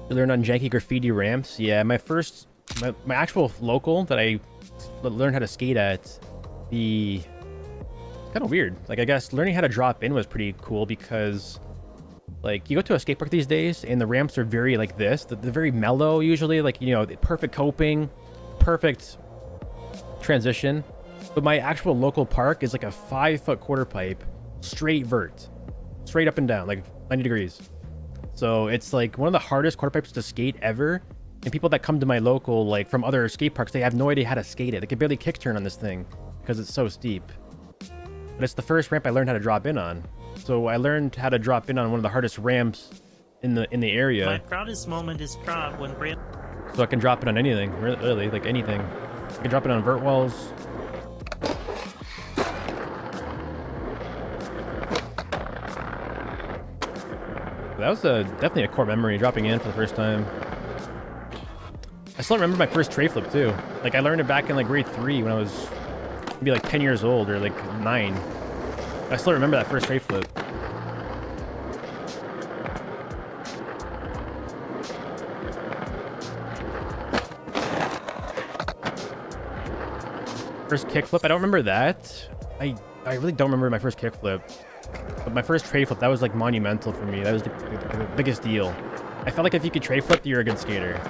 You learned on janky graffiti ramps. Yeah, my actual local that I learned how to skate at, kind of weird. Like, I guess learning how to drop in was pretty cool because, like, you go to a skate park these days and the ramps are very like this. They're very mellow usually, like, you know, perfect coping, perfect transition. But my actual local park is like a 5-foot quarter pipe, straight vert, straight up and down, like 90 degrees. So it's like one of the hardest quarter pipes to skate ever. And people that come to my local, like from other skate parks, they have no idea how to skate it. They can barely kick turn on this thing because it's so steep. But it's the first ramp I learned how to drop in on. So I learned how to drop in on one of the hardest ramps in the area. My proudest moment is proud when Brand. So I can drop it on anything, really, like anything. I can drop it on vert walls. That was definitely a core memory, dropping in for the first time. I still remember my first tray flip too. Like I learned it back in like grade 3 when I was maybe like 10 years old or like 9. I still remember that first tray flip. First kickflip, I don't remember that. I really don't remember my first kickflip. But my first tray flip, that was like monumental for me. That was the biggest deal. I felt like if you could tray flip, you're a good skater.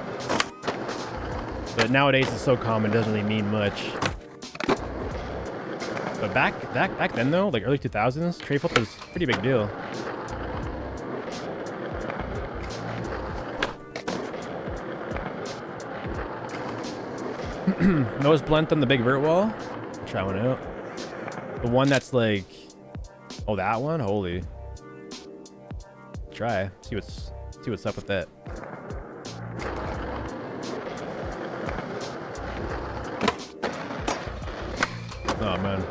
But nowadays it's so common, it doesn't really mean much. But back then though, like early 2000s, tray flip was a pretty big deal. Nose blunt on the big vert wall. Try one out. The one that's like, oh, that one? Holy. Try. See what's up with that. Oh man.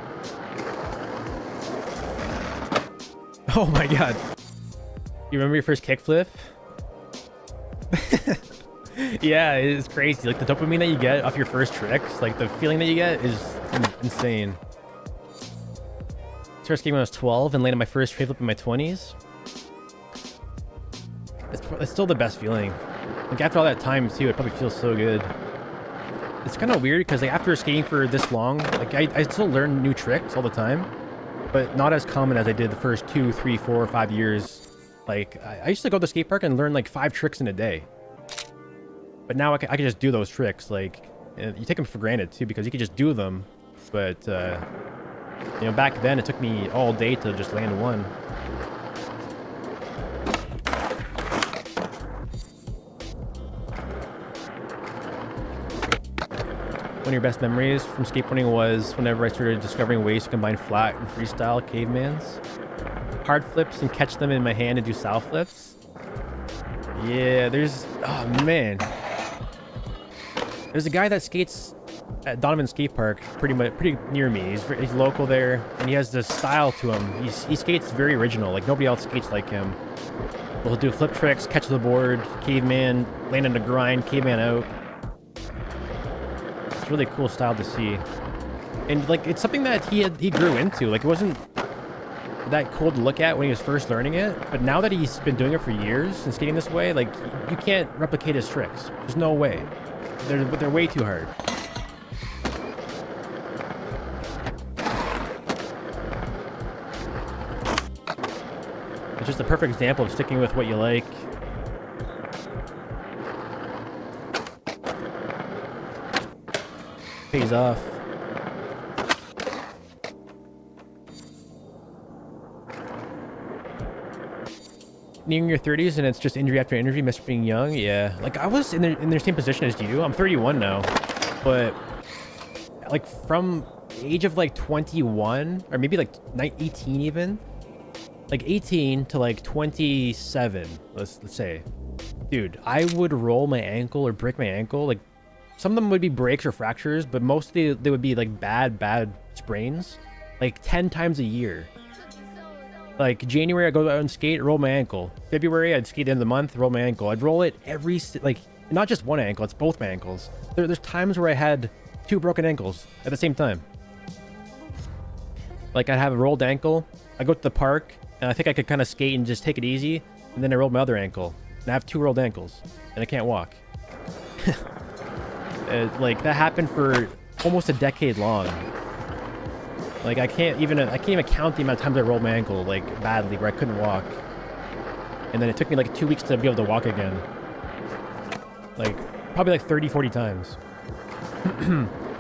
Oh my god. You remember your first kickflip? Yeah, it's crazy. Like the dopamine that you get off your first tricks, like the feeling that you get is insane. Started skating when I was 12 and landed my first tray flip in my 20s. It's still the best feeling. Like after all that time too, it probably feels so good. It's kind of weird because like after skating for this long, like I still learn new tricks all the time, but not as common as I did the first 2, 3, 4, 5 years. Like I used to go to the skate park and learn like 5 tricks in a day. But now I can just do those tricks. Like you take them for granted too because you can just do them. But you know, back then it took me all day to just land one. One of your best memories from skateboarding was whenever I started discovering ways to combine flat and freestyle cavemans. Hard flips and catch them in my hand and do south flips. Yeah, oh man. There's a guy that skates at Donovan Skate Park pretty near me. He's local there and he has this style to him. He skates very original, like nobody else skates like him. He'll do flip tricks, catch the board, caveman, land in the grind, caveman out. Really cool style to see. And like, it's something that he grew into. Like, it wasn't that cool to look at when he was first learning it, but now that he's been doing it for years and skating this way, like, you can't replicate his tricks. There's no way. They're way too hard. It's just a perfect example of sticking with what you like. Pays off. Nearing your 30s and it's just injury after injury, miss being young. Yeah, like I was in their same position as you. I'm 31 now, but like from the age of like 21 or maybe like 18 even, like 18 to like 27, let's say, dude, I would roll my ankle or break my ankle. Like some of them would be breaks or fractures, but mostly they would be like bad sprains, like 10 times a year. Like January, I'd go out and skate, roll my ankle. February, I'd skate in the month, roll my ankle. I'd roll it like not just one ankle, it's both my ankles. There's times where I had 2 broken ankles at the same time. Like I'd have a rolled ankle, I go to the park, and I think I could kind of skate and just take it easy, and then I rolled my other ankle. And I have 2 rolled ankles, and I can't walk. Like that happened for almost a decade long. Like I can't even count the amount of times I rolled my ankle like badly where I couldn't walk. And then it took me like 2 weeks to be able to walk again. Like probably like 30-40 times.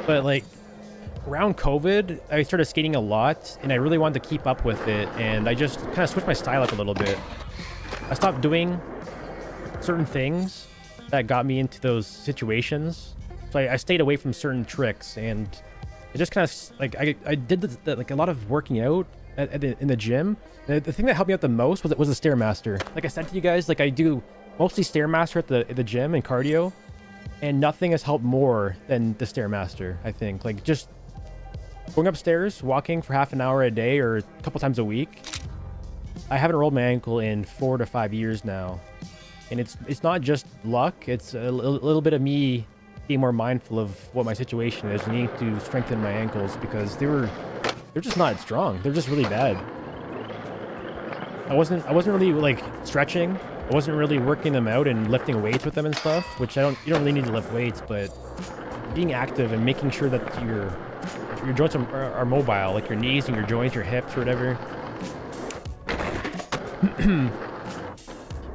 But like around COVID, I started skating a lot and I really wanted to keep up with it, and I just kind of switched my style up a little bit. I stopped doing certain things that got me into those situations. So I stayed away from certain tricks, and it just kind of like I did like a lot of working out in the gym. The thing that helped me out the most was the Stairmaster. Like I said to you guys, like I do mostly Stairmaster at the gym and cardio, and nothing has helped more than the Stairmaster. I think like just going upstairs, walking for half an hour a day or a couple times a week. I haven't rolled my ankle in 4 to 5 years now, and it's not just luck. It's a little bit of me being more mindful of what my situation is and needing to strengthen my ankles because they're just not strong. They're just really bad. I wasn't really like stretching. I wasn't really working them out and lifting weights with them and stuff, which you don't really need to lift weights, but being active and making sure that your joints are mobile, like your knees and your joints, your hips or whatever.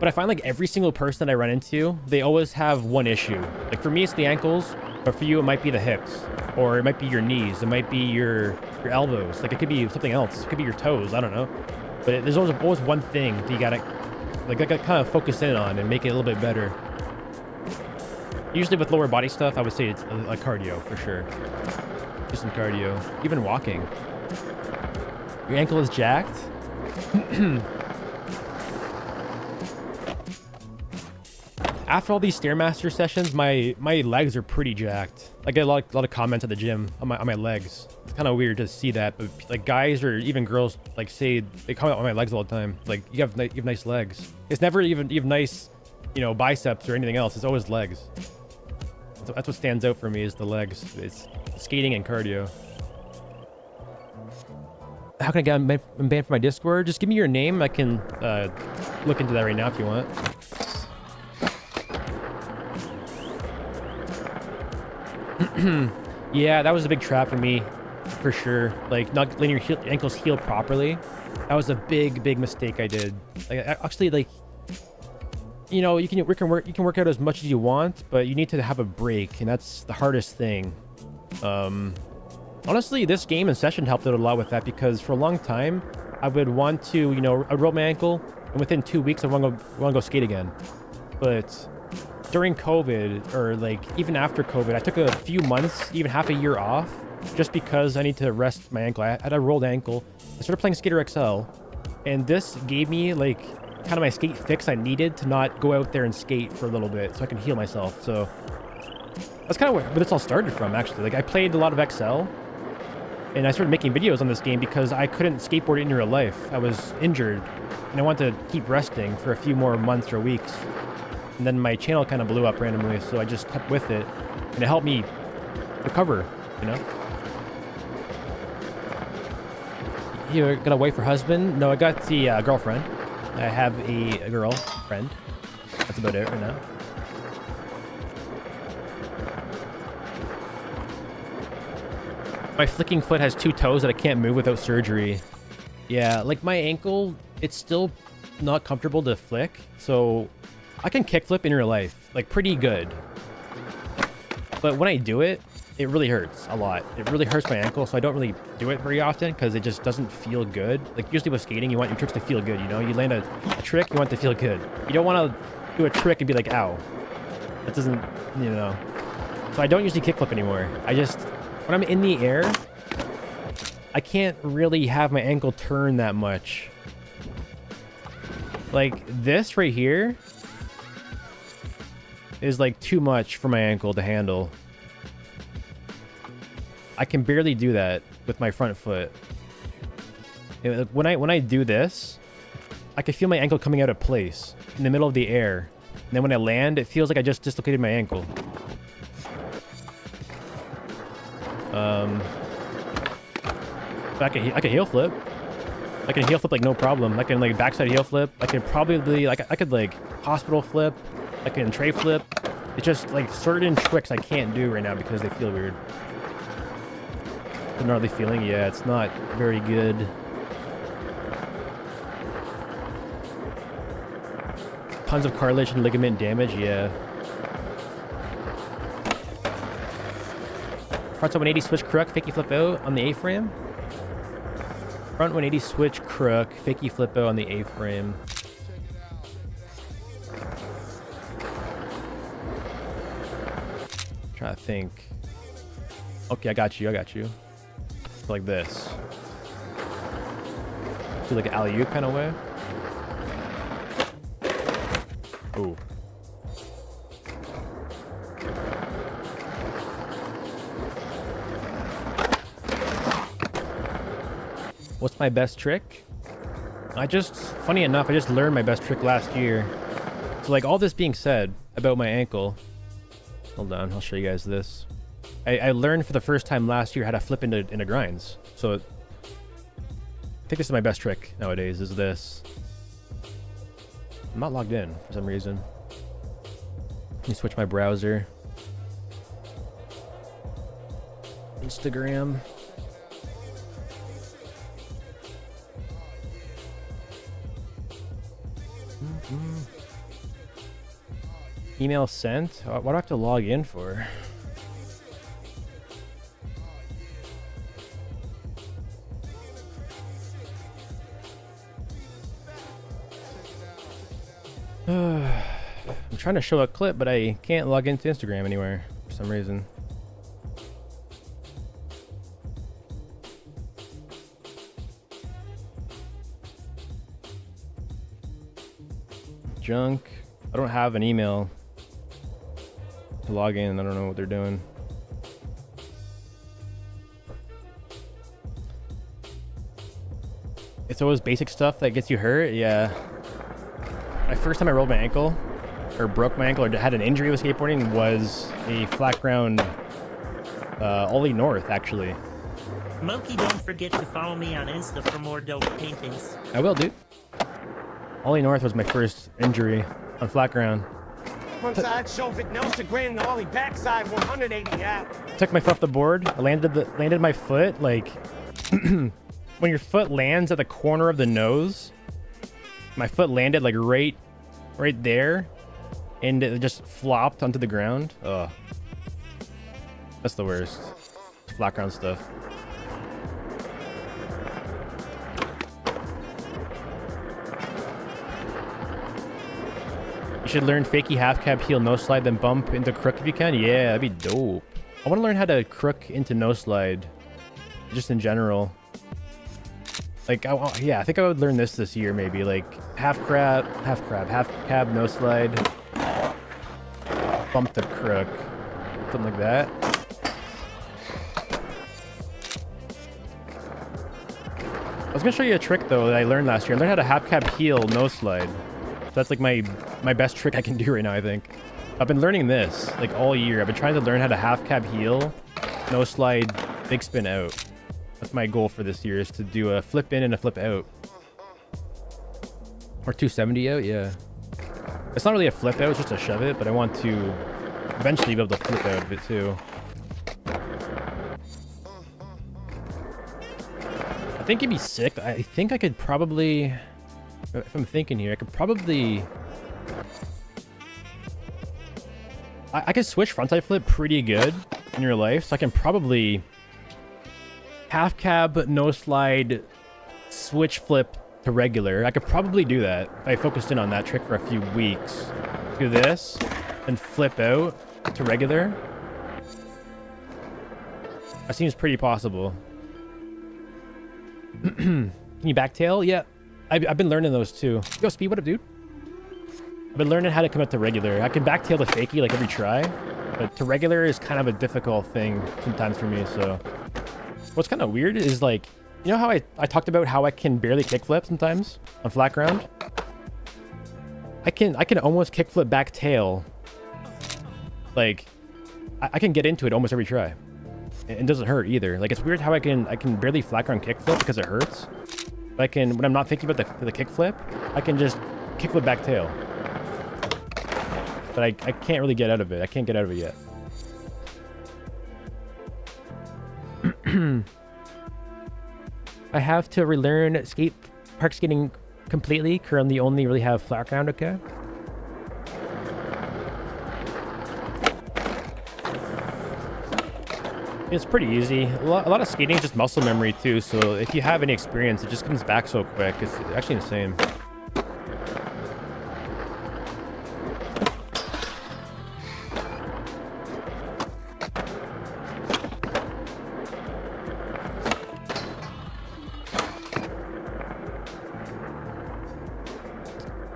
But I find like every single person that I run into, they always have one issue. Like for me, it's the ankles, but for you, it might be the hips, or it might be your knees, it might be your elbows. Like it could be something else. It could be your toes. I don't know. But there's always one thing that you gotta kind of focus in on and make it a little bit better. Usually with lower body stuff, I would say it's a cardio for sure. Do some cardio, even walking. Your ankle is jacked. After all these Stairmaster sessions, my legs are pretty jacked. I get a lot of comments at the gym on my legs. It's kind of weird to see that, but like guys or even girls like say they comment on my legs all the time. Like you have nice legs. It's never even you have nice, biceps or anything else. It's always legs. So that's what stands out for me is the legs. It's skating and cardio. How can I get banned from my Discord? Just give me your name. I can look into that right now if you want. Yeah, that was a big trap for me, for sure. Like not letting your ankles heal properly. That was a big mistake I did. Like actually, like you can work out as much as you want, but you need to have a break, and that's the hardest thing. Honestly, this game and session helped out a lot with that because for a long time I would want to, I'd roll my ankle, and within 2 weeks I want to go skate again. But during COVID, or like even after COVID, I took a few months, even half a year off, just because I need to rest my ankle. I had a rolled ankle. I started playing Skater XL, and this gave me like kind of my skate fix I needed to not go out there and skate for a little bit so I can heal myself. So that's kind of where this all started from, actually. Like I played a lot of XL, and I started making videos on this game because I couldn't skateboard in real life. I was injured, and I wanted to keep resting for a few more months or weeks. And then my channel kind of blew up randomly, so I just kept with it, and it helped me recover, You got a wife or husband? No, I got the girlfriend. I have a girlfriend. That's about it right now. My flicking foot has 2 toes that I can't move without surgery. Yeah, like my ankle, it's still not comfortable to flick. So I can kickflip in real life, like pretty good. But when I do it, it really hurts a lot. It really hurts my ankle, so I don't really do it very often because it just doesn't feel good. Like usually with skating, you want your tricks to feel good, you know? You land a trick, you want it to feel good. You don't want to do a trick and be like, ow. That doesn't, you know. So I don't usually kickflip anymore. I just, when I'm in the air, I can't really have my ankle turn that much. Like this right here is like too much for my ankle to handle. I can barely do that with my front foot. When I do this, I can feel my ankle coming out of place in the middle of the air. And then when I land, it feels like I just dislocated my ankle. I can heel flip. I can heel flip like no problem. I can like backside heel flip. I can probably like I could like hospital flip. I can tray flip. It's just like certain tricks I can't do right now because they feel weird. The gnarly feeling, yeah, it's not very good. Tons of cartilage and ligament damage, yeah. Front 180 switch crook, fakey flip out on the A-frame. Front 180 switch crook, fakey flip out on the A-frame. Trying to think. Okay, I got you. Like this. Do like an alley-oop kind of way. Ooh. What's my best trick? Funny enough, I just learned my best trick last year. So like all this being said about my ankle, hold on, I'll show you guys this. I learned for the first time last year how to flip into grinds. So I think this is my best trick nowadays, is this. I'm not logged in for some reason. Let me switch my browser. Instagram. Email sent? What do I have to log in for? I'm trying to show a clip, but I can't log into Instagram anywhere for some reason. Junk. I don't have an email to log in. I don't know what they're doing. It's always basic stuff that gets you hurt. Yeah. My first time I rolled my ankle, or broke my ankle, or had an injury with skateboarding was a flat ground Ollie North, actually. Monkey, don't forget to follow me on Insta for more dope paintings. I will, dude. Ollie North was my first injury on flat ground. Frontside, Soviet, Nelson, Grand, Ollie, backside, 180 out. Took my foot off the board. I landed my foot like when your foot lands at the corner of the nose. My foot landed like right there, and it just flopped onto the ground. Ugh. That's the worst. Flat ground stuff. You should learn fakey half cab heel no slide, then bump into crook if you can. Yeah, that'd be dope. I want to learn how to crook into no slide, just in general. Like, yeah, I think I would learn this year, maybe. Like, half cab, no slide, bump the crook, something like that. I was gonna show you a trick though that I learned last year. I learned how to half cab heel no slide. So that's like my best trick I can do right now, I think. I've been learning this like all year. I've been trying to learn how to half cab heel, no slide, big spin out. my goal for this year, is to do a flip in and a flip out. Or 270 out, yeah. It's not really a flip out, it's just a shove it, but I want to eventually be able to flip out of it too. I think it'd be sick. I think I could probably, if I'm thinking here, I could probably, I could switch frontside flip pretty good in real life, so I can probably half cab, no slide, switch flip to regular. I could probably do that if I focused in on that trick for a few weeks. Do this and flip out to regular. That seems pretty possible. Can you backtail? Yeah, I've been learning those too. Yo, Speed, what up, dude? I've been learning how to come up to regular. I can backtail to fakie like every try, but to regular is kind of a difficult thing sometimes for me. So what's kind of weird is, like, you know how I talked about how I can barely kickflip sometimes on flat ground? I can almost kickflip back tail. Like, I can get into it almost every try. It doesn't hurt either. Like, it's weird how I can barely flat ground kickflip because it hurts. But I can, when I'm not thinking about the kickflip, I can just kickflip back tail. But I can't really get out of it. I can't get out of it yet. I have to relearn park skating completely. Currently only really have flat ground, okay? It's pretty easy. A lot of skating is just muscle memory too, so if you have any experience, it just comes back so quick. It's actually insane.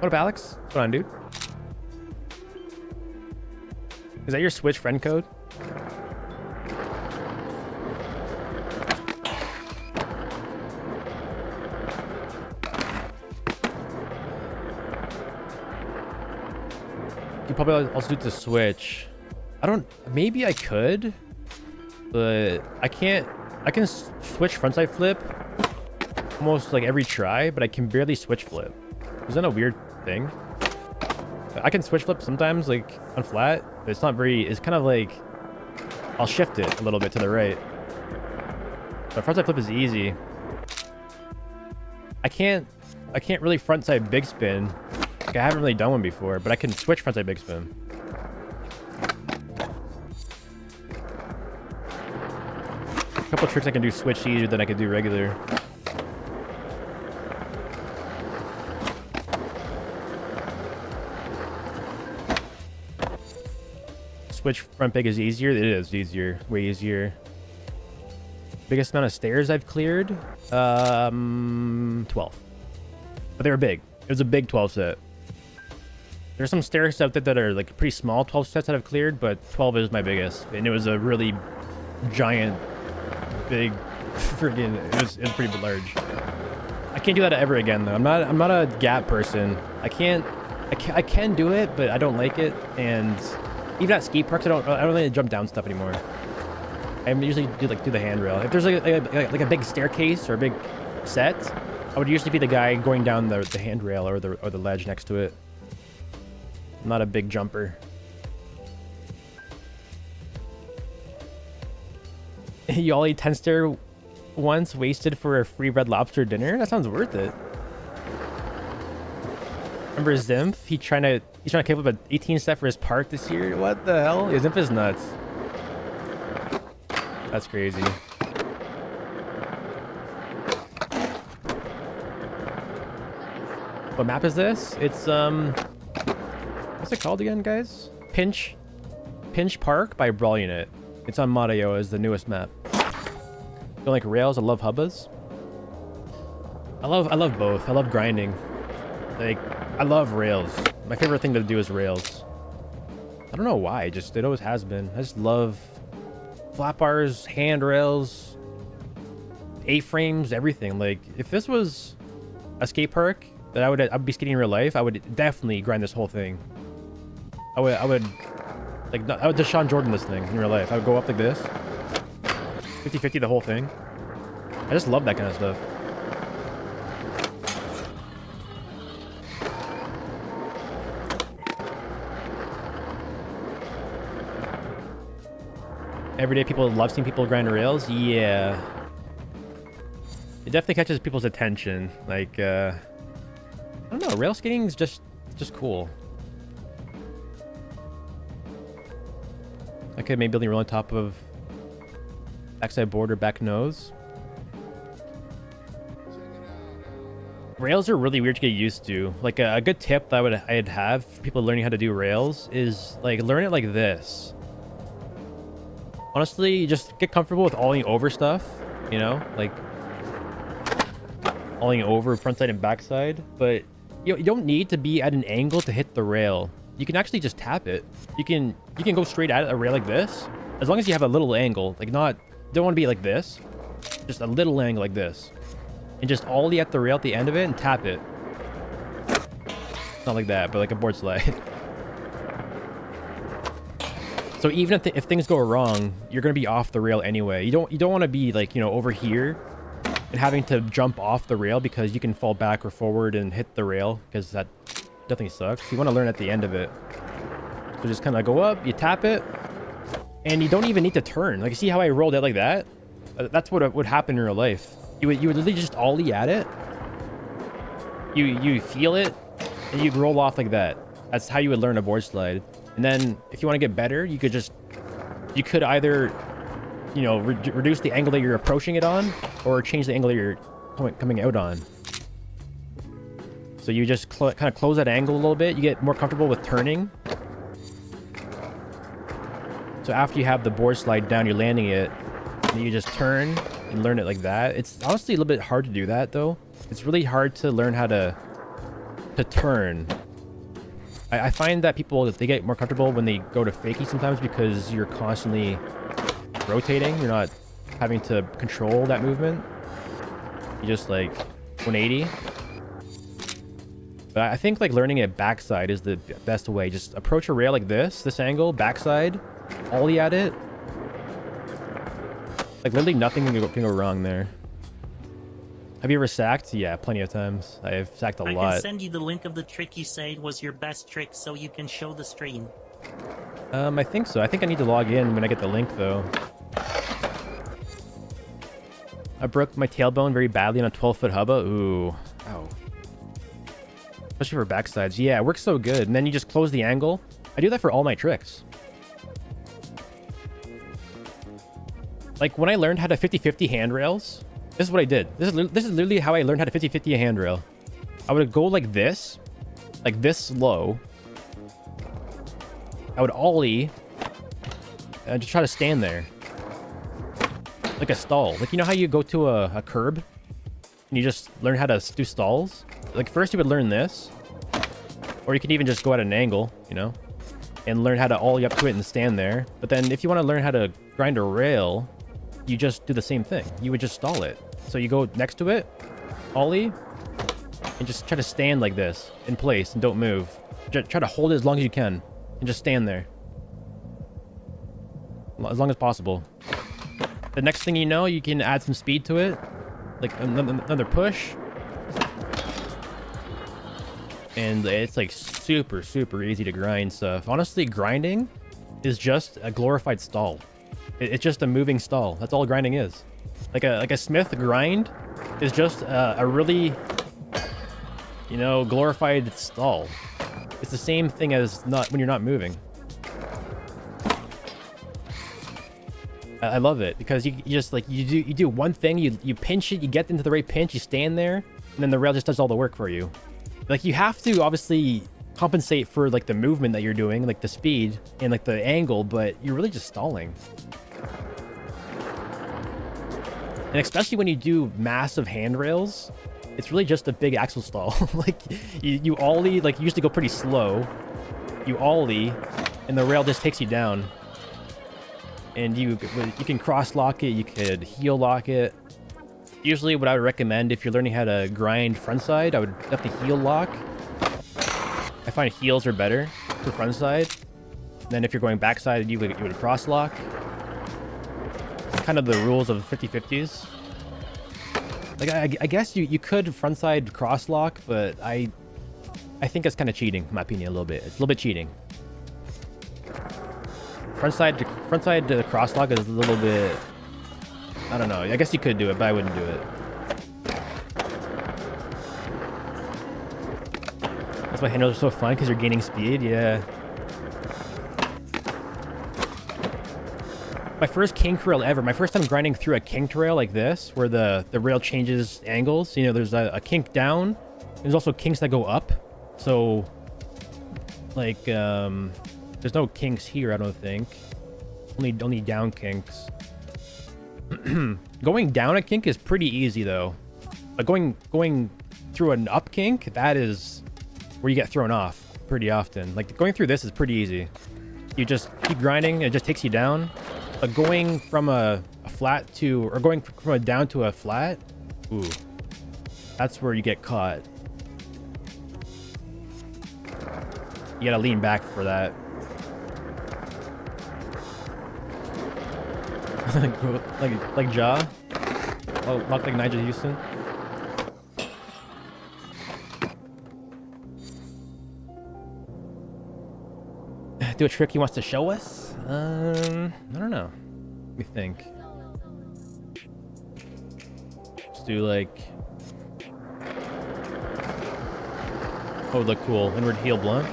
What up, Alex? What's going on, dude? Is that your Switch friend code? You probably also do it to Switch. I don't, maybe I could, but I can't. I can switch frontside flip almost like every try, but I can barely switch flip. Is that a weird thing? I can switch flip sometimes, like on flat, but it's not very, it's kind of like, I'll shift it a little bit to the right. But frontside flip is easy. I can't really frontside big spin. Like, I haven't really done one before, but I can switch frontside big spin. A couple tricks I can do switch easier than I could do regular. Switch front big is easier. It is easier, way easier. Biggest amount of stairs I've cleared, 12. But they were big. It was a big 12 set. There's some stairs out there that are like pretty small 12 sets that I've cleared, but 12 is my biggest, and it was a really giant, big, friggin'. It was pretty large. I can't do that ever again though. I'm not a gap person. I can do it, but I don't like it, and even at skate parks, I don't really jump down stuff anymore. I usually do the handrail. If there's like a big staircase or a big set, I would usually be the guy going down the handrail or the ledge next to it. I'm not a big jumper. You all ate 10 stair once, wasted for a free Red Lobster dinner? That sounds worth it. Remember Zimph? He's trying to kick up an 18 step for his park this year. What the hell? Yeah, Zimph is nuts. That's crazy. What map is this? It's what's it called again, guys? Pinch Park by Brawl Unit. It's on Mod.io as the newest map. Don't like rails? I love hubbas. I love both. I love grinding. Like, I love rails. My favorite thing to do is rails. I don't know why. It always has been. I just love flat bars, handrails, A-frames, everything. Like, if this was a skate park that I'd be skating in real life, I would definitely grind this whole thing. I would Deshaun Jordan this thing in real life. I would go up like this, 50-50 the whole thing. I just love that kind of stuff. Everyday people love seeing people grind rails. Yeah. It definitely catches people's attention. Like, I don't know, rail skating is just cool. Okay, maybe building a rail on top of backside board or back nose. Rails are really weird to get used to. Like a good tip that I'd have for people learning how to do rails is like learn it like this. Honestly, just get comfortable with olling over stuff, you know, like olling over frontside and backside. But you don't need to be at an angle to hit the rail. You can actually just tap it. You can go straight at a rail like this, as long as you have a little angle. Like don't want to be like this, just a little angle like this, and just ollie at the rail at the end of it and tap it. Not like that, but like a board slide. So even if things go wrong, you're gonna be off the rail anyway. You don't want to be like, you know, over here and having to jump off the rail because you can fall back or forward and hit the rail, because that definitely sucks. You want to learn at the end of it. So just kind of go up, you tap it, and you don't even need to turn. Like, see how I rolled it like that? That's what would happen in real life. You would literally just ollie at it. You feel it, and you roll off like that. That's how you would learn a board slide. And then if you want to get better, you could either, you know, reduce the angle that you're approaching it on, or change the angle that you're coming out on. So you just kind of close that angle a little bit. You get more comfortable with turning. So after you have the board slide down, you're landing it, and you just turn and learn it like that. It's honestly a little bit hard to do that though. It's really hard to learn how to turn. I find that they get more comfortable when they go to fakie sometimes, because you're constantly rotating. You're not having to control that movement. You just like 180. But I think like learning it backside is the best way. Just approach a rail like this angle, backside, ollie at it. Like literally nothing can go wrong there. Have you ever sacked? Yeah, plenty of times. I have sacked a lot. I can send you the link of the trick you said was your best trick so you can show the stream. I think so. I think I need to log in when I get the link though. I broke my tailbone very badly on a 12-foot hubba. Ooh. Ow. Especially for backsides. Yeah, it works so good. And then you just close the angle. I do that for all my tricks. Like when I learned how to 50-50 handrails, this is what I did. This is literally how I learned how to 50-50 a handrail. I would go like this low. I would ollie and just try to stand there. Like a stall. Like, you know how you go to a curb and you just learn how to do stalls? Like first you would learn this, or you could even just go at an angle, you know, and learn how to ollie up to it and stand there. But then if you want to learn how to grind a rail, you just do the same thing. You would just stall it. So you go next to it, ollie, and just try to stand like this in place and don't move. Try to hold it as long as you can and just stand there. As long as possible. The next thing you know, you can add some speed to it. Like another push. And it's like super, super easy to grind stuff. Honestly, grinding is just a glorified stall. It's just a moving stall. That's all grinding is. Like a Smith grind is just a really, you know, glorified stall. It's the same thing as when you're not moving. I love it because you just like you do one thing, you pinch it, you get into the right pinch, you stand there, and then the rail just does all the work for you. Like you have to obviously compensate for like the movement that you're doing, like the speed and like the angle, but you're really just stalling. And especially when you do massive handrails, it's really just a big axle stall. Like you ollie, like you usually go pretty slow. You ollie, and the rail just takes you down. And you can cross lock it, you could heel lock it. Usually what I would recommend if you're learning how to grind frontside, I would definitely heel lock. I find heels are better for frontside. Then if you're going backside, you would cross lock. It's kind of the rules of 50-50s. Like I guess you could frontside cross lock, but I think that's kind of cheating, in my opinion, a little bit. It's a little bit cheating. Frontside to cross lock is a little bit. I don't know. I guess you could do it, but I wouldn't do it. That's why handles are so fun, because you're gaining speed. Yeah. My first kink rail ever. My first time grinding through a kinked rail like this, where the rail changes angles. You know, there's a kink down. There's also kinks that go up. So, like, there's no kinks here, I don't think. Only down kinks. Going down a kink is pretty easy though. But going through an up kink, that is where you get thrown off pretty often. Like going through this is pretty easy. You just keep grinding, it just takes you down. But going from a flat to, or going from a down to a flat, ooh, that's where you get caught. You gotta lean back for that. like Jaw. Oh, not like Nigel Houston. Do a trick he wants to show us? I don't know. Let me think. Let's do like. Oh, look cool. Inward heel blunt.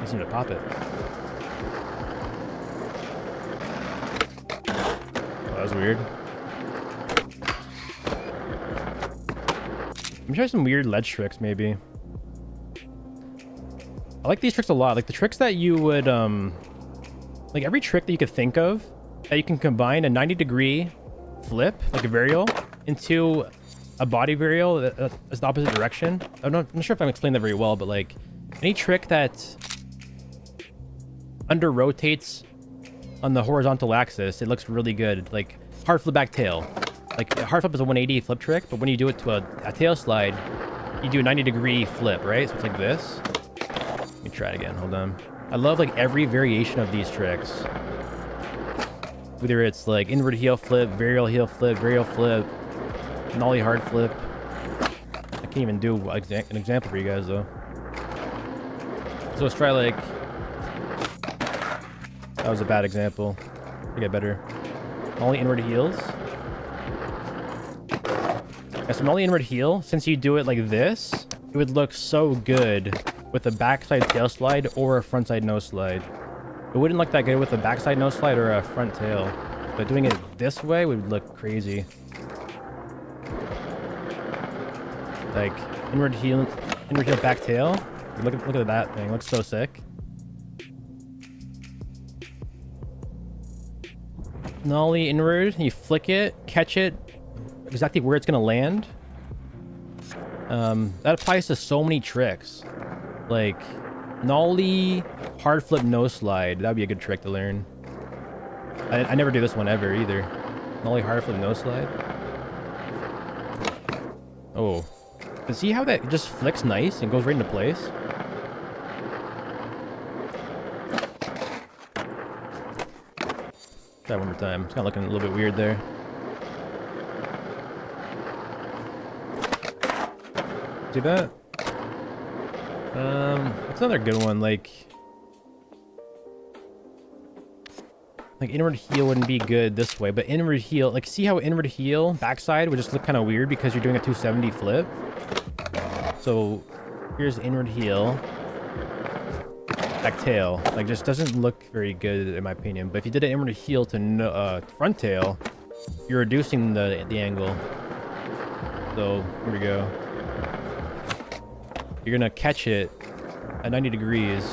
Seem to pop it. Oh, that was weird. Let me try some weird ledge tricks, maybe. I like these tricks a lot. Like the tricks that you would, like every trick that you could think of that you can combine a 90-degree flip, like a varial, into a body varial that's the opposite direction. I'm not sure if I'm explaining that very well, but like any trick that under rotates on the horizontal axis, it looks really good. Like hard flip back tail. Like hard flip is a 180 flip trick, but when you do it to a tail slide, you do a 90-degree flip, right? So it's like this. Let me try it again. Hold on. I love like every variation of these tricks. Whether it's like inward heel flip, varial heel flip, nollie hard flip. I can't even do an example for you guys though. So let's try like. That was a bad example. I get better. Nollie inward heels. Yeah, so nollie inward heel, since you do it like this, it would look so good with a backside tail slide or a frontside nose slide. It wouldn't look that good with a backside nose slide or a front tail. But doing it this way would look crazy. Like inward heel back tail. Look at that thing. It looks so sick. Nollie inward, you flick it, catch it exactly where it's gonna land. That applies to so many tricks. Like nollie hard flip nose slide. That'd be a good trick to learn. I never do this one ever either. Nollie hard flip nose slide. Oh, and see how that just flicks nice and goes right into place. Try one more time. It's kind of looking a little bit weird there. See that? What's another good one? Like inward heel wouldn't be good this way, but inward heel, like see how inward heel backside would just look kind of weird because you're doing a 270 flip. So here's inward heel. Back tail, like just doesn't look very good in my opinion. But if you did an inward heel to front tail, you're reducing the angle. So here we go. You're gonna catch it at 90 degrees.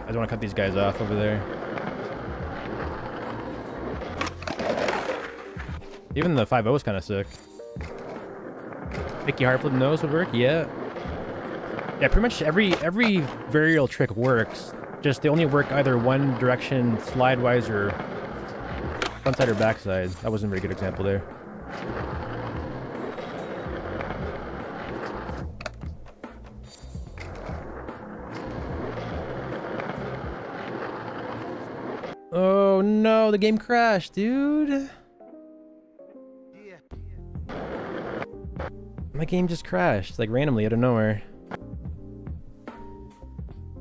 I don't want to cut these guys off over there. Even the 5-0 is kind of sick. Mickey hard flip nose would work, yeah. Yeah, pretty much every varial trick works. Just they only work either one direction slide-wise or frontside or backside. That wasn't a very good example there. Oh no, the game crashed, dude. My game just crashed, like randomly out of nowhere.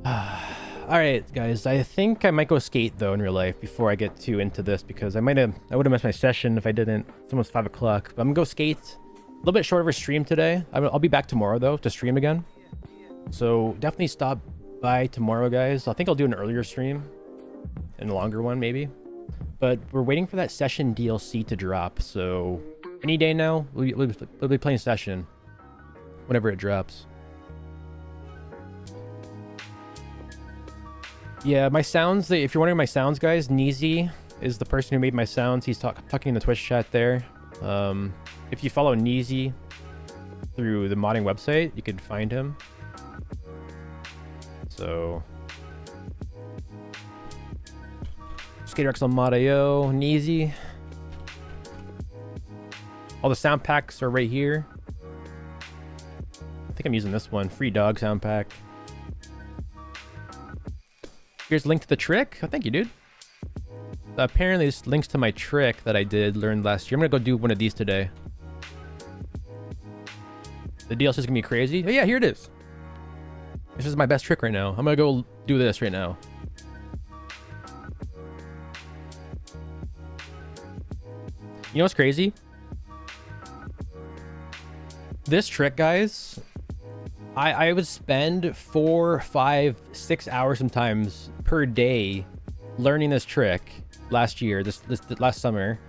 Alright, guys, I think I might go skate though in real life before I get too into this, because I would have missed my session if I didn't. It's almost 5 o'clock, but I'm gonna go skate. A little bit short of a stream today. I'll be back tomorrow though to stream again. So definitely stop by tomorrow, guys. I think I'll do an earlier stream and a longer one maybe. But we're waiting for that session DLC to drop, so any day now we'll be playing session whenever it drops. Yeah, my sounds, if you're wondering my sounds, guys, Neezy is the person who made my sounds. He's talking in the Twitch chat there. If you follow Neezy through the modding website, you can find him. So SkaterX on Mod.io, Neezy. All the sound packs are right here. I think I'm using this one, Free Dog sound pack. Here's a link to the trick. Oh, thank you, dude. Apparently this links to my trick that I learned last year. I'm gonna go do one of these today. The DLC is gonna be crazy. Oh yeah, here it is. This is my best trick right now. I'm gonna go do this right now. You know what's crazy? This trick, guys, I would spend 4, 5, 6 hours sometimes per day learning this trick last year, this last summer.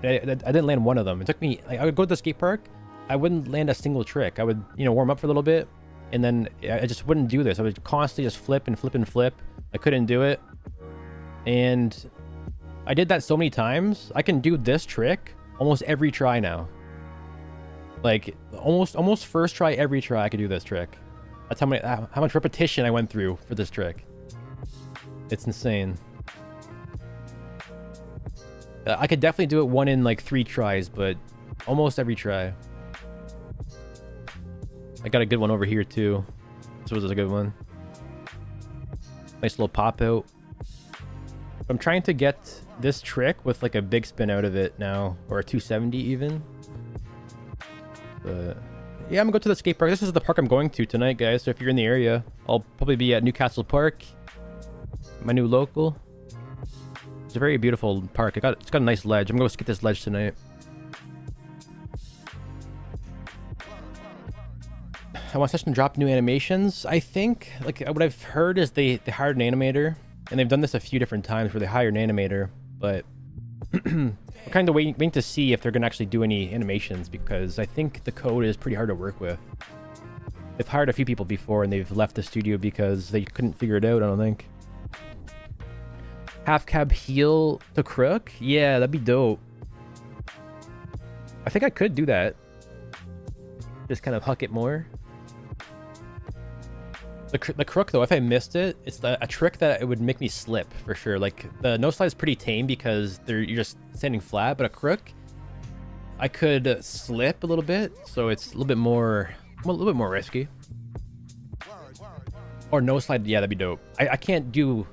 I didn't land one of them. It took me, like, I would go to the skate park, I wouldn't land a single trick. I would, you know, warm up for a little bit, and then I just wouldn't do this. I would constantly just flip and flip and flip. I couldn't do it. And I did that so many times, I can do this trick almost every try now. Like almost first try every try I could do this trick. That's how much repetition I went through for this trick. It's insane. I could definitely do it 1 in like 3 tries, but almost every try. I got a good one over here too. This was a good one. Nice little pop out. I'm trying to get this trick with like a big spin out of it now, or a 270 even. But yeah, I'm gonna go to the skate park. This is the park I'm going to tonight, guys. So if you're in the area, I'll probably be at Newcastle Park, my new local. It's a very beautiful park. It's got a nice ledge. I'm gonna go skate this ledge tonight. I want Session to drop new animations. I think, like, what I've heard is they hired an animator, and they've done this a few different times where they hire an animator, but we're kind of waiting to see if they're gonna actually do any animations, because I think the code is pretty hard to work with. They've hired a few people before and they've left the studio because they couldn't figure it out, I don't think. Half cab heel to crook? Yeah, that'd be dope. I think I could do that. Just kind of huck it more. The crook though, if I missed it, it's a trick that it would make me slip for sure. Like the no slide is pretty tame because you're just standing flat, but a crook, I could slip a little bit, so it's a little bit more risky. Or no slide, yeah, that'd be dope. I can't do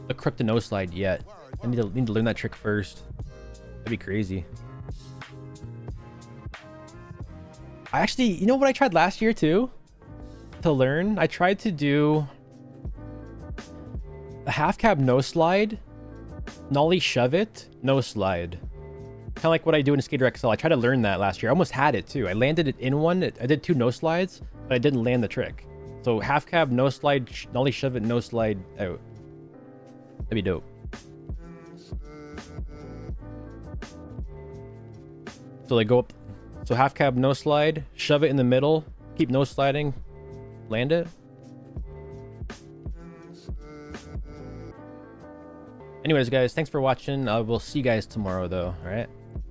the crook to no slide yet. I need to learn that trick first. That'd be crazy. I actually, you know what I tried last year too? To learn, I tried to do a half cab no slide, nollie shove it, no slide. Kind of like what I do in Skater XL. I tried to learn that last year. I almost had it too. I landed it in one. I did 2 no slides, but I didn't land the trick. So half cab no slide, nollie shove it, no slide out. That'd be dope. So they go up. So half cab no slide, shove it in the middle, keep no sliding. Land it. Anyways, guys, thanks for watching. We'll see you guys tomorrow, though. All right,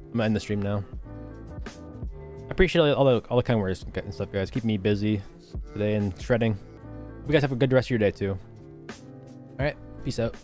I'm gonna end the stream now. I appreciate all the kind words and stuff, guys. Keep me busy today and shredding. You guys have a good rest of your day too. All right, peace out.